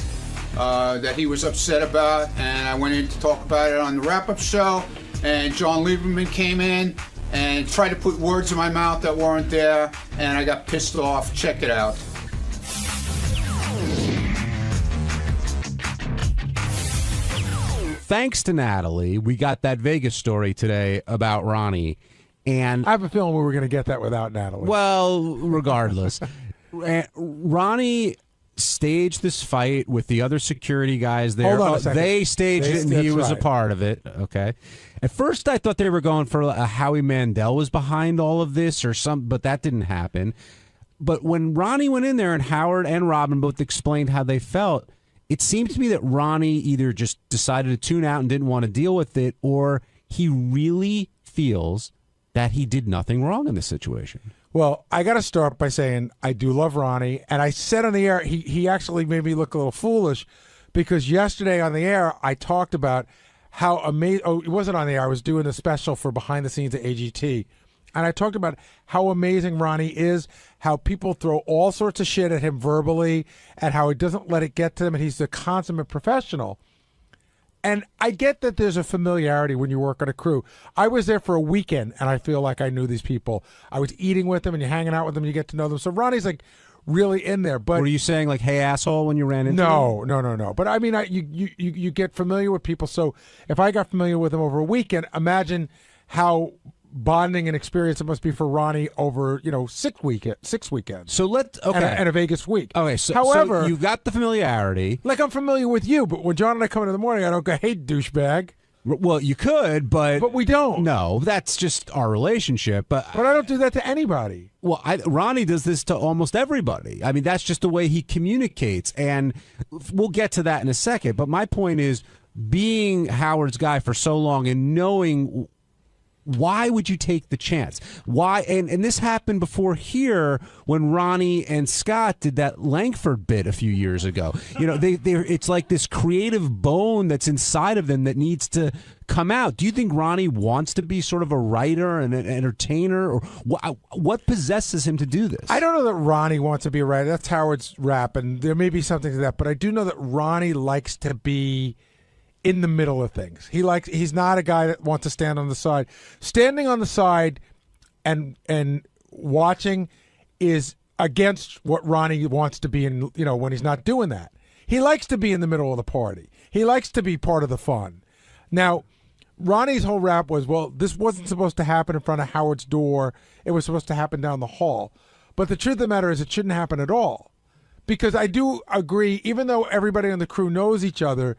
[SPEAKER 15] that he was upset about, and I went in to talk about it on the wrap-up show, and John Lieberman came in and tried to put words in my mouth that weren't there, and I got pissed off. Check it out.
[SPEAKER 16] Thanks to Natalie, we got that Vegas story today about Ronnie. And
[SPEAKER 2] I have a feeling we were going to get that without Natalie.
[SPEAKER 16] Well, regardless, Ronnie staged this fight with the other security guys there.
[SPEAKER 2] Hold on a second.
[SPEAKER 16] They staged it, and he
[SPEAKER 2] That's
[SPEAKER 16] was a
[SPEAKER 2] right.
[SPEAKER 16] part of it. Okay. At first, I thought they were going for a Howie Mandel was behind all of this or something, but that didn't happen. But when Ronnie went in there and Howard and Robin both explained how they felt, it seemed to me that Ronnie either just decided to tune out and didn't want to deal with it, or he really feels that he did nothing wrong in this situation.
[SPEAKER 2] Well, I got to start by saying I do love Ronnie, and I said on the air he actually made me look a little foolish because yesterday on the air I talked about how amazing. Oh, it wasn't on the air. I was doing a special for behind the scenes at AGT, and I talked about how amazing Ronnie is, how people throw all sorts of shit at him verbally, and how he doesn't let it get to them, and he's a consummate professional. And I get that there's a familiarity when you work on a crew. I was there for a weekend, and I feel like I knew these people. I was eating with them, and you're hanging out with them, and you get to know them. So Ronnie's like really in there. But
[SPEAKER 16] were you saying like, "Hey, asshole," when you ran into him?
[SPEAKER 2] No. But I mean, you get familiar with people. So if I got familiar with them over a weekend, imagine how bonding and experience it must be for Ronnie over 6 weekends.
[SPEAKER 16] So
[SPEAKER 2] and a Vegas week.
[SPEAKER 16] Okay, so
[SPEAKER 2] however,
[SPEAKER 16] you got the familiarity.
[SPEAKER 2] Like I'm familiar with you, but when John and I come in the morning, I don't go, "Hey, douchebag."
[SPEAKER 16] Well, you could, but
[SPEAKER 2] we don't.
[SPEAKER 16] No, that's just our relationship. But
[SPEAKER 2] I don't do that to anybody.
[SPEAKER 16] Well, Ronnie does this to almost everybody. I mean, that's just the way he communicates, and we'll get to that in a second. But my point is, being Howard's guy for so long and knowing. Why would you take the chance? Why? And this happened before here when Ronnie and Scott did that Langford bit a few years ago. It's like this creative bone that's inside of them that needs to come out. Do you think Ronnie wants to be sort of a writer and an entertainer, or what possesses him to do this?
[SPEAKER 2] I don't know that Ronnie wants to be a writer. That's Howard's rap, and there may be something to that. But I do know that Ronnie likes to be in the middle of things. He's not a guy that wants to stand on the side. Standing on the side and watching is against what Ronnie wants to be in, when he's not doing that. He likes to be in the middle of the party. He likes to be part of the fun. Now, Ronnie's whole rap was, well, this wasn't supposed to happen in front of Howard's door. It was supposed to happen down the hall. But the truth of the matter is it shouldn't happen at all. Because I do agree, even though everybody on the crew knows each other,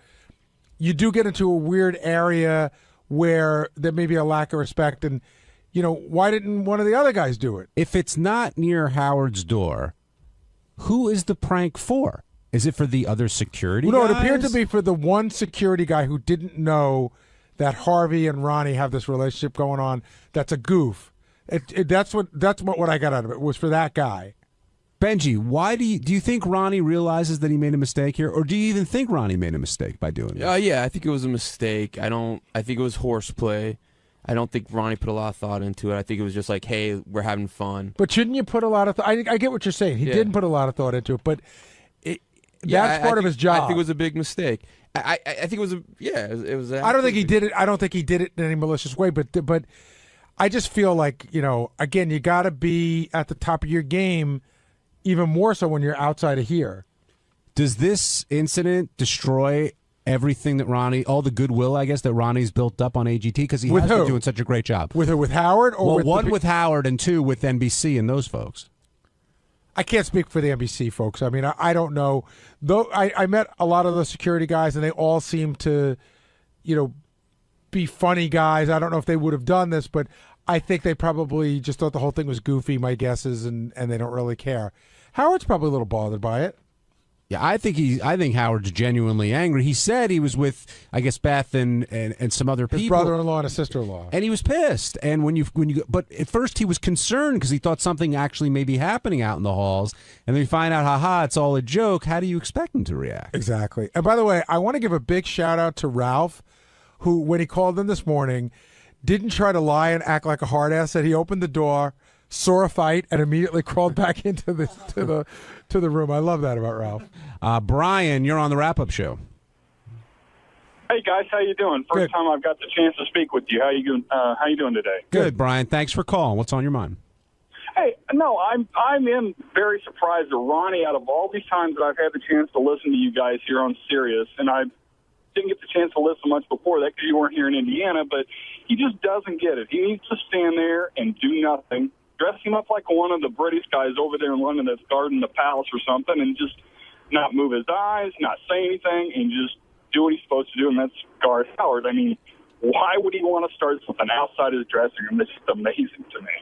[SPEAKER 2] you do get into a weird area where there may be a lack of respect. And, why didn't one of the other guys do it?
[SPEAKER 16] If it's not near Howard's door, who is the prank for? Is it for the other security guys?
[SPEAKER 2] It appeared to be for the one security guy who didn't know that Harvey and Ronnie have this relationship going on. That's a goof. That's what I got out of it, was for that guy.
[SPEAKER 16] Benji, why do you think Ronnie realizes that he made a mistake here, or do you even think Ronnie made a mistake by doing this?
[SPEAKER 19] Yeah, I think it was a mistake. I think it was horseplay. I don't think Ronnie put a lot of thought into it. I think it was just like, hey, we're having fun.
[SPEAKER 2] But shouldn't you put a lot of thought? I get what you're saying. He didn't put a lot of thought into it, but that's part of his job.
[SPEAKER 19] I think it was a big mistake. I think it was it was.
[SPEAKER 2] I don't think he did it. I don't think he did it in any malicious way, but I just feel like, again, you got to be at the top of your game. Even more so when you're outside of here.
[SPEAKER 16] Does this incident destroy everything that Ronnie, all the goodwill, I guess, that Ronnie's built up on AGT? Because he has been doing such a great job.
[SPEAKER 2] With Howard? Or
[SPEAKER 16] with Howard, and two, with NBC and those folks.
[SPEAKER 2] I can't speak for the NBC folks. I mean, I don't know. Though I met a lot of the security guys, and they all seem to, be funny guys. I don't know if they would have done this, but I think they probably just thought the whole thing was goofy, my guess is, and they don't really care. Howard's probably a little bothered by it.
[SPEAKER 16] Yeah, I think Howard's genuinely angry. He said he was with, I guess, Beth and some other people.
[SPEAKER 2] His brother-in-law and his sister-in-law.
[SPEAKER 16] And he was pissed. And but at first he was concerned because he thought something actually may be happening out in the halls. And then you find out, haha, it's all a joke. How do you expect him to react?
[SPEAKER 2] Exactly. And by the way, I want to give a big shout out to Ralph, who, when he called in this morning, didn't try to lie and act like a hard ass. Said he opened the door, saw a fight, and immediately crawled back into the room. I love that about Ralph.
[SPEAKER 16] Brian, you're on the wrap-up show.
[SPEAKER 10] Hey guys, how you doing? First time I've got the chance to speak with you. How you doing today?
[SPEAKER 16] Good, Brian. Thanks for calling. What's on your mind?
[SPEAKER 10] Hey, no, I'm very surprised that Ronnie, out of all these times that I've had the chance to listen to you guys here on Sirius, and I didn't get the chance to listen much before that because you weren't here in Indiana, but he just doesn't get it. He needs to stand there and do nothing. Dress him up like one of the British guys over there in London that's guarding the palace or something, and just not move his eyes, not say anything, and just do what he's supposed to do, and that's guard Howard. I mean, why would he want to start something outside his dressing room? It's just amazing to me.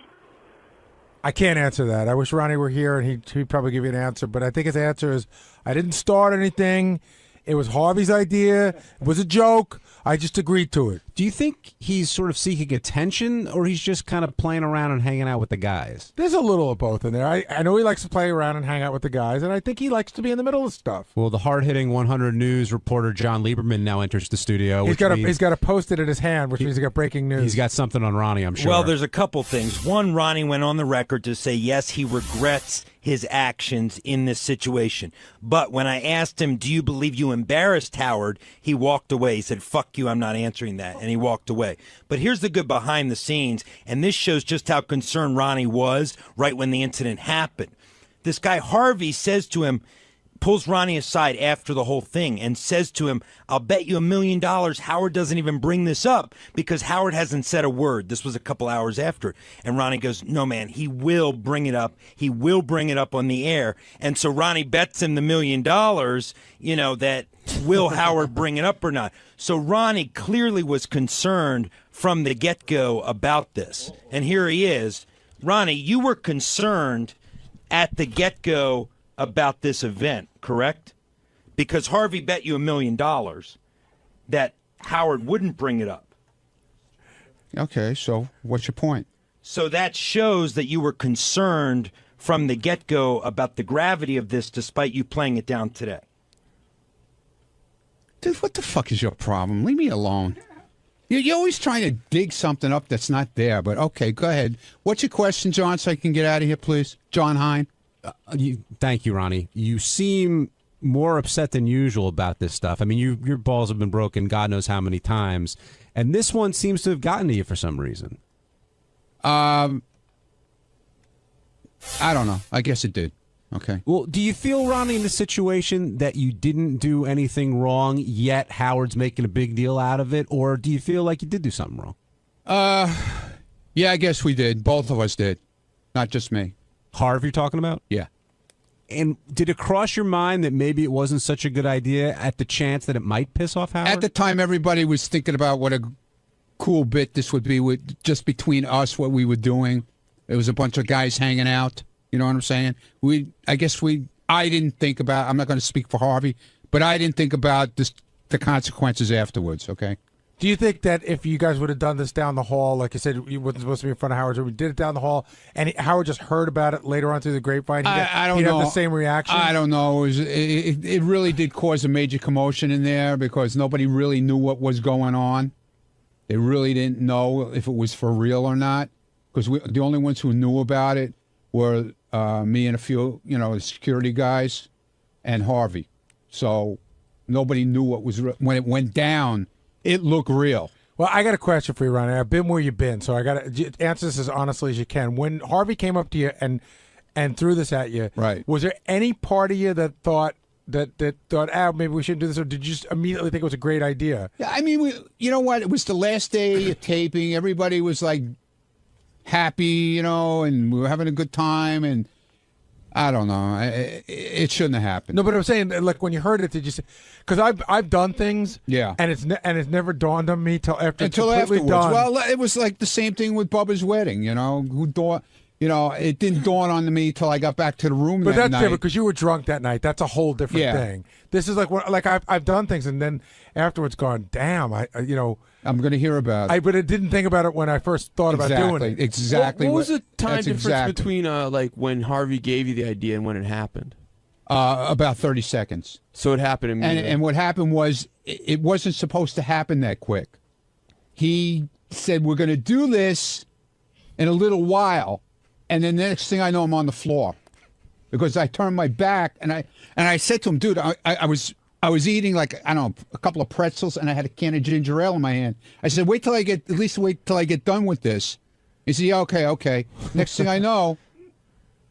[SPEAKER 2] I can't answer that. I wish Ronnie were here, and he'd probably give you an answer, but I think his answer is, I didn't start anything. It was Harvey's idea. It was a joke. I just agreed to it.
[SPEAKER 16] Do you think he's sort of seeking attention, or he's just kind of playing around and hanging out with the guys?
[SPEAKER 2] There's a little of both in there. I know he likes to play around and hang out with the guys, and I think he likes to be in the middle of stuff.
[SPEAKER 16] Well, the hard-hitting 100 News reporter John Lieberman now enters the studio.
[SPEAKER 2] He's got a Post-it in his hand, which means he's got breaking news.
[SPEAKER 16] He's got something on Ronnie, I'm sure.
[SPEAKER 21] Well, there's a couple things. One, Ronnie went on the record to say, yes, he regrets his actions in this situation. But when I asked him, do you believe you embarrassed Howard, he walked away. He said, fuck you, I'm not answering that. And he walked away. But here's the good behind the scenes, and this shows just how concerned Ronnie was right when the incident happened. This guy Harvey says to him, pulls Ronnie aside after the whole thing and says to him, I'll bet you $1 million Howard doesn't even bring this up because Howard hasn't said a word. This was a couple hours after. And Ronnie goes, no, man, he will bring it up. He will bring it up on the air. And so Ronnie bets him the $1 million, that will Howard bring it up or not. So Ronnie clearly was concerned from the get-go about this. And here he is. Ronnie, you were concerned at the get-go about this event, correct? Because Harvey bet you $1 million that Howard wouldn't bring it up.
[SPEAKER 22] Okay, so what's your point?
[SPEAKER 21] So that shows that you were concerned from the get-go about the gravity of this, despite you playing it down today.
[SPEAKER 22] Dude, what the fuck is your problem? Leave me alone. You're always trying to dig something up that's not there, but okay, go ahead. What's your question, John, so I can get out of here, please? John Hine?
[SPEAKER 16] Thank you, Ronnie. You seem more upset than usual about this stuff. I mean, your balls have been broken God knows how many times, and this one seems to have gotten to you for some reason.
[SPEAKER 22] I don't know. I guess it did. Okay.
[SPEAKER 16] Well, do you feel, Ronnie, in the situation that you didn't do anything wrong, yet Howard's making a big deal out of it, or do you feel like you did do something wrong?
[SPEAKER 22] Yeah, I guess we did. Both of us did. Not just me.
[SPEAKER 16] Harv, you're talking about?
[SPEAKER 22] Yeah.
[SPEAKER 16] And did it cross your mind that maybe it wasn't such a good idea at the chance that it might piss off Howard?
[SPEAKER 22] At the time, everybody was thinking about what a cool bit this would be with just between us, what we were doing. It was a bunch of guys hanging out. You know what I'm saying? I didn't think about, I'm not going to speak for Harvey, but I didn't think about the consequences afterwards, okay?
[SPEAKER 2] Do you think that if you guys would have done this down the hall, like you said, you wasn't supposed to be in front of Howard, so we did it down the hall, and Howard just heard about it later on through the grapevine,
[SPEAKER 22] I don't
[SPEAKER 2] he'd
[SPEAKER 22] know.
[SPEAKER 2] have the same reaction?
[SPEAKER 22] I don't know. It really did cause a major commotion in there because nobody really knew what was going on. They really didn't know if it was for real or not because the only ones who knew about it were me and a few, security guys and Harvey. So nobody knew what was when it went down. It looked real.
[SPEAKER 2] Well, I got a question for you, Ronnie. I've been where you've been, so I got to answer this as honestly as you can. When Harvey came up to you and threw this at you,
[SPEAKER 22] right?
[SPEAKER 2] Was there any part of you that thought maybe we shouldn't do this, or did you just immediately think it was a great idea?
[SPEAKER 22] Yeah, I mean, you know what? It was the last day of taping. Everybody was like happy, and we were having a good time, and I don't know. It shouldn't have happened.
[SPEAKER 2] No, but I'm saying, like, when you heard it, did you say? Because I've done things,
[SPEAKER 22] yeah,
[SPEAKER 2] and it's never dawned on me till afterwards.
[SPEAKER 22] Done. Well, it was like the same thing with Bubba's wedding. It didn't dawn on me till I got back to the room.
[SPEAKER 2] But
[SPEAKER 22] that
[SPEAKER 2] that's
[SPEAKER 22] night.
[SPEAKER 2] different because you were drunk that night. That's a whole different thing. This is like I've done things, and then afterwards gone, damn,
[SPEAKER 22] I'm going to hear about it.
[SPEAKER 2] But I didn't think about it when I first thought about doing it.
[SPEAKER 22] Exactly.
[SPEAKER 19] What was the time difference between like when Harvey gave you the idea and when it happened?
[SPEAKER 22] About 30 seconds.
[SPEAKER 19] So it happened immediately.
[SPEAKER 22] And what happened was it wasn't supposed to happen that quick. He said, we're going to do this in a little while. And then the next thing I know, I'm on the floor because I turned my back and I said to him, dude, I was eating like, I don't know, a couple of pretzels and I had a can of ginger ale in my hand. I said, wait till I get done with this. He said, yeah, okay. Next thing I know,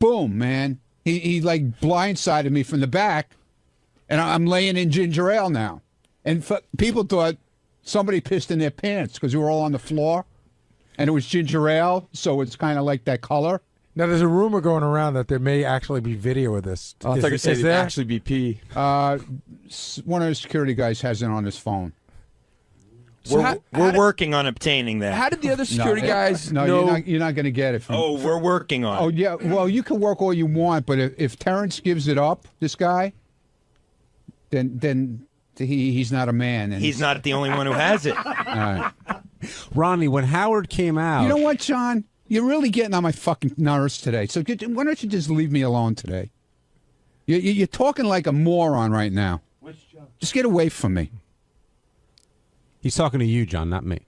[SPEAKER 22] boom, man. He like blindsided me from the back and I'm laying in ginger ale now. And people thought somebody pissed in their pants because we were all on the floor and it was ginger ale. So it's kind of like that color.
[SPEAKER 2] Now, there's a rumor going around that there may actually be video of this.
[SPEAKER 19] I thought you were saying it'd actually be pee.
[SPEAKER 22] One of the security guys has it on his phone.
[SPEAKER 21] So we're working on obtaining that.
[SPEAKER 19] How did the other security guys know?
[SPEAKER 22] You're not going to get it.
[SPEAKER 21] We're working on it.
[SPEAKER 22] Oh, yeah. Well, you can work all you want, but if Terrence gives it up, this guy, then he's not a man. And
[SPEAKER 21] he's not the only one who has it.
[SPEAKER 22] All right.
[SPEAKER 16] Ronnie, when Howard came out...
[SPEAKER 22] You know what, John? You're really getting on my fucking nerves today. So why don't you just leave me alone today? You're talking like a moron right now. Just get away from me.
[SPEAKER 16] He's talking to you, John, not me.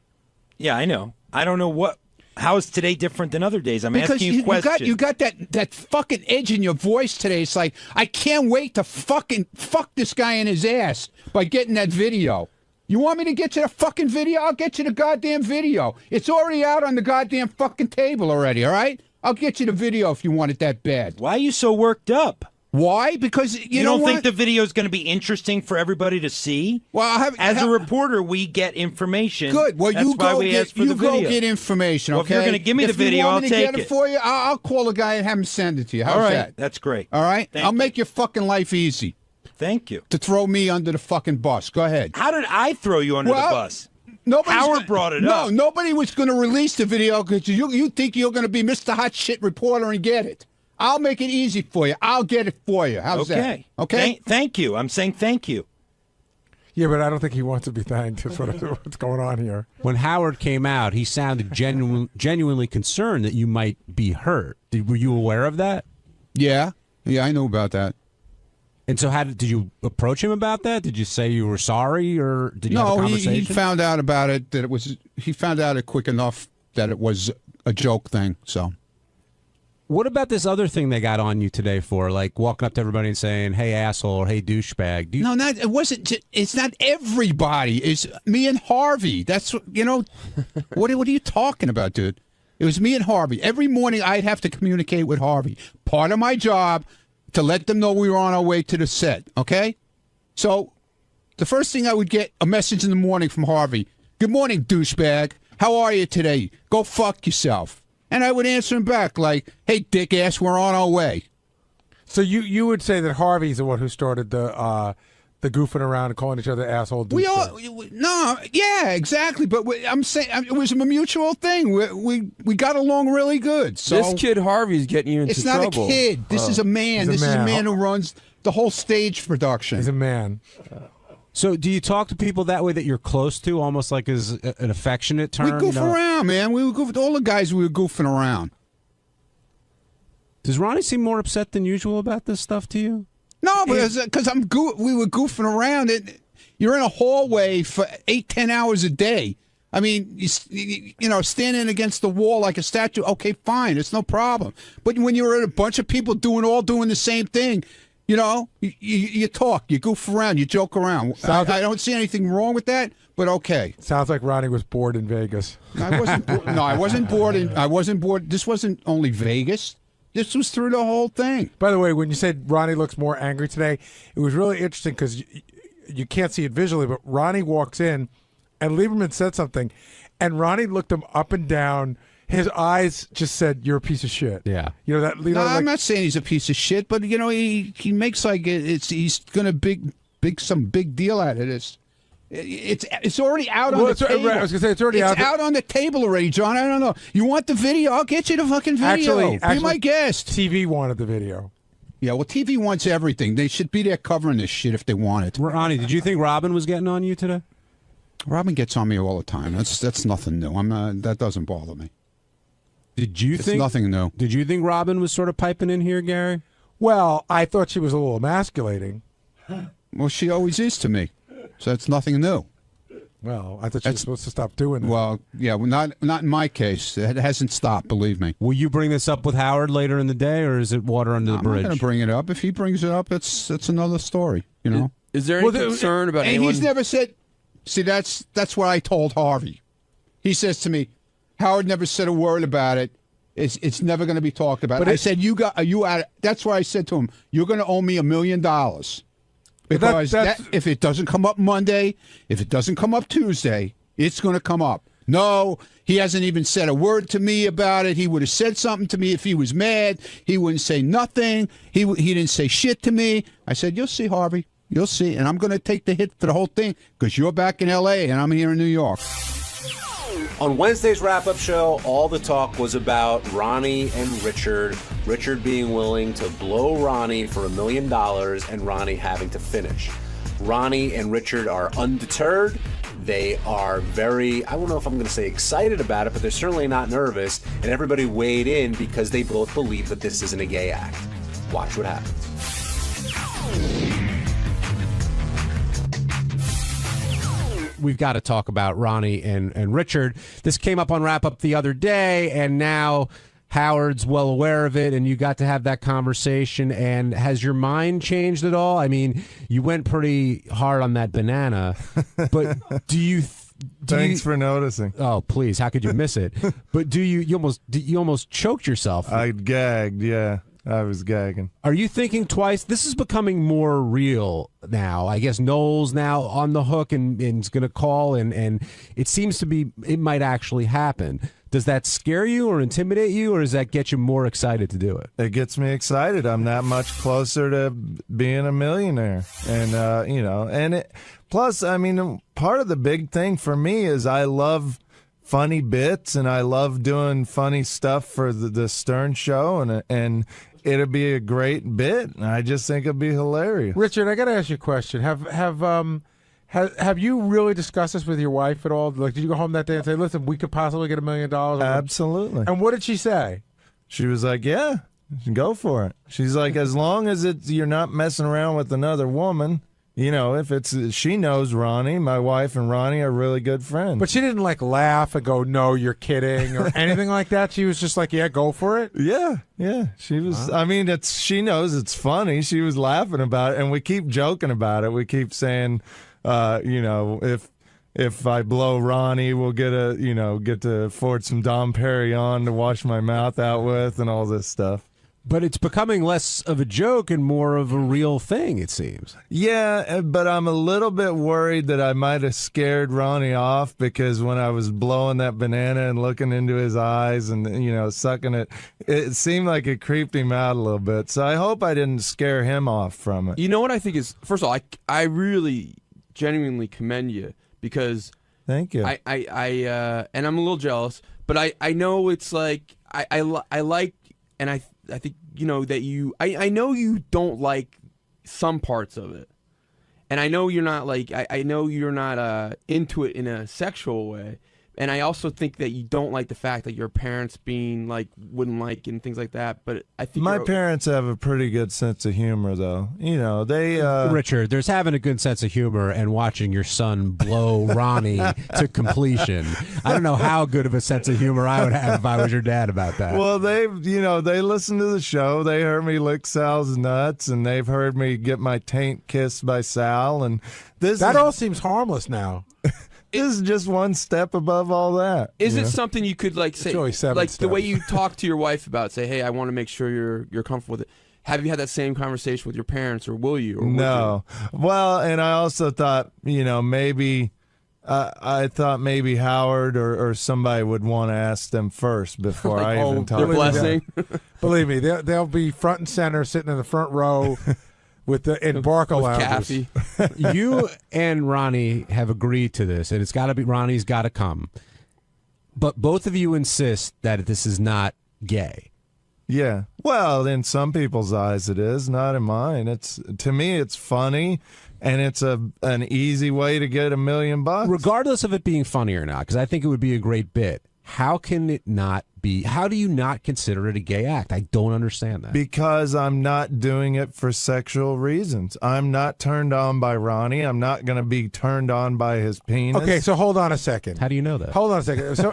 [SPEAKER 21] Yeah, I know. I don't know what How is today different than other days? I'm
[SPEAKER 22] Because
[SPEAKER 21] asking you questions.
[SPEAKER 22] you got that fucking edge in your voice today. It's like, I can't wait to fucking fuck this guy in his ass by getting that video. You want me to get you the fucking video? I'll get you the goddamn video. It's already out on the goddamn fucking table already, all right? I'll get you the video if you want it that bad.
[SPEAKER 21] Why are you so worked up?
[SPEAKER 22] Why? Because you
[SPEAKER 21] don't
[SPEAKER 22] what?
[SPEAKER 21] think the video is going to be interesting for everybody to see?
[SPEAKER 22] Well,
[SPEAKER 21] as a reporter, we get information.
[SPEAKER 22] Good. Well,
[SPEAKER 21] That's
[SPEAKER 22] you
[SPEAKER 21] why
[SPEAKER 22] go
[SPEAKER 21] we
[SPEAKER 22] get
[SPEAKER 21] ask for the video.
[SPEAKER 22] get information.
[SPEAKER 21] Well,
[SPEAKER 22] Okay.
[SPEAKER 21] if you're going to give me the video,
[SPEAKER 22] I'll
[SPEAKER 21] I'll take
[SPEAKER 22] get it for you. I'll call a guy and have him send it to you. How's
[SPEAKER 21] All right,
[SPEAKER 22] that?
[SPEAKER 21] that's great.
[SPEAKER 22] All right.
[SPEAKER 21] Thank
[SPEAKER 22] I'll
[SPEAKER 21] you.
[SPEAKER 22] make your fucking life easy.
[SPEAKER 21] Thank you.
[SPEAKER 22] To throw me under the fucking bus. Go ahead.
[SPEAKER 21] How did I throw you under the bus? Howard brought it up.
[SPEAKER 22] No, nobody was going to release the video because you think you're going to be Mr. Hot Shit reporter and get it. I'll make it easy for you. I'll get it for you. How's that? Okay.
[SPEAKER 21] Thank you. I'm saying thank you.
[SPEAKER 2] Yeah, but I don't think he wants to be thanked. That's what's going on here.
[SPEAKER 16] When Howard came out, he sounded genuinely concerned that you might be hurt. Were you aware of that?
[SPEAKER 22] Yeah. Yeah, I know about that.
[SPEAKER 16] And so did you approach him about that? Did you say you were sorry, or did you have a
[SPEAKER 22] No,
[SPEAKER 16] conversation?
[SPEAKER 22] he found out about it, he found out it quick enough that it was a joke thing, so.
[SPEAKER 16] What about this other thing they got on you today for, like walking up to everybody and saying, "Hey asshole" or "Hey douchebag"?
[SPEAKER 22] No, it wasn't. It's not everybody. It's me and Harvey. That's what are you talking about, dude? It was me and Harvey. Every morning I'd have to communicate with Harvey. Part of my job to let them know we were on our way to the set. Okay, so the first thing I would get a message in the morning from Harvey. Good morning, douchebag. How are you today? Go fuck yourself. And I would answer him back like, "Hey, dick ass, we're on our way."
[SPEAKER 2] So you would say that Harvey's the one who started the goofing around and calling each other asshole.
[SPEAKER 22] Yeah, exactly. But I'm saying it was a mutual thing. We got along really good. So
[SPEAKER 19] this kid Harvey's getting you into
[SPEAKER 22] it's not
[SPEAKER 19] trouble.
[SPEAKER 22] a kid. This is a man. This is a man who runs the whole stage production.
[SPEAKER 2] He's a man.
[SPEAKER 16] So do you talk to people that way that you're close to, almost like as an affectionate term?
[SPEAKER 22] We goof around, man. We were goofing. All the guys we were goofing around.
[SPEAKER 16] Does Ronnie seem more upset than usual about this stuff to you?
[SPEAKER 22] No, because we were goofing around. You're in a hallway for 8-10 hours a day. I mean, you know, standing against the wall like a statue. Okay, fine, it's no problem. But when you're at a bunch of people doing the same thing, you know, you talk, you goof around, you joke around. I don't see anything wrong with that, but okay.
[SPEAKER 2] Sounds like Ronnie was bored in Vegas.
[SPEAKER 22] I wasn't. No, I wasn't bored. I wasn't bored. This wasn't only Vegas. This was through the whole thing.
[SPEAKER 2] By the way, when you said Ronnie looks more angry today, it was really interesting because you can't see it visually, but Ronnie walks in, and Lieberman said something, and Ronnie looked him up and down. His eyes just said, "You're a piece of shit."
[SPEAKER 16] Yeah,
[SPEAKER 2] you know that. You know,
[SPEAKER 22] I'm not saying he's a piece of shit, but you know he makes like he's gonna some big deal out of this. It's already out on the table.
[SPEAKER 2] Right, I was gonna say it's already out.
[SPEAKER 22] It's out on the table already, John. I don't know. You want the video? I'll get you the fucking video.
[SPEAKER 2] Actually,
[SPEAKER 22] be my guest.
[SPEAKER 2] TV wanted the video.
[SPEAKER 22] Yeah, well, TV wants everything. They should be there covering this shit if they want it.
[SPEAKER 16] Ronnie, did you think Robin was getting on you today?
[SPEAKER 22] Robin gets on me all the time. That's nothing new. That doesn't bother me.
[SPEAKER 16] Did you think
[SPEAKER 22] nothing new?
[SPEAKER 16] Did you think Robin was sort of piping in here, Gary?
[SPEAKER 2] Well, I thought she was a little emasculating.
[SPEAKER 22] Well, she always is to me, so it's nothing new.
[SPEAKER 2] Well, I thought she was supposed to stop doing that.
[SPEAKER 22] Well, yeah, not in my case. It hasn't stopped. Believe me.
[SPEAKER 16] Will you bring this up with Howard later in the day, or is it water under the bridge?
[SPEAKER 22] I'm not going to bring it up. If he brings it up, that's another story. You know.
[SPEAKER 19] Is there any concern about anyone?
[SPEAKER 22] He's never said. See, that's what I told Harvey. He says to me, Howard never said a word about it. It's never going to be talked about. But I said, are you out? That's why I said to him, you're going to owe me $1 million. Because if it doesn't come up Monday, if it doesn't come up Tuesday, it's going to come up. No, he hasn't even said a word to me about it. He would have said something to me if he was mad. He wouldn't say nothing. He didn't say shit to me. I said, you'll see, Harvey. You'll see. And I'm going to take the hit for the whole thing because you're back in L.A. and I'm here in New York.
[SPEAKER 6] On Wednesday's wrap-up show, all the talk was about Ronnie and Richard. Richard being willing to blow Ronnie for $1 million and Ronnie having to finish. Ronnie and Richard are undeterred. They are very, I don't know if I'm going to say excited about it, but they're certainly not nervous. And everybody weighed in because they both believe that this isn't a gay act. Watch what happens.
[SPEAKER 16] we've got to talk about Ronnie and Richard. This came up on Wrap Up the other day, and now Howard's well aware of it, and you got to have that conversation. And has your mind changed at all? I mean, you went pretty hard on that banana, but do you?
[SPEAKER 5] Thanks for noticing.
[SPEAKER 16] Oh, please! How could you miss it? But you almost choked yourself.
[SPEAKER 5] I gagged. Yeah, I was gagging.
[SPEAKER 16] Are you thinking twice? This is becoming more real now. I guess Noel's now on the hook and is going to call, and it seems to be it might actually happen. Does that scare you or intimidate you, or does that get you more excited to do it?
[SPEAKER 5] It gets me excited. I'm that much closer to being a millionaire, and plus, I mean, part of the big thing for me is I love funny bits, and I love doing funny stuff for the Stern Show, and it'll be a great bit. And I just think it'll be hilarious.
[SPEAKER 2] Richard, I got to ask you a question. Have you really discussed this with your wife at all? Like, did you go home that day and say, "Listen, we could possibly get $1 million"?
[SPEAKER 5] Absolutely.
[SPEAKER 2] And what did she say?
[SPEAKER 5] She was like, "Yeah, go for it." She's like, "As long as you're not messing around with another woman." You know, if she knows Ronnie, my wife and Ronnie are really good friends.
[SPEAKER 2] But she didn't like laugh and go, "No, you're kidding," or anything like that. She was just like, "Yeah, go for it."
[SPEAKER 5] Yeah. She was. Wow. I mean, she knows it's funny. She was laughing about it, and we keep joking about it. We keep saying, if I blow Ronnie, we'll get to afford some Dom Perignon to wash my mouth out with, and all this stuff.
[SPEAKER 16] But it's becoming less of a joke and more of a real thing, it seems.
[SPEAKER 5] Yeah, but I'm a little bit worried that I might have scared Ronnie off, because when I was blowing that banana and looking into his eyes and, sucking it, it seemed like it creeped him out a little bit. So I hope I didn't scare him off from it.
[SPEAKER 19] You know what I think is, first of all, I really genuinely commend you, because
[SPEAKER 5] thank you.
[SPEAKER 19] I and I'm a little jealous, but I know it's like I like, and I think that I know you don't like some parts of it, and I know you're not like I know you're not into it in a sexual way. And I also think that you don't like the fact that your parents being like wouldn't like and things like that. But I think
[SPEAKER 5] my parents have a pretty good sense of humor, though. They
[SPEAKER 16] Richard, there's having a good sense of humor and watching your son blow Ronnie to completion. I don't know how good of a sense of humor I would have if I was your dad about that.
[SPEAKER 5] Well, they listen to the show. They heard me lick Sal's nuts, and they've heard me get my taint kissed by Sal, and
[SPEAKER 2] that all seems harmless now.
[SPEAKER 5] This is just one step above all that.
[SPEAKER 19] Is it something you could like say,
[SPEAKER 2] like
[SPEAKER 19] steps. The way you talk to your wife about, say, "Hey, I want to make sure you're comfortable with it." Have you had that same conversation with your parents, or will you? Or
[SPEAKER 5] no. Well, and I also thought, maybe I thought maybe Howard or somebody would want to ask them first before
[SPEAKER 19] like,
[SPEAKER 5] I even talk.
[SPEAKER 19] Their blessing.
[SPEAKER 2] Believe me, they'll be front and center, sitting in the front row. In Barca lounges.
[SPEAKER 16] You and Ronnie have agreed to this, and it's got to be Ronnie's got to come. But both of you insist that this is not gay.
[SPEAKER 5] Yeah. Well, in some people's eyes it is, not in mine. To me it's funny, and it's an easy way to get $1 million.
[SPEAKER 16] Regardless of it being funny or not, because I think it would be a great bit. How can it not be? How do you not consider it a gay act? I don't understand that.
[SPEAKER 5] Because I'm not doing it for sexual reasons. I'm not turned on by Ronnie. I'm not going to be turned on by his penis.
[SPEAKER 2] Okay, so hold on a second.
[SPEAKER 16] How do you know that?
[SPEAKER 2] Hold on a second. So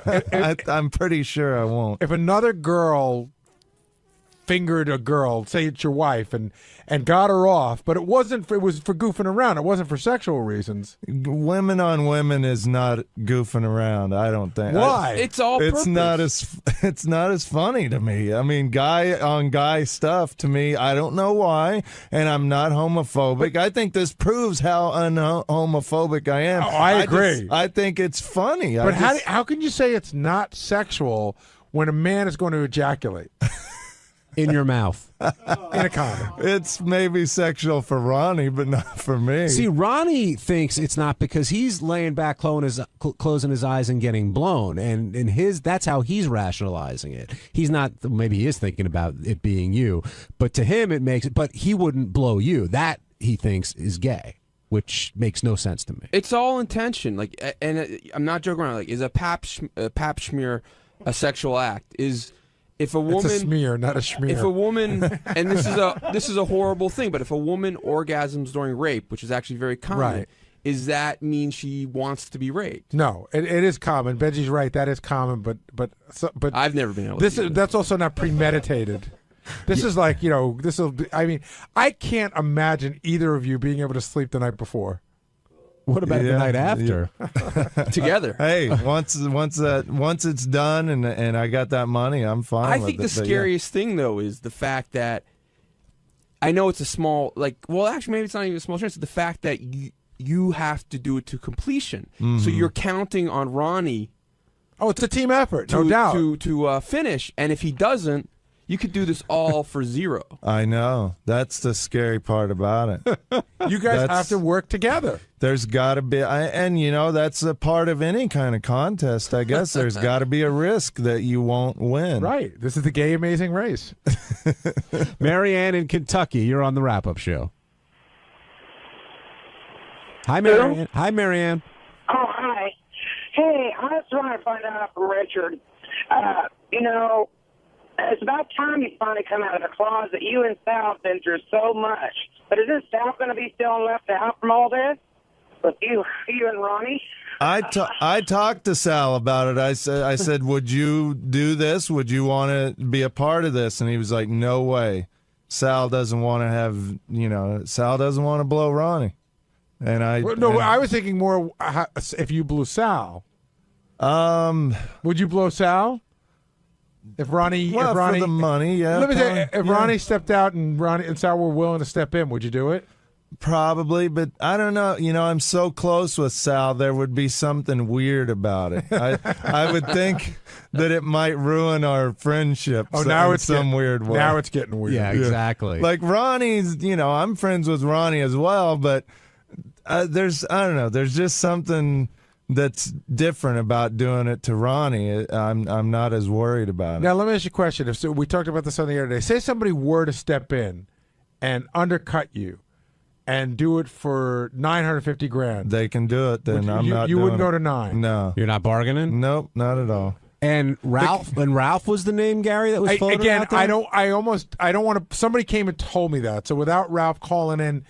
[SPEAKER 5] I'm pretty sure I won't.
[SPEAKER 2] If another girl fingered a girl, say it's your wife, and got her off, but it was for goofing around. It wasn't for sexual reasons.
[SPEAKER 5] Women on women is not goofing around. I don't think.
[SPEAKER 2] Why?
[SPEAKER 19] It's all.
[SPEAKER 5] It's not as funny to me. I mean, guy on guy stuff to me. I don't know why, and I'm not homophobic. I think this proves how un-homophobic I am.
[SPEAKER 2] Oh, I agree.
[SPEAKER 5] I think it's funny.
[SPEAKER 2] But how can you say it's not sexual when a man is going to ejaculate?
[SPEAKER 16] In your mouth.
[SPEAKER 2] In a condom.
[SPEAKER 5] It's maybe sexual for Ronnie, but not for me.
[SPEAKER 16] See, Ronnie thinks it's not because he's laying back, closing his eyes and getting blown. And that's how he's rationalizing it. He's not, maybe he is thinking about it being you. But to him, it makes it, but he wouldn't blow you. That, he thinks, is gay, which makes no sense to me.
[SPEAKER 19] It's all intention. And I'm not joking around. Is a pap smear a sexual act? If a woman,
[SPEAKER 2] it's a smear, not a schmear.
[SPEAKER 19] If a woman, and this is a horrible thing, but if a woman orgasms during rape, which is actually very common,
[SPEAKER 2] right.
[SPEAKER 19] is that mean she wants to be raped?
[SPEAKER 2] No, it is common. Benji's right. That is common, but
[SPEAKER 19] I've never been able.
[SPEAKER 2] That's also not premeditated. This is like, this will. I mean, I can't imagine either of you being able to sleep the night before.
[SPEAKER 16] What about the night after?
[SPEAKER 19] Together.
[SPEAKER 5] Hey, once it's done and I got that money, I'm fine.
[SPEAKER 19] I think the scariest thing though is the fact that I know it's a small, actually maybe it's not even a small chance. The fact that you have to do it to completion, so you're counting on Ronnie.
[SPEAKER 2] Oh, it's a team effort, no doubt.
[SPEAKER 19] To finish, and if he doesn't, you could do this all for zero.
[SPEAKER 5] I know. That's the scary part about it.
[SPEAKER 2] You guys have to work together.
[SPEAKER 5] There's got to be, that's a part of any kind of contest, I guess. There's got to be a risk that you won't win.
[SPEAKER 2] Right. This is the gay amazing race.
[SPEAKER 16] Marianne in Kentucky, you're on the wrap-up show. Hi, Marianne. Hi, Marianne.
[SPEAKER 7] Oh, hi. Hey, I just want to find out from Richard. It's about time you finally come out of the closet. You and Sal have been through so much. But isn't Sal going to be still left out from all this? With you and Ronnie?
[SPEAKER 5] I talked to Sal about it. I said, would you do this? Would you want to be a part of this? And he was like, no way. Sal doesn't want to Sal doesn't want to blow Ronnie. And I
[SPEAKER 2] was thinking more if you blew Sal. Would you blow Sal? If Ronnie,
[SPEAKER 5] for the money, yeah.
[SPEAKER 2] Let me tell you, if Ronnie stepped out and Ronnie and Sal were willing to step in, would you do it?
[SPEAKER 5] Probably, but I don't know. I'm so close with Sal, there would be something weird about it. I would think that it might ruin our friendship.
[SPEAKER 2] Oh, now it's
[SPEAKER 5] some weird way.
[SPEAKER 2] Now it's getting weird.
[SPEAKER 16] Yeah, exactly.
[SPEAKER 5] Like Ronnie's, I'm friends with Ronnie as well, but I don't know. There's just something that's different about doing it to Ronnie. I'm not as worried about it.
[SPEAKER 2] Now, let me ask you a question. So we talked about this on the air today. Say somebody were to step in and undercut you and do it for $950,000.
[SPEAKER 5] They can do it. Then
[SPEAKER 2] you wouldn't go to 9.
[SPEAKER 5] No,
[SPEAKER 16] you're not bargaining.
[SPEAKER 5] Nope, not at all.
[SPEAKER 16] And Ralph was the name, Gary, that was floated out there?
[SPEAKER 2] I don't want to. Somebody came and told me that. So without Ralph calling in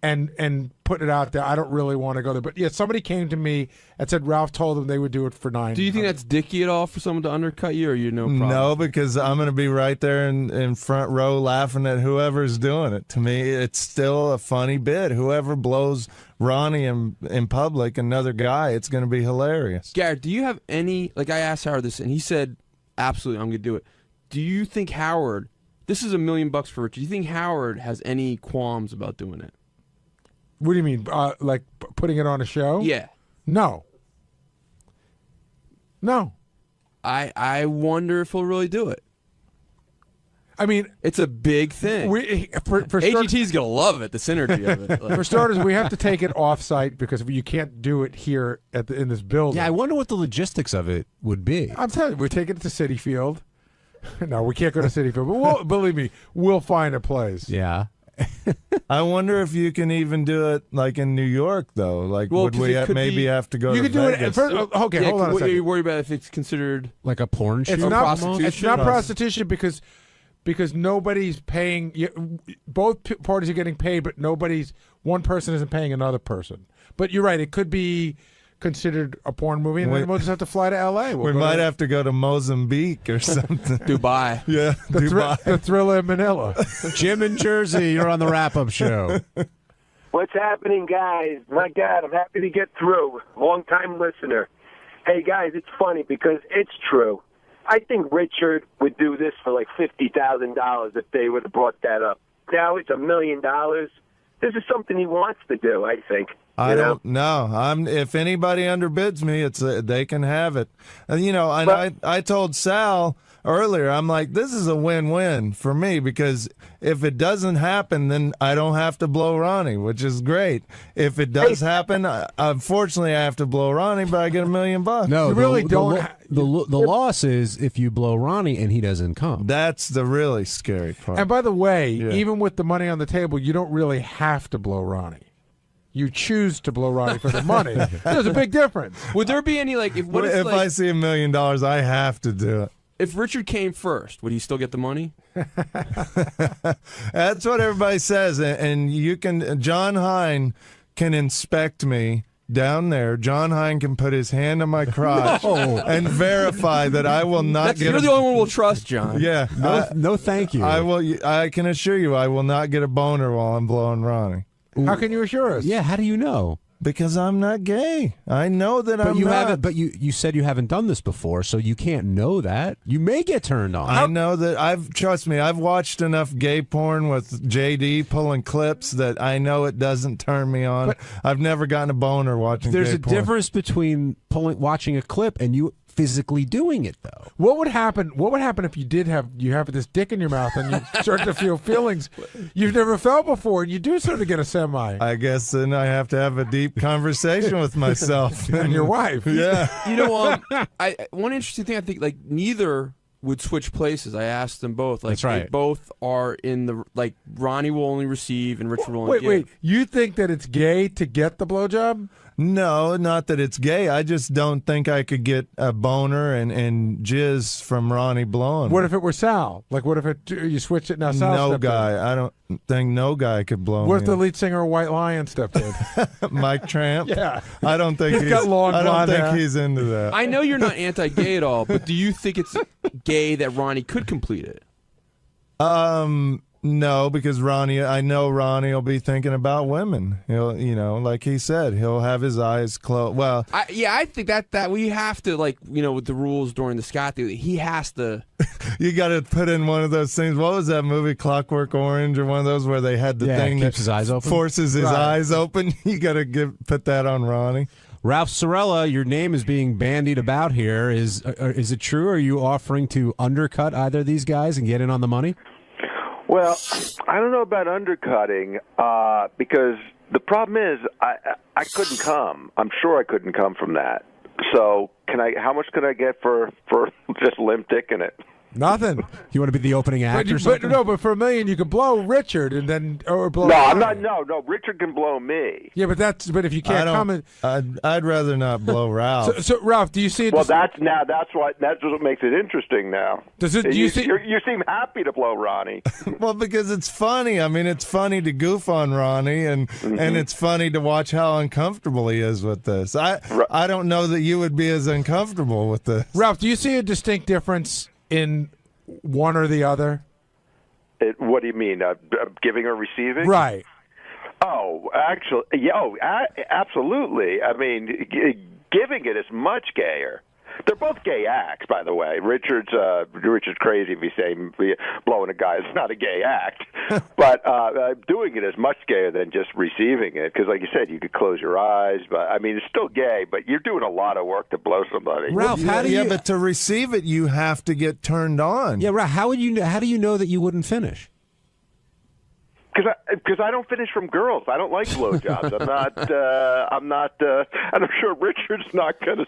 [SPEAKER 2] and putting it out there, I don't really want to go there. But yeah, somebody came to me and said Ralph told them they would do it for 9.
[SPEAKER 19] Do you think that's dicky at all for someone to undercut you, or you no problem?
[SPEAKER 5] No, because I'm going to be right there in front row laughing at whoever's doing it. To me, it's still a funny bit. Whoever blows Ronnie in public, another guy, it's going to be hilarious.
[SPEAKER 19] Garrett, do you have any, I asked Howard this, and he said, absolutely, I'm going to do it. Do you think Howard, this is $1 million for Richard, do you think Howard has any qualms about doing it?
[SPEAKER 2] What do you mean? Like putting it on a show?
[SPEAKER 19] Yeah.
[SPEAKER 2] No.
[SPEAKER 19] I wonder if he'll really do it.
[SPEAKER 2] I mean,
[SPEAKER 19] it's a big thing.
[SPEAKER 2] For
[SPEAKER 19] AGT's going to love it, the synergy of it.
[SPEAKER 2] For starters, we have to take it off-site because you can't do it here in this building.
[SPEAKER 16] Yeah, I wonder what the logistics of it would be.
[SPEAKER 2] I'm telling you, we're taking it to Citi Field. No, we can't go to Citi Field, but believe me, we'll find a place.
[SPEAKER 16] Yeah.
[SPEAKER 5] I wonder if you can even do it in New York, though. Would we maybe have to go to Vegas?
[SPEAKER 2] Okay, hold on a second.
[SPEAKER 19] Are you worried about if it's considered
[SPEAKER 16] like a porn show?
[SPEAKER 2] It's not prostitution. It's not prostitution because nobody's paying. Both parties are getting paid, but one person isn't paying another person. But you're right; it could be considered a porn movie, and then we'll just have to fly to L.A.
[SPEAKER 5] We might have to go to Mozambique or something.
[SPEAKER 19] Dubai.
[SPEAKER 5] Yeah, Dubai.
[SPEAKER 2] The Thriller in Manila.
[SPEAKER 16] Jim in Jersey, you're on the wrap-up show.
[SPEAKER 11] What's happening, guys? My God, I'm happy to get through. Long-time listener. Hey, guys, it's funny because it's true. I think Richard would do this for $50,000 if they would have brought that up. Now it's $1 million. This is something he wants to do, I think.
[SPEAKER 5] I don't know. If anybody underbids me, they can have it. I told Sal earlier, I'm like, this is a win-win for me because if it doesn't happen, then I don't have to blow Ronnie, which is great. If it does happen, unfortunately, I have to blow Ronnie, but I get $1 million.
[SPEAKER 16] No, you really don't. The loss is if you blow Ronnie and he doesn't come.
[SPEAKER 5] That's the really scary part.
[SPEAKER 2] And by the way, even with the money on the table, you don't really have to blow Ronnie. You choose to blow Ronnie for the money. There's a big difference.
[SPEAKER 19] Would there be any if
[SPEAKER 5] I see $1 million, I have to do it.
[SPEAKER 19] If Richard came first, would he still get the money?
[SPEAKER 5] That's what everybody says, and you can. John Hine can inspect me down there. John Hine can put his hand on my crotch and verify that I will not get.
[SPEAKER 19] You're the only one we'll trust, John.
[SPEAKER 5] Yeah.
[SPEAKER 16] No, thank you.
[SPEAKER 5] I will. I can assure you, I will not get a boner while I'm blowing Ronnie.
[SPEAKER 2] How can you assure us?
[SPEAKER 16] Yeah, how do you know?
[SPEAKER 5] Because I'm not gay. I know that I'm
[SPEAKER 16] you
[SPEAKER 5] not.
[SPEAKER 16] haven't. But you said you haven't done this before, so you can't know that. You may get turned on.
[SPEAKER 5] I know that trust me, I've watched enough gay porn with JD pulling clips that I know it doesn't turn me on. But I've never gotten a boner watching
[SPEAKER 16] There's
[SPEAKER 5] gay
[SPEAKER 16] a
[SPEAKER 5] porn.
[SPEAKER 16] difference between watching a clip and you physically doing it, though.
[SPEAKER 2] What would happen if you have this dick in your mouth and you start to feel feelings you've never felt before, and you do sort of get a semi?
[SPEAKER 5] I guess then I have to have a deep conversation with myself
[SPEAKER 2] and your wife.
[SPEAKER 5] Yeah.
[SPEAKER 19] You know, one interesting thing, I think, like, neither would switch places. I asked them both. Like,
[SPEAKER 16] That's right.
[SPEAKER 19] They both are in the, like, Ronnie will only receive and Richard will only give.
[SPEAKER 2] Wait. You think that it's gay to get the blowjob?
[SPEAKER 5] No, not that it's gay. I just don't think I could get a boner and jizz from Ronnie blowing.
[SPEAKER 2] What if it were Sal? Like, what if you switched it now? Sal
[SPEAKER 5] No
[SPEAKER 2] stepped in?
[SPEAKER 5] guy. I don't think no guy could blow
[SPEAKER 2] What
[SPEAKER 5] me.
[SPEAKER 2] if the lead singer of White Lion stepped in?
[SPEAKER 5] Mike Tramp?
[SPEAKER 2] Yeah.
[SPEAKER 5] I don't think
[SPEAKER 2] He's got long
[SPEAKER 5] I don't
[SPEAKER 2] blonde
[SPEAKER 5] think
[SPEAKER 2] hair.
[SPEAKER 5] he's into that.
[SPEAKER 19] I know you're not anti-gay at all, but do you think it's gay that Ronnie could complete it?
[SPEAKER 5] No, because I know Ronnie will be thinking about women. He'll, like he said, he'll have his eyes closed. Well,
[SPEAKER 19] I think that we have to, like, with the rules during the Scott thing, he has to.
[SPEAKER 5] You got to put in one of those things. What was that movie, Clockwork Orange, or one of those where they had the thing
[SPEAKER 16] keeps
[SPEAKER 5] that
[SPEAKER 16] his eyes open?
[SPEAKER 5] forces his eyes open? You got to put that on Ronnie.
[SPEAKER 16] Ralph Sorella, your name is being bandied about here. Is it true? Are you offering to undercut either of these guys and get in on the money?
[SPEAKER 20] Well, I don't know about undercutting because the problem is I couldn't come. I'm sure I couldn't come from that. So how much could I get for just limp dick in it?
[SPEAKER 2] Nothing.
[SPEAKER 16] You want to be the opening act or something?
[SPEAKER 2] But for $1 million you could blow Richard and then blow.
[SPEAKER 20] No, I'm not. No. Richard can blow me.
[SPEAKER 2] Yeah, but if you can't come,
[SPEAKER 5] I'd rather not blow Ralph.
[SPEAKER 2] So Ralph, do you see it?
[SPEAKER 20] Well, that's what makes it interesting now.
[SPEAKER 2] Do you see?
[SPEAKER 20] You seem happy to blow Ronnie.
[SPEAKER 5] Well, because it's funny. I mean, it's funny to goof on Ronnie, and it's funny to watch how uncomfortable he is with this. I don't know that you would be as uncomfortable with this.
[SPEAKER 2] Ralph, do you see a distinct difference in one or the other?
[SPEAKER 20] What do you mean? Giving or receiving?
[SPEAKER 2] Right.
[SPEAKER 20] Oh, actually, absolutely. I mean, giving it is much gayer. They're both gay acts, by the way. Richard's crazy if he's saying blowing a guy is not a gay act, but doing it is much gayer than just receiving it. Because, like you said, you could close your eyes, but I mean, it's still gay. But you're doing a lot of work to blow somebody.
[SPEAKER 16] Ralph, how do you?
[SPEAKER 5] Yeah, but to receive it, you have to get turned on.
[SPEAKER 16] Yeah, Ralph. How do you know that you wouldn't finish?
[SPEAKER 20] Because I don't finish from girls. I don't like blowjobs. I'm not. And I'm sure Richard's not going to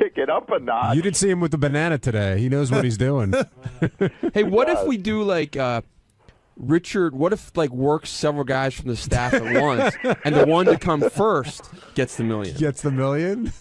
[SPEAKER 20] kick it up a notch.
[SPEAKER 16] You didn't see him with the banana today. He knows what he's doing.
[SPEAKER 19] Hey, what if we do like Richard? What if like works several guys from the staff at once, and the one to come first gets the million?
[SPEAKER 16] Gets the million.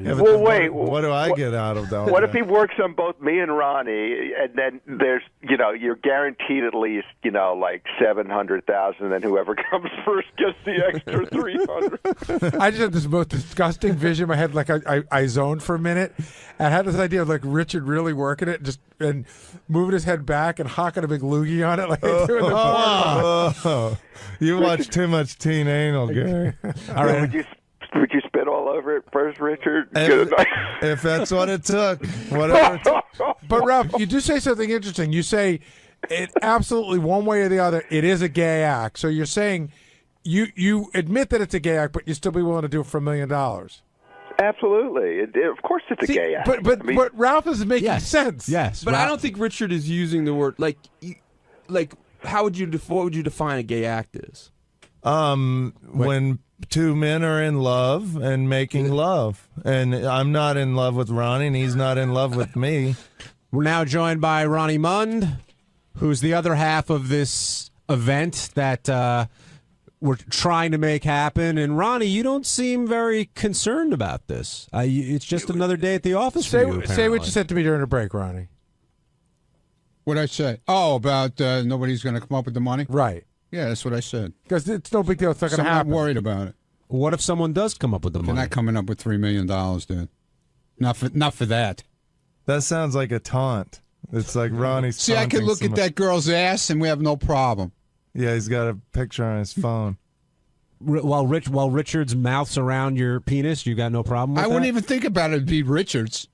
[SPEAKER 5] Yeah,
[SPEAKER 20] well, wait.
[SPEAKER 5] What do I get out of that?
[SPEAKER 20] What if he works on both me and Ronnie, and then there's, you're guaranteed at least, like 700,000, and whoever comes first gets the extra 300.
[SPEAKER 2] I just had this most disgusting vision in my head. Like I zoned for a minute. I had this idea of like Richard really working it, and moving his head back and hocking a big loogie on it, like they do in the porn.
[SPEAKER 5] You watch too much teen anal, Gary.
[SPEAKER 20] All right. Would you spit all over it first, Richard?
[SPEAKER 5] If that's what it took, whatever.
[SPEAKER 2] But Ralph, you do say something interesting. You say it absolutely one way or the other. It is a gay act. So you're saying you admit that it's a gay act, but you still be willing to do it for $1 million.
[SPEAKER 20] Absolutely. Of course, it's a gay act.
[SPEAKER 2] But Ralph is making sense.
[SPEAKER 16] Yes,
[SPEAKER 19] but I don't think Richard is using the word like how would you what would you define a gay act as?
[SPEAKER 5] When two men are in love and making love, and I'm not in love with Ronnie, and he's not in love with me.
[SPEAKER 16] We're now joined by Ronnie Mund, who's the other half of this event that we're trying to make happen. And Ronnie, you don't seem very concerned about this. It's just another day at the office for you,
[SPEAKER 2] say what you said to me during the break, Ronnie.
[SPEAKER 22] What'd I say? Oh, about nobody's going to come up with the money?
[SPEAKER 2] Right.
[SPEAKER 22] Yeah, that's what I said.
[SPEAKER 2] Because it's no big deal. It's not
[SPEAKER 22] So
[SPEAKER 2] going to
[SPEAKER 22] I'm not
[SPEAKER 2] happen.
[SPEAKER 22] worried about it.
[SPEAKER 16] What if someone does come up with the
[SPEAKER 22] They're
[SPEAKER 16] money?
[SPEAKER 22] not coming up with $3 million, dude. Not for that.
[SPEAKER 5] That sounds like a taunt. It's like Ronnie's.
[SPEAKER 22] See, I could look at that girl's ass and we have no problem.
[SPEAKER 5] Yeah, he's got a picture on his phone.
[SPEAKER 16] While Richard's mouth's around your penis, you got no problem with
[SPEAKER 22] I
[SPEAKER 16] that?
[SPEAKER 22] wouldn't even think about it. It'd be Richards.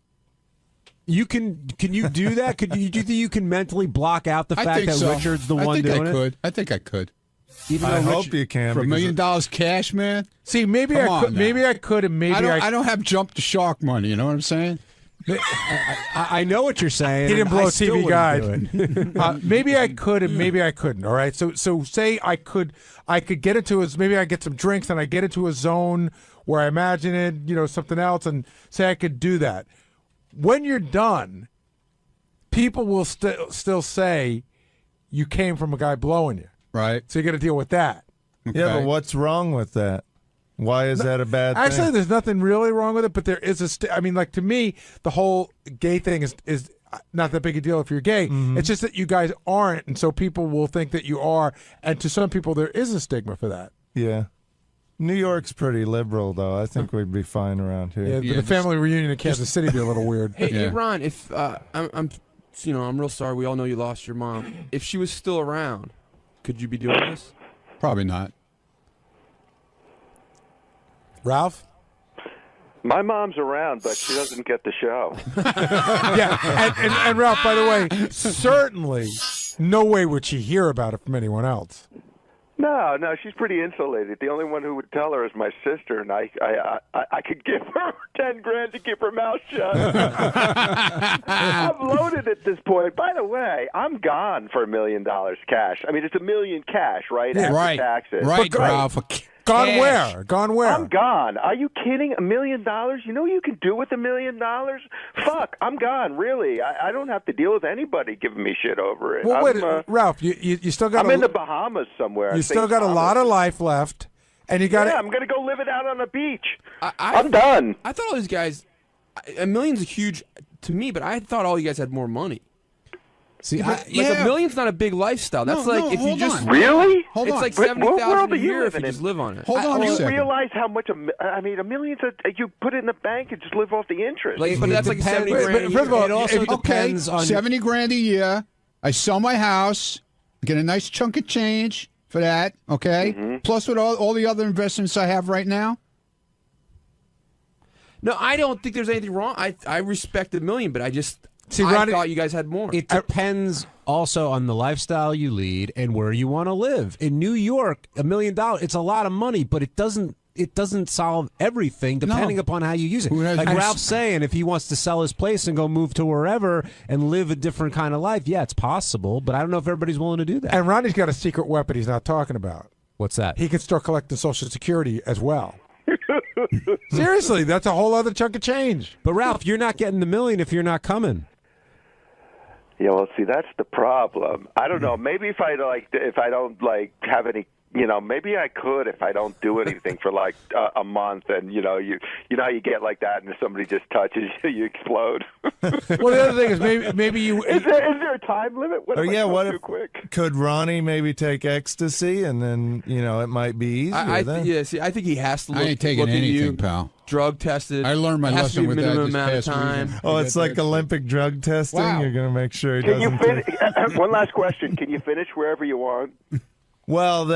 [SPEAKER 16] Can you do that? Do you think you can mentally block out the
[SPEAKER 22] I
[SPEAKER 16] fact
[SPEAKER 22] think
[SPEAKER 16] that
[SPEAKER 22] so.
[SPEAKER 16] Richard's the
[SPEAKER 22] I
[SPEAKER 16] one
[SPEAKER 22] think
[SPEAKER 16] doing
[SPEAKER 22] I
[SPEAKER 16] it?
[SPEAKER 22] could. I think I could.
[SPEAKER 16] Even
[SPEAKER 5] I
[SPEAKER 16] though
[SPEAKER 5] hope you can.
[SPEAKER 22] For $1
[SPEAKER 5] because
[SPEAKER 22] million cash, man.
[SPEAKER 2] See, maybe
[SPEAKER 22] Come
[SPEAKER 2] I
[SPEAKER 22] on
[SPEAKER 2] could.
[SPEAKER 22] now.
[SPEAKER 2] Maybe I could, and maybe
[SPEAKER 22] I don't have jump the shark money. You know what I'm saying?
[SPEAKER 16] I know what you're saying.
[SPEAKER 2] He didn't
[SPEAKER 16] and
[SPEAKER 2] blow
[SPEAKER 16] I still
[SPEAKER 2] TV
[SPEAKER 16] wouldn't do
[SPEAKER 2] Guide.
[SPEAKER 16] it.
[SPEAKER 2] Maybe I could, and maybe I couldn't. All right. So say I could get into his. Maybe I get some drinks, and I get into a zone where I imagine it, something else, and say I could do that. When you're done, people will still say you came from a guy blowing you.
[SPEAKER 22] Right.
[SPEAKER 2] So you got to deal with that.
[SPEAKER 5] Yeah, but what's wrong with that? Why is that a bad thing?
[SPEAKER 2] Actually, there's nothing really wrong with it, but there is I mean, like, to me, the whole gay thing is not that big a deal if you're gay.
[SPEAKER 5] Mm-hmm.
[SPEAKER 2] It's just that you guys aren't, and so people will think that you are, and to some people there is a stigma for that.
[SPEAKER 5] Yeah. New York's pretty liberal, though. I think we'd be fine around here.
[SPEAKER 2] Yeah, the family reunion in Kansas City would be a little weird.
[SPEAKER 19] Hey, Ron, if I'm real sorry. We all know you lost your mom. If she was still around, could you be doing this?
[SPEAKER 22] Probably not.
[SPEAKER 2] Ralph?
[SPEAKER 20] My mom's around, but she doesn't get the show.
[SPEAKER 2] Yeah, and Ralph, by the way, certainly no way would she hear about it from anyone else.
[SPEAKER 20] No, she's pretty insulated. The only one who would tell her is my sister, and I could give her $10,000 to keep her mouth shut. I'm loaded at this point. By the way, I'm gone for $1 million cash. I mean, it's $1 million cash, right?
[SPEAKER 22] Yeah,
[SPEAKER 20] after
[SPEAKER 22] right.
[SPEAKER 20] taxes.
[SPEAKER 22] Right, Ralph.
[SPEAKER 2] Gone
[SPEAKER 22] Cash.
[SPEAKER 2] where? Gone where?
[SPEAKER 20] I'm gone. Are you kidding? $1 million? You know what you can do with $1 million? Fuck, I'm gone. Really, I don't have to deal with anybody giving me shit over it.
[SPEAKER 2] Well, wait, Ralph, you still got.
[SPEAKER 20] I'm in the Bahamas somewhere.
[SPEAKER 2] You still got a lot of life left, and you got.
[SPEAKER 20] Yeah, I'm going to go live it out on the beach.
[SPEAKER 19] I'm
[SPEAKER 20] done.
[SPEAKER 19] I thought all these guys, $1 million's huge to me, but I thought all you guys had more money.
[SPEAKER 16] See,
[SPEAKER 19] $1 million's not a big lifestyle. That's if you just
[SPEAKER 20] really.
[SPEAKER 19] It's like
[SPEAKER 20] What world
[SPEAKER 19] $70,000
[SPEAKER 20] are
[SPEAKER 19] a
[SPEAKER 20] you
[SPEAKER 19] year if you
[SPEAKER 20] living
[SPEAKER 19] just
[SPEAKER 20] in?
[SPEAKER 19] live on it.
[SPEAKER 22] Hold on a
[SPEAKER 20] You
[SPEAKER 22] second.
[SPEAKER 20] realize how much? $1 million's you put it in the bank and just live off the interest.
[SPEAKER 19] But that's like
[SPEAKER 16] depends-
[SPEAKER 19] 70 grand. a
[SPEAKER 2] First of
[SPEAKER 19] year.
[SPEAKER 2] all,
[SPEAKER 16] it also
[SPEAKER 2] if-
[SPEAKER 16] depends on
[SPEAKER 22] $70,000 a year. I sell my house, get a nice chunk of change for that. Okay, plus with all the other investments I have right now.
[SPEAKER 19] No, I don't think there's anything wrong. I respect $1 million, but I
[SPEAKER 2] Ronnie,
[SPEAKER 19] thought you guys had more.
[SPEAKER 16] It depends also on the lifestyle you lead and where you want to live. In New York, $1 million, it's a lot of money, but it doesn't solve everything depending upon how you use it. Like Ralph's saying, if he wants to sell his place and go move to wherever and live a different kind of life, yeah, it's possible, but I don't know if everybody's willing to do that.
[SPEAKER 2] And Ronnie's got a secret weapon he's not talking about.
[SPEAKER 16] What's that?
[SPEAKER 2] He can start collecting Social Security as well. Seriously, that's a whole other chunk of change.
[SPEAKER 16] But Ralph, you're not getting the $1 million if you're not coming.
[SPEAKER 20] Yeah, well, see, that's the problem. I don't know. Maybe if I don't have any, maybe I could if I don't do anything for like a month, and you know how you get like that, and if somebody just touches you, you explode.
[SPEAKER 2] Well, the other thing is maybe you
[SPEAKER 20] is there a time limit? What
[SPEAKER 5] if
[SPEAKER 20] quick?
[SPEAKER 5] Could Ronnie maybe take ecstasy, and then it might be easier. then?
[SPEAKER 19] See, I think he has to look,
[SPEAKER 22] I ain't taking
[SPEAKER 19] look at
[SPEAKER 22] anything,
[SPEAKER 19] you,
[SPEAKER 22] pal.
[SPEAKER 19] Drug tested.
[SPEAKER 22] I learned my
[SPEAKER 19] It has
[SPEAKER 22] lesson
[SPEAKER 19] to be a
[SPEAKER 22] with that
[SPEAKER 19] minimum
[SPEAKER 22] this
[SPEAKER 19] amount of
[SPEAKER 22] past
[SPEAKER 19] time.
[SPEAKER 22] weekend.
[SPEAKER 5] Oh, it's like Olympic drug testing.
[SPEAKER 22] Wow.
[SPEAKER 5] You're going to make sure he
[SPEAKER 20] Can you
[SPEAKER 5] doesn't.
[SPEAKER 20] finish? One last question. Can you finish wherever you want?
[SPEAKER 5] Well,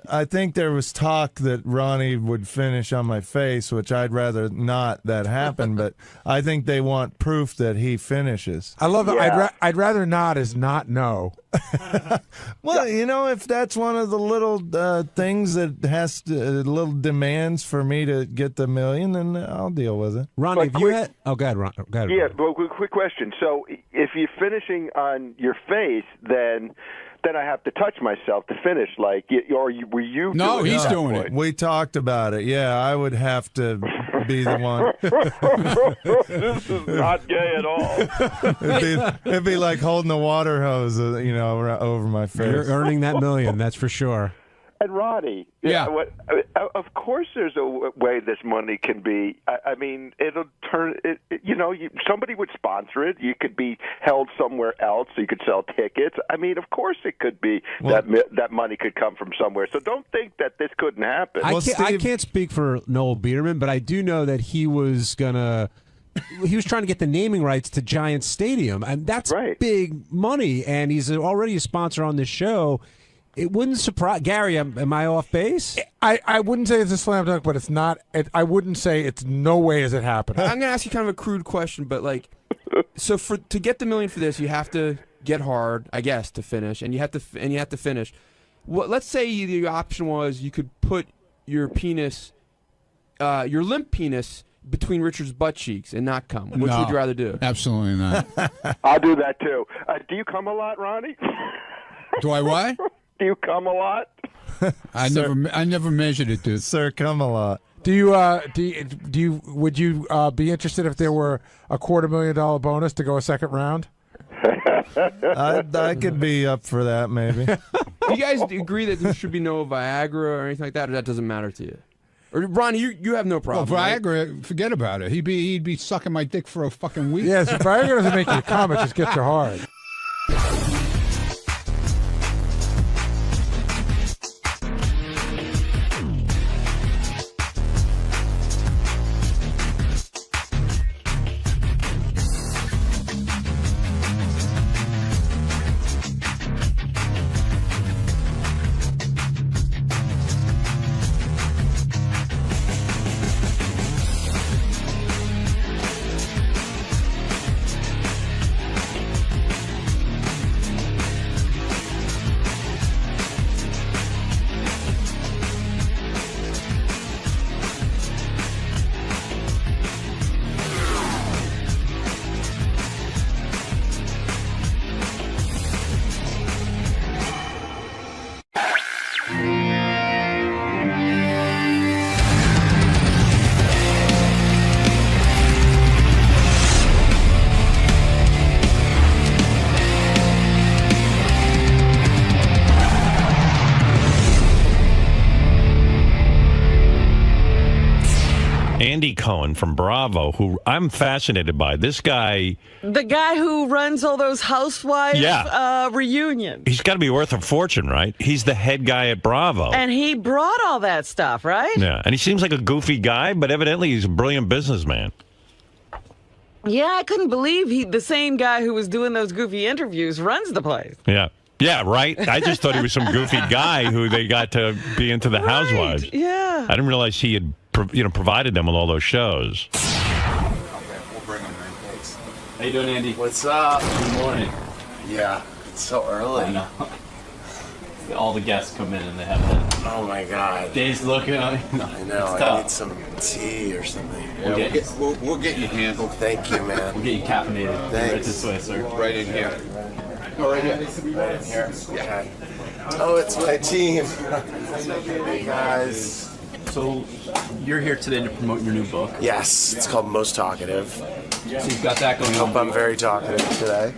[SPEAKER 5] I think there was talk that Ronnie would finish on my face, which I'd rather not that happen, but I think they want proof that he finishes.
[SPEAKER 2] I love it. I'd rather not is not no.
[SPEAKER 5] Well, if that's one of the little things that has to, little demands for me to get the $1 million, then I'll deal with it.
[SPEAKER 16] Ronnie, if you had... Oh, go ahead, Ron. Go ahead,
[SPEAKER 20] Yeah, but quick question. So if you're finishing on your face, then I have to touch myself to finish. Like, or were you?
[SPEAKER 22] No, he's
[SPEAKER 20] that
[SPEAKER 22] doing
[SPEAKER 20] point?
[SPEAKER 22] it.
[SPEAKER 5] We talked about it. Yeah, I would have to be the one.
[SPEAKER 20] This is not gay at all.
[SPEAKER 5] It'd be like holding a water hose, over my face.
[SPEAKER 16] You're earning that $1 million, that's for sure.
[SPEAKER 20] And Ronnie, of course, there's a way this money can be. I mean, it'll turn. Somebody would sponsor it. You could be held somewhere else. You could sell tickets. I mean, of course, it could be that money could come from somewhere. So don't think that this couldn't happen.
[SPEAKER 16] I can't speak for Noel Biederman, but I do know that he was trying to get the naming rights to Giant Stadium, and that's big money. And he's already a sponsor on this show. It wouldn't surprise Gary. Am I off base?
[SPEAKER 2] I wouldn't say it's a slam dunk, but it's not. I wouldn't say it's no way is it happening.
[SPEAKER 19] I'm going to ask you kind of a crude question, but so to get the $1 million for this, you have to get hard, I guess, to finish, and you have to finish. Well, let's say the option was you could put your penis, your limp penis, between Richard's butt cheeks and not come. Which would you rather do?
[SPEAKER 22] Absolutely not.
[SPEAKER 20] I'll do that too. Do you come a lot, Ronnie?
[SPEAKER 22] Do I what?
[SPEAKER 20] Do you come a lot?
[SPEAKER 22] I never measured it, dude.
[SPEAKER 5] Sir, come a lot.
[SPEAKER 2] Would you be interested if there were a $250,000 bonus to go a second round?
[SPEAKER 5] I could be up for that, maybe.
[SPEAKER 19] Do you guys agree that there should be no Viagra or anything like that, or that doesn't matter to you? Or Ronnie, you have no problem.
[SPEAKER 22] Well, Viagra, forget about it. He'd be sucking my dick for a fucking week.
[SPEAKER 2] Yes, Viagra doesn't make you come; it just gets you hard.
[SPEAKER 1] Andy Cohen from Bravo, who I'm fascinated by. This guy...
[SPEAKER 3] The guy who runs all those housewives reunions.
[SPEAKER 1] He's got to be worth a fortune, right? He's the head guy at Bravo.
[SPEAKER 3] And he brought all that stuff, right?
[SPEAKER 1] Yeah, and he seems like a goofy guy, but evidently he's a brilliant businessman.
[SPEAKER 3] Yeah, I couldn't believe the same guy who was doing those goofy interviews runs the place.
[SPEAKER 1] Yeah. Yeah, right? I just thought he was some goofy guy who they got to be into the housewives.
[SPEAKER 3] Yeah.
[SPEAKER 1] I didn't realize he had provided them with all those shows.
[SPEAKER 12] We'll bring them in. Thanks. How you doing, Andy? What's up? Good morning. Yeah, it's so early. I know. All the guests come in and they have that. Oh my God. Dave's looking at me. I know. I need some tea or something. Yeah, we'll get you handled. Thank you, man. We'll get you caffeinated. Thanks. Right this way, sir. Right in here. Oh, right here. Right in here. Yeah. Oh, it's my team. Hey guys. So you're here today to promote your new book. Yes, it's called Most Talkative. So you've got that going on. I'm very talkative today.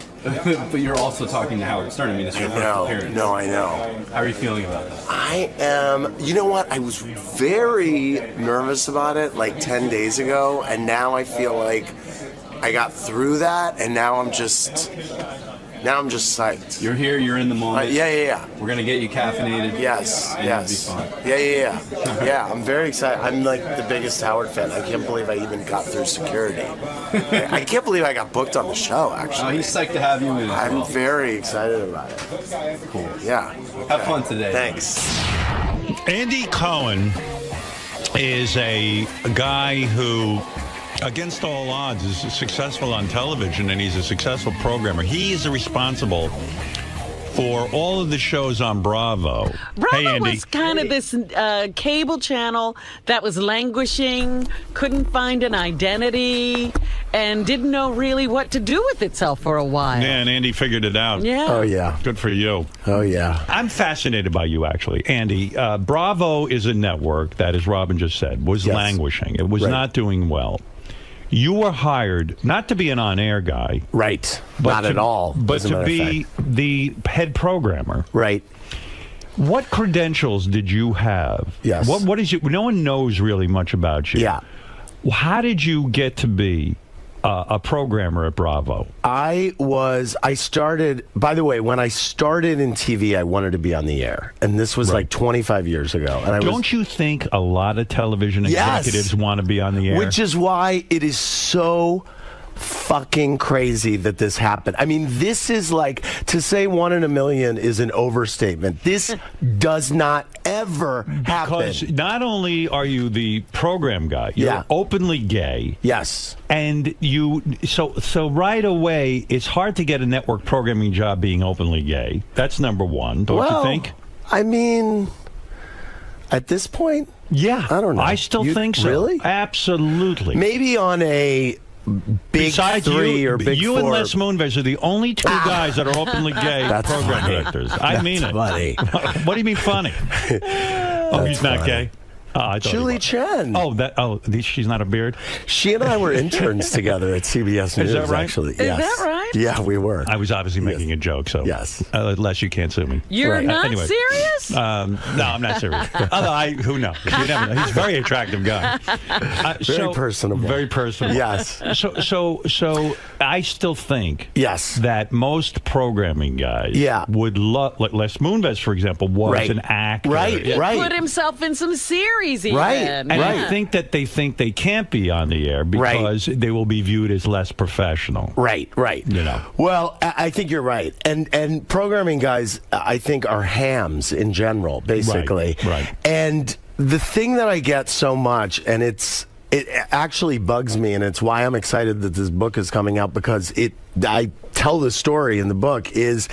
[SPEAKER 12] But you're also talking to Howard Stern. I mean, it's your first appearance. No, I know. How are you feeling about that? I am. You know what? I was very nervous about it like 10 days ago, and now I feel like I got through that, and now I'm just psyched. You're here. You're in the moment. Yeah. We're gonna get you caffeinated. Yes. Yes. It'll be fun. Yeah. Yeah. I'm very excited. I'm like the biggest Howard fan. I can't believe I even got through security. I can't believe I got booked on the show. Actually. He's psyched to have you in. I'm very excited about it. Cool. Yeah. Have fun today. Thanks.
[SPEAKER 1] Andy Cohen is a guy who, against all odds, is successful on television, and he's a successful programmer. He is responsible for all of the shows on Bravo.
[SPEAKER 3] Bravo was kind of this cable channel that was languishing, couldn't find an identity, and didn't know really what to do with itself for a while.
[SPEAKER 1] Yeah, and Andy figured it out.
[SPEAKER 3] Yeah. Oh, yeah.
[SPEAKER 1] Good for you.
[SPEAKER 3] Oh, yeah.
[SPEAKER 1] I'm fascinated by you, actually. Andy, Bravo is a network that, as Robin just said, was languishing. It was not doing well. You were hired not to be an on-air guy.
[SPEAKER 13] Right. Not at all.
[SPEAKER 1] But to be the head programmer.
[SPEAKER 13] Right.
[SPEAKER 1] What credentials did you have?
[SPEAKER 4] Yes.
[SPEAKER 1] What is you? No one knows really much about you.
[SPEAKER 4] Yeah.
[SPEAKER 1] How did you get to be a programmer at Bravo?
[SPEAKER 4] I started, by the way, when I started in TV, I wanted to be on the air. And this was like 25 years ago. And
[SPEAKER 1] Don't you think a lot of television executives want to be on the air?
[SPEAKER 4] Which is why it is so fucking crazy that this happened. I mean, this is like, to say 1 in a million is an overstatement. This does not ever happen.
[SPEAKER 1] Because not only are you the program guy, you're openly gay.
[SPEAKER 4] Yes.
[SPEAKER 1] And so right away, it's hard to get a network programming job being openly gay. That's number one, don't you think?
[SPEAKER 4] I mean, at this point,
[SPEAKER 1] yeah,
[SPEAKER 4] I don't know.
[SPEAKER 1] I still think so.
[SPEAKER 4] Really?
[SPEAKER 1] Absolutely.
[SPEAKER 4] Maybe on a Big
[SPEAKER 1] Besides
[SPEAKER 4] Three
[SPEAKER 1] you,
[SPEAKER 4] or Big
[SPEAKER 1] you
[SPEAKER 4] Four.
[SPEAKER 1] and Les Moonves are the only two guys that are openly gay program directors. I mean it.
[SPEAKER 4] Funny.
[SPEAKER 1] What do you mean funny? Oh, he's not gay? I thought
[SPEAKER 4] Julie Chen.
[SPEAKER 1] She's not a beard?
[SPEAKER 4] She and I were interns together at CBS News,
[SPEAKER 1] Is that right?
[SPEAKER 4] actually.
[SPEAKER 3] Is that right?
[SPEAKER 4] Yeah, we were.
[SPEAKER 1] I was obviously making a joke, so
[SPEAKER 4] yes.
[SPEAKER 1] Les, you can't sue me.
[SPEAKER 3] You're not
[SPEAKER 1] anyway.
[SPEAKER 3] serious?
[SPEAKER 1] No, I'm not serious. Although who knows? You never know. He's a very attractive guy.
[SPEAKER 4] Very personable.
[SPEAKER 1] Very personable.
[SPEAKER 4] Yes.
[SPEAKER 1] So I still think
[SPEAKER 4] that
[SPEAKER 1] most programming guys would love, like Les Moonves, for example, was an actor.
[SPEAKER 3] He put himself in some series even.
[SPEAKER 1] And I think that they can't be on the air because they will be viewed as less professional.
[SPEAKER 4] Right.
[SPEAKER 1] You know.
[SPEAKER 4] Well, I think you're right. And programming guys, I think, are hams in general, basically.
[SPEAKER 1] Right.
[SPEAKER 4] And the thing that I get so much, and it actually bugs me, and it's why I'm excited that this book is coming out, because I tell the story in the book, is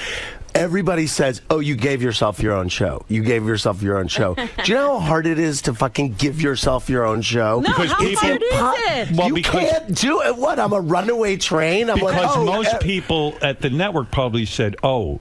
[SPEAKER 4] everybody says, oh, you gave yourself your own show. You gave yourself your own show. Do you know how hard it is to fucking give yourself your own show?
[SPEAKER 3] No, how hard is it?
[SPEAKER 4] Well, you can't do it. What? I'm a runaway train? I'm
[SPEAKER 1] because
[SPEAKER 4] like,
[SPEAKER 1] most people at the network probably said, oh,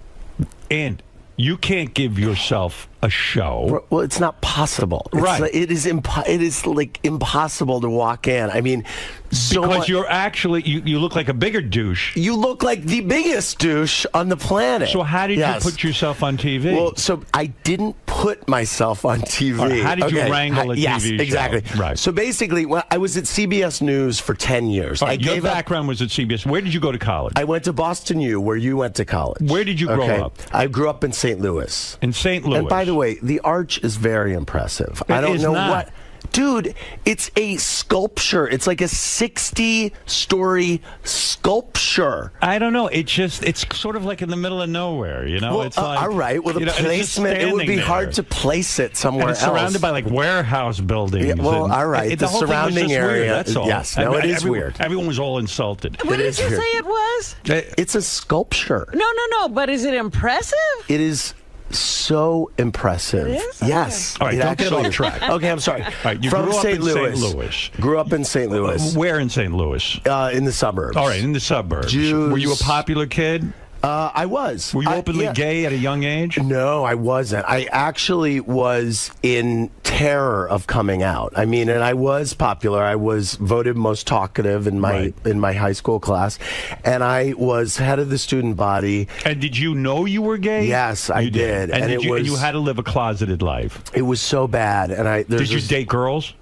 [SPEAKER 1] and you can't give yourself a show.
[SPEAKER 4] Well, it's not possible.
[SPEAKER 1] Right.
[SPEAKER 4] It is like impossible to walk in. I mean,
[SPEAKER 1] because you're actually, you look like a bigger douche.
[SPEAKER 4] You look like the biggest douche on the planet.
[SPEAKER 1] So how did you put yourself on TV?
[SPEAKER 4] Well, so I didn't put myself on TV.
[SPEAKER 1] Right, how did you wrangle a TV
[SPEAKER 4] yes,
[SPEAKER 1] show?
[SPEAKER 4] exactly.
[SPEAKER 1] Right.
[SPEAKER 4] So basically, when I was at CBS News for 10 years.
[SPEAKER 1] All right, your background was at CBS. Where did you go to college?
[SPEAKER 4] I went to Boston U, where you went to college.
[SPEAKER 1] Where did you grow up?
[SPEAKER 4] I grew up in St. Louis.
[SPEAKER 1] In St. Louis.
[SPEAKER 4] And by the way, the arch is very impressive. I don't know what. Dude, it's a sculpture. It's like a 60-story sculpture.
[SPEAKER 1] I don't know. It's sort of like in the middle of nowhere, you know?
[SPEAKER 4] Well,
[SPEAKER 1] it's like,
[SPEAKER 4] all right. Well, the placement, it would be hard to place it somewhere else.
[SPEAKER 1] It's surrounded by like warehouse buildings.
[SPEAKER 4] Yeah, well, all right.
[SPEAKER 1] The
[SPEAKER 4] The surrounding area.
[SPEAKER 1] Weird, that's all.
[SPEAKER 4] Yes. No, it is weird.
[SPEAKER 1] Everyone was all insulted.
[SPEAKER 3] What did you say it was?
[SPEAKER 4] It's a sculpture.
[SPEAKER 3] No. But is it impressive?
[SPEAKER 4] It is so impressive.
[SPEAKER 3] It is?
[SPEAKER 4] Yes.
[SPEAKER 1] All right,
[SPEAKER 4] it
[SPEAKER 1] don't get
[SPEAKER 4] actually-
[SPEAKER 1] off track.
[SPEAKER 4] Okay, I'm sorry.
[SPEAKER 1] All right, you
[SPEAKER 4] From
[SPEAKER 1] grew up
[SPEAKER 4] St.
[SPEAKER 1] in
[SPEAKER 4] Louis.
[SPEAKER 1] St. Louis.
[SPEAKER 4] Grew up in St. Louis.
[SPEAKER 1] Where in St. Louis?
[SPEAKER 4] In the suburbs.
[SPEAKER 1] All right, in the suburbs. Were you a popular kid?
[SPEAKER 4] I was.
[SPEAKER 1] Were you openly gay at a young age?
[SPEAKER 4] No, I wasn't. I actually was in terror of coming out. I mean, and I was popular. I was voted most talkative in my high school class, and I was head of the student body.
[SPEAKER 1] And did you know you were gay?
[SPEAKER 4] Yes, I did.
[SPEAKER 1] And you had to live a closeted life.
[SPEAKER 4] It was so bad. And
[SPEAKER 1] did you date girls?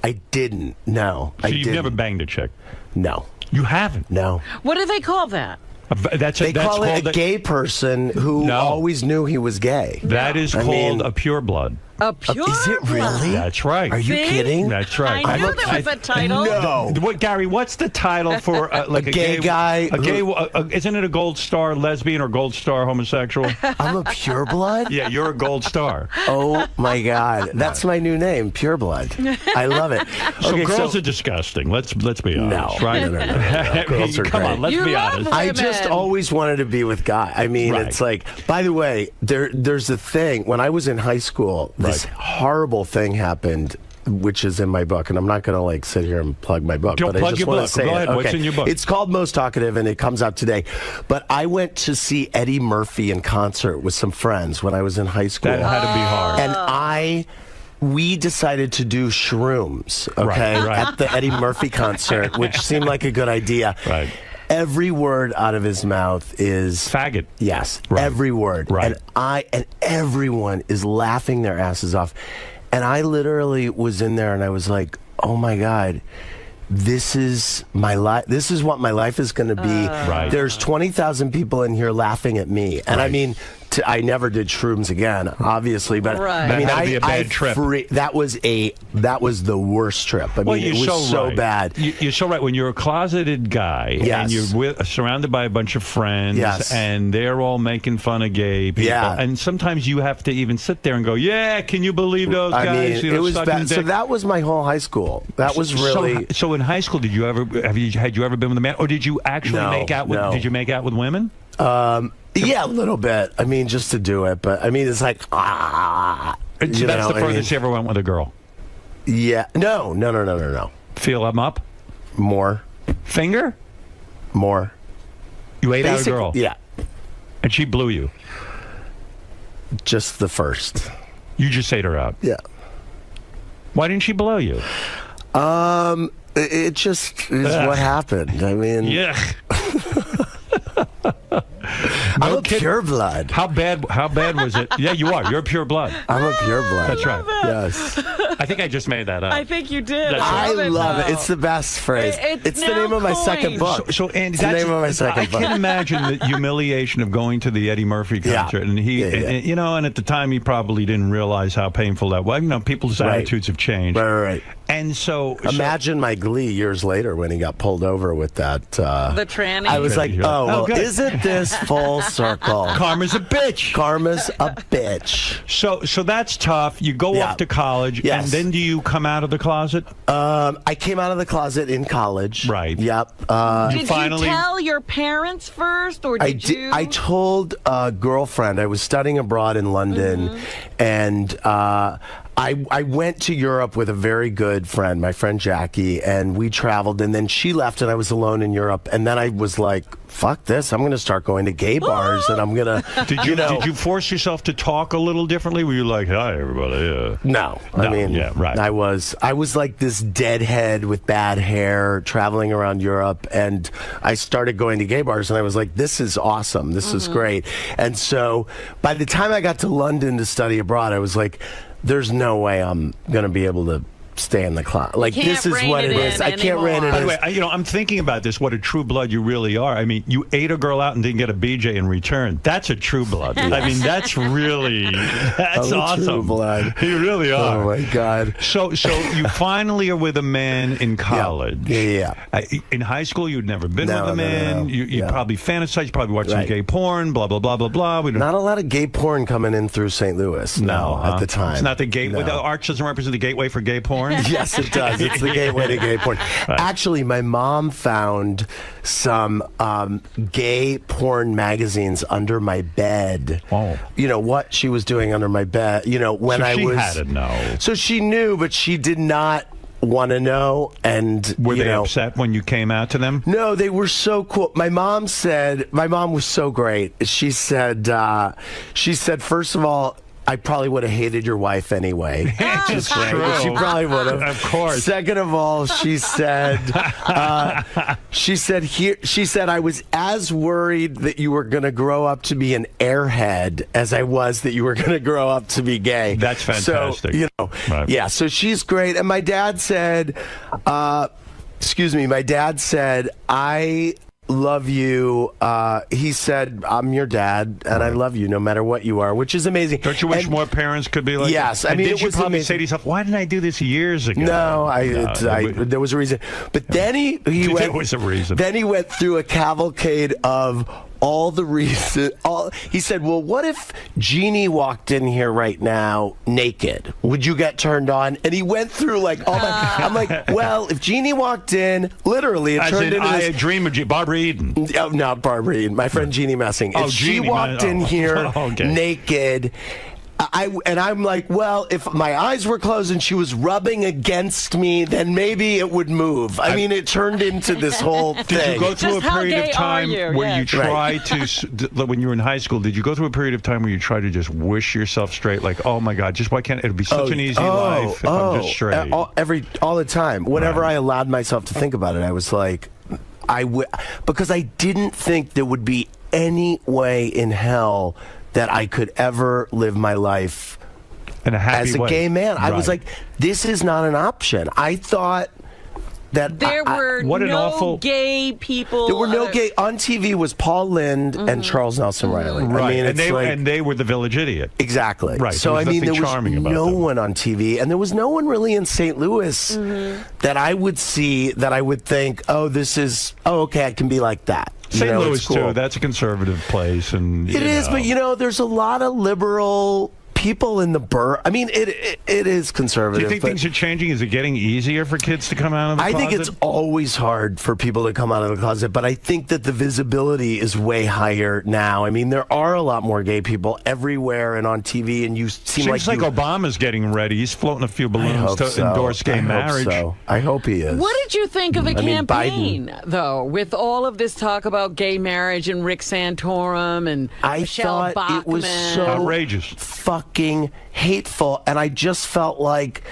[SPEAKER 4] I didn't. No,
[SPEAKER 1] So you've never banged a chick?
[SPEAKER 4] No,
[SPEAKER 1] you haven't.
[SPEAKER 4] No.
[SPEAKER 3] What do they call that?
[SPEAKER 4] They call it a gay person who always knew he was gay.
[SPEAKER 1] That is called a pureblood.
[SPEAKER 3] A pure
[SPEAKER 4] Is it really?
[SPEAKER 1] That's right.
[SPEAKER 4] Are you kidding?
[SPEAKER 1] That's right.
[SPEAKER 3] I knew there was a title.
[SPEAKER 4] No.
[SPEAKER 1] Gary, what's the title for like
[SPEAKER 4] a gay guy?
[SPEAKER 1] Isn't it a gold star lesbian or gold star homosexual?
[SPEAKER 4] I'm a pureblood?
[SPEAKER 1] Yeah, you're a gold star.
[SPEAKER 4] Oh, my God. That's my new name, pureblood. I love it.
[SPEAKER 1] So
[SPEAKER 4] Okay,
[SPEAKER 1] girls are disgusting. Let's be honest, right?
[SPEAKER 4] No. Girls are
[SPEAKER 1] Come
[SPEAKER 4] great.
[SPEAKER 1] on, let's be honest.
[SPEAKER 4] I just always wanted to be with guys. I mean, it's like, by the way, there's a thing. When I was in high school, this horrible thing happened, which is in my book, and I'm not going to like sit here and plug my book,
[SPEAKER 1] Don't
[SPEAKER 4] but
[SPEAKER 1] plug
[SPEAKER 4] I just
[SPEAKER 1] your
[SPEAKER 4] want to
[SPEAKER 1] book.
[SPEAKER 4] say
[SPEAKER 1] Go
[SPEAKER 4] it.
[SPEAKER 1] ahead.
[SPEAKER 4] Okay.
[SPEAKER 1] What's in your book?
[SPEAKER 4] It's called Most Talkative, and it comes out today. But I went to see Eddie Murphy in concert with some friends when I was in high school.
[SPEAKER 1] That had to be hard.
[SPEAKER 4] And we decided to do shrooms, okay,
[SPEAKER 1] Right.
[SPEAKER 4] at the Eddie Murphy concert, which seemed like a good idea.
[SPEAKER 1] Right.
[SPEAKER 4] every word out of his mouth is
[SPEAKER 1] faggot.
[SPEAKER 4] Yes,
[SPEAKER 1] Right.
[SPEAKER 4] every word.
[SPEAKER 1] Right.
[SPEAKER 4] And everyone is laughing their asses off. And I literally was in there and I was like, oh my God, this is my life. This is what my life is going to be.
[SPEAKER 1] Right.
[SPEAKER 4] There's 20,000 people in here laughing at me. And I mean, I never did shrooms again, obviously, but
[SPEAKER 3] Right.
[SPEAKER 4] I mean,
[SPEAKER 1] That had to be a bad trip.
[SPEAKER 4] that was the worst trip. I mean, it was so
[SPEAKER 1] right.
[SPEAKER 4] bad.
[SPEAKER 1] You're so right. When you're a closeted guy
[SPEAKER 4] Yes.
[SPEAKER 1] and you're surrounded by a bunch of friends,
[SPEAKER 4] Yes.
[SPEAKER 1] and they're all making fun of gay people,
[SPEAKER 4] Yeah.
[SPEAKER 1] and sometimes you have to even sit there and go, "Yeah, can you believe those
[SPEAKER 4] I
[SPEAKER 1] guys?"
[SPEAKER 4] mean,
[SPEAKER 1] you know,
[SPEAKER 4] it was
[SPEAKER 1] sucking
[SPEAKER 4] bad. So
[SPEAKER 1] dick?
[SPEAKER 4] that was my whole high school. That was really.
[SPEAKER 1] So in high school, did you ever had you ever been with a man, or did you actually
[SPEAKER 4] No,
[SPEAKER 1] make out with?
[SPEAKER 4] no.
[SPEAKER 1] Did you make out with women?
[SPEAKER 4] Yeah, a little bit. I mean, just to do it, but I mean, it's like
[SPEAKER 1] So that's the furthest you ever went with a girl.
[SPEAKER 4] Yeah. No.
[SPEAKER 1] Feel them up?
[SPEAKER 4] More.
[SPEAKER 1] Finger?
[SPEAKER 4] More.
[SPEAKER 1] You ate out a girl?
[SPEAKER 4] Yeah.
[SPEAKER 1] And she blew you?
[SPEAKER 4] Just the first.
[SPEAKER 1] You just ate her out?
[SPEAKER 4] Yeah.
[SPEAKER 1] Why didn't she blow you?
[SPEAKER 4] It just is what happened. I mean,
[SPEAKER 1] Yeah.
[SPEAKER 4] I'm a pure blood.
[SPEAKER 1] How bad was it? Yeah, you are. You're pure blood.
[SPEAKER 4] I'm a pure blood.
[SPEAKER 1] That's right.
[SPEAKER 4] Yes.
[SPEAKER 1] I think I just made that up.
[SPEAKER 3] I think you did.
[SPEAKER 1] That's
[SPEAKER 4] I
[SPEAKER 1] right.
[SPEAKER 4] love it. It's the best phrase.
[SPEAKER 3] It's
[SPEAKER 4] the
[SPEAKER 3] now
[SPEAKER 4] name of my second
[SPEAKER 3] coined.
[SPEAKER 4] book.
[SPEAKER 1] So Andy,
[SPEAKER 4] it's the name of my second
[SPEAKER 1] I
[SPEAKER 4] book.
[SPEAKER 1] can't imagine the humiliation of going to the Eddie Murphy concert, and he, and, you know, and at the time he probably didn't realize how painful that was. You know, people's attitudes have changed.
[SPEAKER 4] Right.
[SPEAKER 1] And so
[SPEAKER 4] Imagine my glee years later when he got pulled over with that.
[SPEAKER 3] The tranny.
[SPEAKER 4] I was like, oh, well,
[SPEAKER 1] good.
[SPEAKER 4] isn't this full circle?
[SPEAKER 1] Karma's a bitch.
[SPEAKER 4] Karma's a bitch.
[SPEAKER 1] So that's tough. You go off to college,
[SPEAKER 4] Yes.
[SPEAKER 1] and then do you come out of the closet?
[SPEAKER 4] I came out of the closet in college.
[SPEAKER 1] Right.
[SPEAKER 4] Yep.
[SPEAKER 3] Did you tell your parents first, or did you?
[SPEAKER 4] I told a girlfriend. I was studying abroad in London, and I went to Europe with a very good friend, my friend Jackie, and we traveled, and then she left, and I was alone in Europe, and then I was like, fuck this, I'm going to start going to gay bars, and I'm going to,
[SPEAKER 1] Did you force yourself to talk a little differently? Were you like, hi, everybody?
[SPEAKER 4] No. I mean,
[SPEAKER 1] yeah, right.
[SPEAKER 4] I was like this deadhead with bad hair traveling around Europe, and I started going to gay bars, and I was like, this is awesome. This is great. And so by the time I got to London to study abroad, I was like, there's no way I'm going to be able to stay in the closet. Like, this is what it is. I can't rein it
[SPEAKER 1] By the
[SPEAKER 4] in.
[SPEAKER 1] way, I'm thinking about this, what a true blood you really are. I mean, you ate a girl out and didn't get a BJ in return. That's a true blood. I mean, that's really, that's
[SPEAKER 4] I'm a
[SPEAKER 1] awesome.
[SPEAKER 4] true blood.
[SPEAKER 1] You really are.
[SPEAKER 4] Oh, my God.
[SPEAKER 1] So you finally are with a man in college.
[SPEAKER 4] Yeah.
[SPEAKER 1] In high school, you'd never been
[SPEAKER 4] No,
[SPEAKER 1] with a
[SPEAKER 4] no,
[SPEAKER 1] man.
[SPEAKER 4] no.
[SPEAKER 1] You probably fantasized. You probably watched some
[SPEAKER 4] Right.
[SPEAKER 1] gay porn, blah, blah, blah, blah, blah.
[SPEAKER 4] Not a lot of gay porn coming in through St. Louis. No, at the time.
[SPEAKER 1] It's not the gateway.
[SPEAKER 4] No.
[SPEAKER 1] The arch doesn't represent the gateway for gay porn?
[SPEAKER 4] Yes, it does. It's the gateway to gay porn. Actually, my mom found some gay porn magazines under my bed.
[SPEAKER 1] Oh.
[SPEAKER 4] You know what she was doing under my bed. You know, when
[SPEAKER 1] So
[SPEAKER 4] I
[SPEAKER 1] she
[SPEAKER 4] was.
[SPEAKER 1] had to know.
[SPEAKER 4] So she knew, but she did not want to know. And
[SPEAKER 1] Were
[SPEAKER 4] you
[SPEAKER 1] they
[SPEAKER 4] know,
[SPEAKER 1] upset when you came out to them?
[SPEAKER 4] No, they were so cool. My mom was so great. She said, first of all, I probably would have hated your wife anyway. Which is great.
[SPEAKER 1] true.
[SPEAKER 4] She probably would have.
[SPEAKER 1] Of course.
[SPEAKER 4] Second of all, she said, I was as worried that you were going to grow up to be an airhead as I was that you were going to grow up to be gay.
[SPEAKER 1] That's fantastic.
[SPEAKER 4] So, you know,
[SPEAKER 1] Right.
[SPEAKER 4] yeah. So she's great. And my dad said, I love you. He said, I'm your dad, and I love you no matter what you are, which is amazing.
[SPEAKER 1] Don't you wish more parents could be like
[SPEAKER 4] Yes,
[SPEAKER 1] that?
[SPEAKER 4] I mean,
[SPEAKER 1] did
[SPEAKER 4] it
[SPEAKER 1] you
[SPEAKER 4] was
[SPEAKER 1] probably
[SPEAKER 4] amazing.
[SPEAKER 1] say to yourself, why didn't I do this years ago?
[SPEAKER 4] No, there was a reason. But then he went.
[SPEAKER 1] There was a reason.
[SPEAKER 4] Then he went through a cavalcade of all the reasons. He said, well, what if Jeannie walked in here right now naked? Would you get turned on? And he went through like all my. I'm like, well, if Jeannie walked in, literally, it
[SPEAKER 1] As
[SPEAKER 4] turned
[SPEAKER 1] in,
[SPEAKER 4] into
[SPEAKER 1] I
[SPEAKER 4] this.
[SPEAKER 1] dream of Barbara Eden.
[SPEAKER 4] Oh, not Barbara Eden. My friend Jeannie Messing.
[SPEAKER 1] Oh,
[SPEAKER 4] If she
[SPEAKER 1] Jeannie,
[SPEAKER 4] walked in here
[SPEAKER 1] okay.
[SPEAKER 4] naked. I'm like, well, if my eyes were closed and she was rubbing against me, then maybe it would move. I mean, it turned into this whole thing.
[SPEAKER 1] Did you go through a period of time where you
[SPEAKER 4] Right.
[SPEAKER 1] tried to, when you were in high school, did you go through a period of time where you tried to just wish yourself straight? Like, oh my God, just why can't it be such an easy life if I'm just straight?
[SPEAKER 4] All the time. Whenever I allowed myself to think about it, I was like, because I didn't think there would be any way in hell that I could ever live my life
[SPEAKER 1] in a happy
[SPEAKER 4] as a
[SPEAKER 1] way.
[SPEAKER 4] gay man. I was
[SPEAKER 1] Right.
[SPEAKER 4] like, this is not an option. I thought that
[SPEAKER 3] There were no gay people.
[SPEAKER 4] There were no gay on TV. Was Paul Lind and Charles Nelson Riley?
[SPEAKER 1] Right,
[SPEAKER 4] I mean,
[SPEAKER 1] and
[SPEAKER 4] it's
[SPEAKER 1] they were the village idiot.
[SPEAKER 4] Exactly.
[SPEAKER 1] Right.
[SPEAKER 4] So
[SPEAKER 1] there was
[SPEAKER 4] I mean, there
[SPEAKER 1] nothing
[SPEAKER 4] was
[SPEAKER 1] charming about
[SPEAKER 4] no
[SPEAKER 1] them.
[SPEAKER 4] one on TV, and there was no one really in St. Louis that I would see that I would think, oh, this is okay, I can be like that.
[SPEAKER 1] St. Louis
[SPEAKER 4] it's cool.
[SPEAKER 1] too. That's a conservative place, and
[SPEAKER 4] It is, but there's a lot of liberal people in the burr. I mean, it is conservative.
[SPEAKER 1] Do you think
[SPEAKER 4] but
[SPEAKER 1] things are changing? Is it getting easier for kids to come out of the
[SPEAKER 4] I
[SPEAKER 1] closet?
[SPEAKER 4] think it's always hard for people to come out of the closet, but I think that the visibility is way higher now. I mean, there are a lot more gay people everywhere and on TV, and you seem
[SPEAKER 1] Seems like Obama's getting ready. He's floating a few balloons to endorse gay marriage.
[SPEAKER 4] I hope he is.
[SPEAKER 3] What did you think of the
[SPEAKER 4] I mean,
[SPEAKER 3] campaign, though, with all of this talk about gay marriage and Rick Santorum and Michelle
[SPEAKER 4] thought
[SPEAKER 3] Bachman?
[SPEAKER 4] it was so
[SPEAKER 1] outrageous,
[SPEAKER 4] fucking hateful, and I just felt like,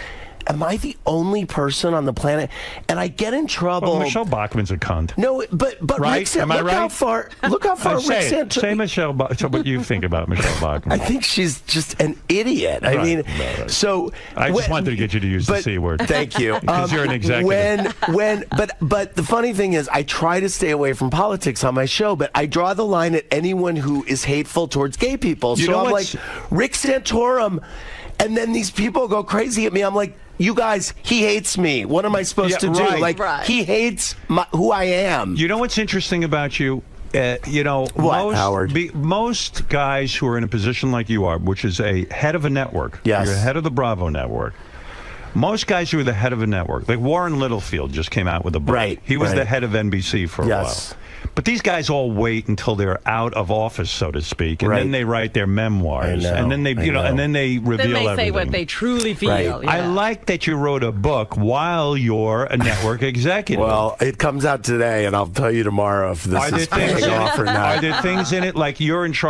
[SPEAKER 4] am I the only person on the planet? And I get in trouble.
[SPEAKER 1] Well, Michelle Bachman's a cunt.
[SPEAKER 4] No, but
[SPEAKER 1] right?
[SPEAKER 4] Rick,
[SPEAKER 1] Am I
[SPEAKER 4] look
[SPEAKER 1] right?
[SPEAKER 4] how far Rick Santorum.
[SPEAKER 1] Say Michelle. So what you think about Michelle Bachman?
[SPEAKER 4] I think she's just an idiot. I mean, so
[SPEAKER 1] I just wanted to get you to use the C word.
[SPEAKER 4] Thank you,
[SPEAKER 1] because you're an executive.
[SPEAKER 4] But the funny thing is, I try to stay away from politics on my show, but I draw the line at anyone who is hateful towards gay people.
[SPEAKER 1] You
[SPEAKER 4] So
[SPEAKER 1] know
[SPEAKER 4] I'm like,
[SPEAKER 1] what's-
[SPEAKER 4] Rick Santorum, and then these people go crazy at me. I'm like, you guys, he hates me. What am I supposed to do?
[SPEAKER 1] right.
[SPEAKER 4] Like, he hates who I am.
[SPEAKER 1] You know what's interesting about you? Most guys who are in a position like you are, which is a head of a network.
[SPEAKER 4] Yes.
[SPEAKER 1] You're head of the Bravo network. Most guys who are the head of a network, like Warren Littlefield just came out with a book.
[SPEAKER 4] Right,
[SPEAKER 1] He was
[SPEAKER 4] right.
[SPEAKER 1] the head of NBC for a
[SPEAKER 4] Yes.
[SPEAKER 1] while. But these guys all wait until they're out of office, so to speak, and
[SPEAKER 4] Right.
[SPEAKER 1] then they write their memoirs,
[SPEAKER 4] I know,
[SPEAKER 1] and then they, and then they reveal
[SPEAKER 3] Then they say
[SPEAKER 1] everything.
[SPEAKER 3] what they truly feel.
[SPEAKER 4] Right.
[SPEAKER 3] Yeah.
[SPEAKER 1] I like that you wrote a book while you're a network executive.
[SPEAKER 4] Well, it comes out today, and I'll tell you tomorrow if this is paying off or not.
[SPEAKER 1] Are there things in it like you're in charge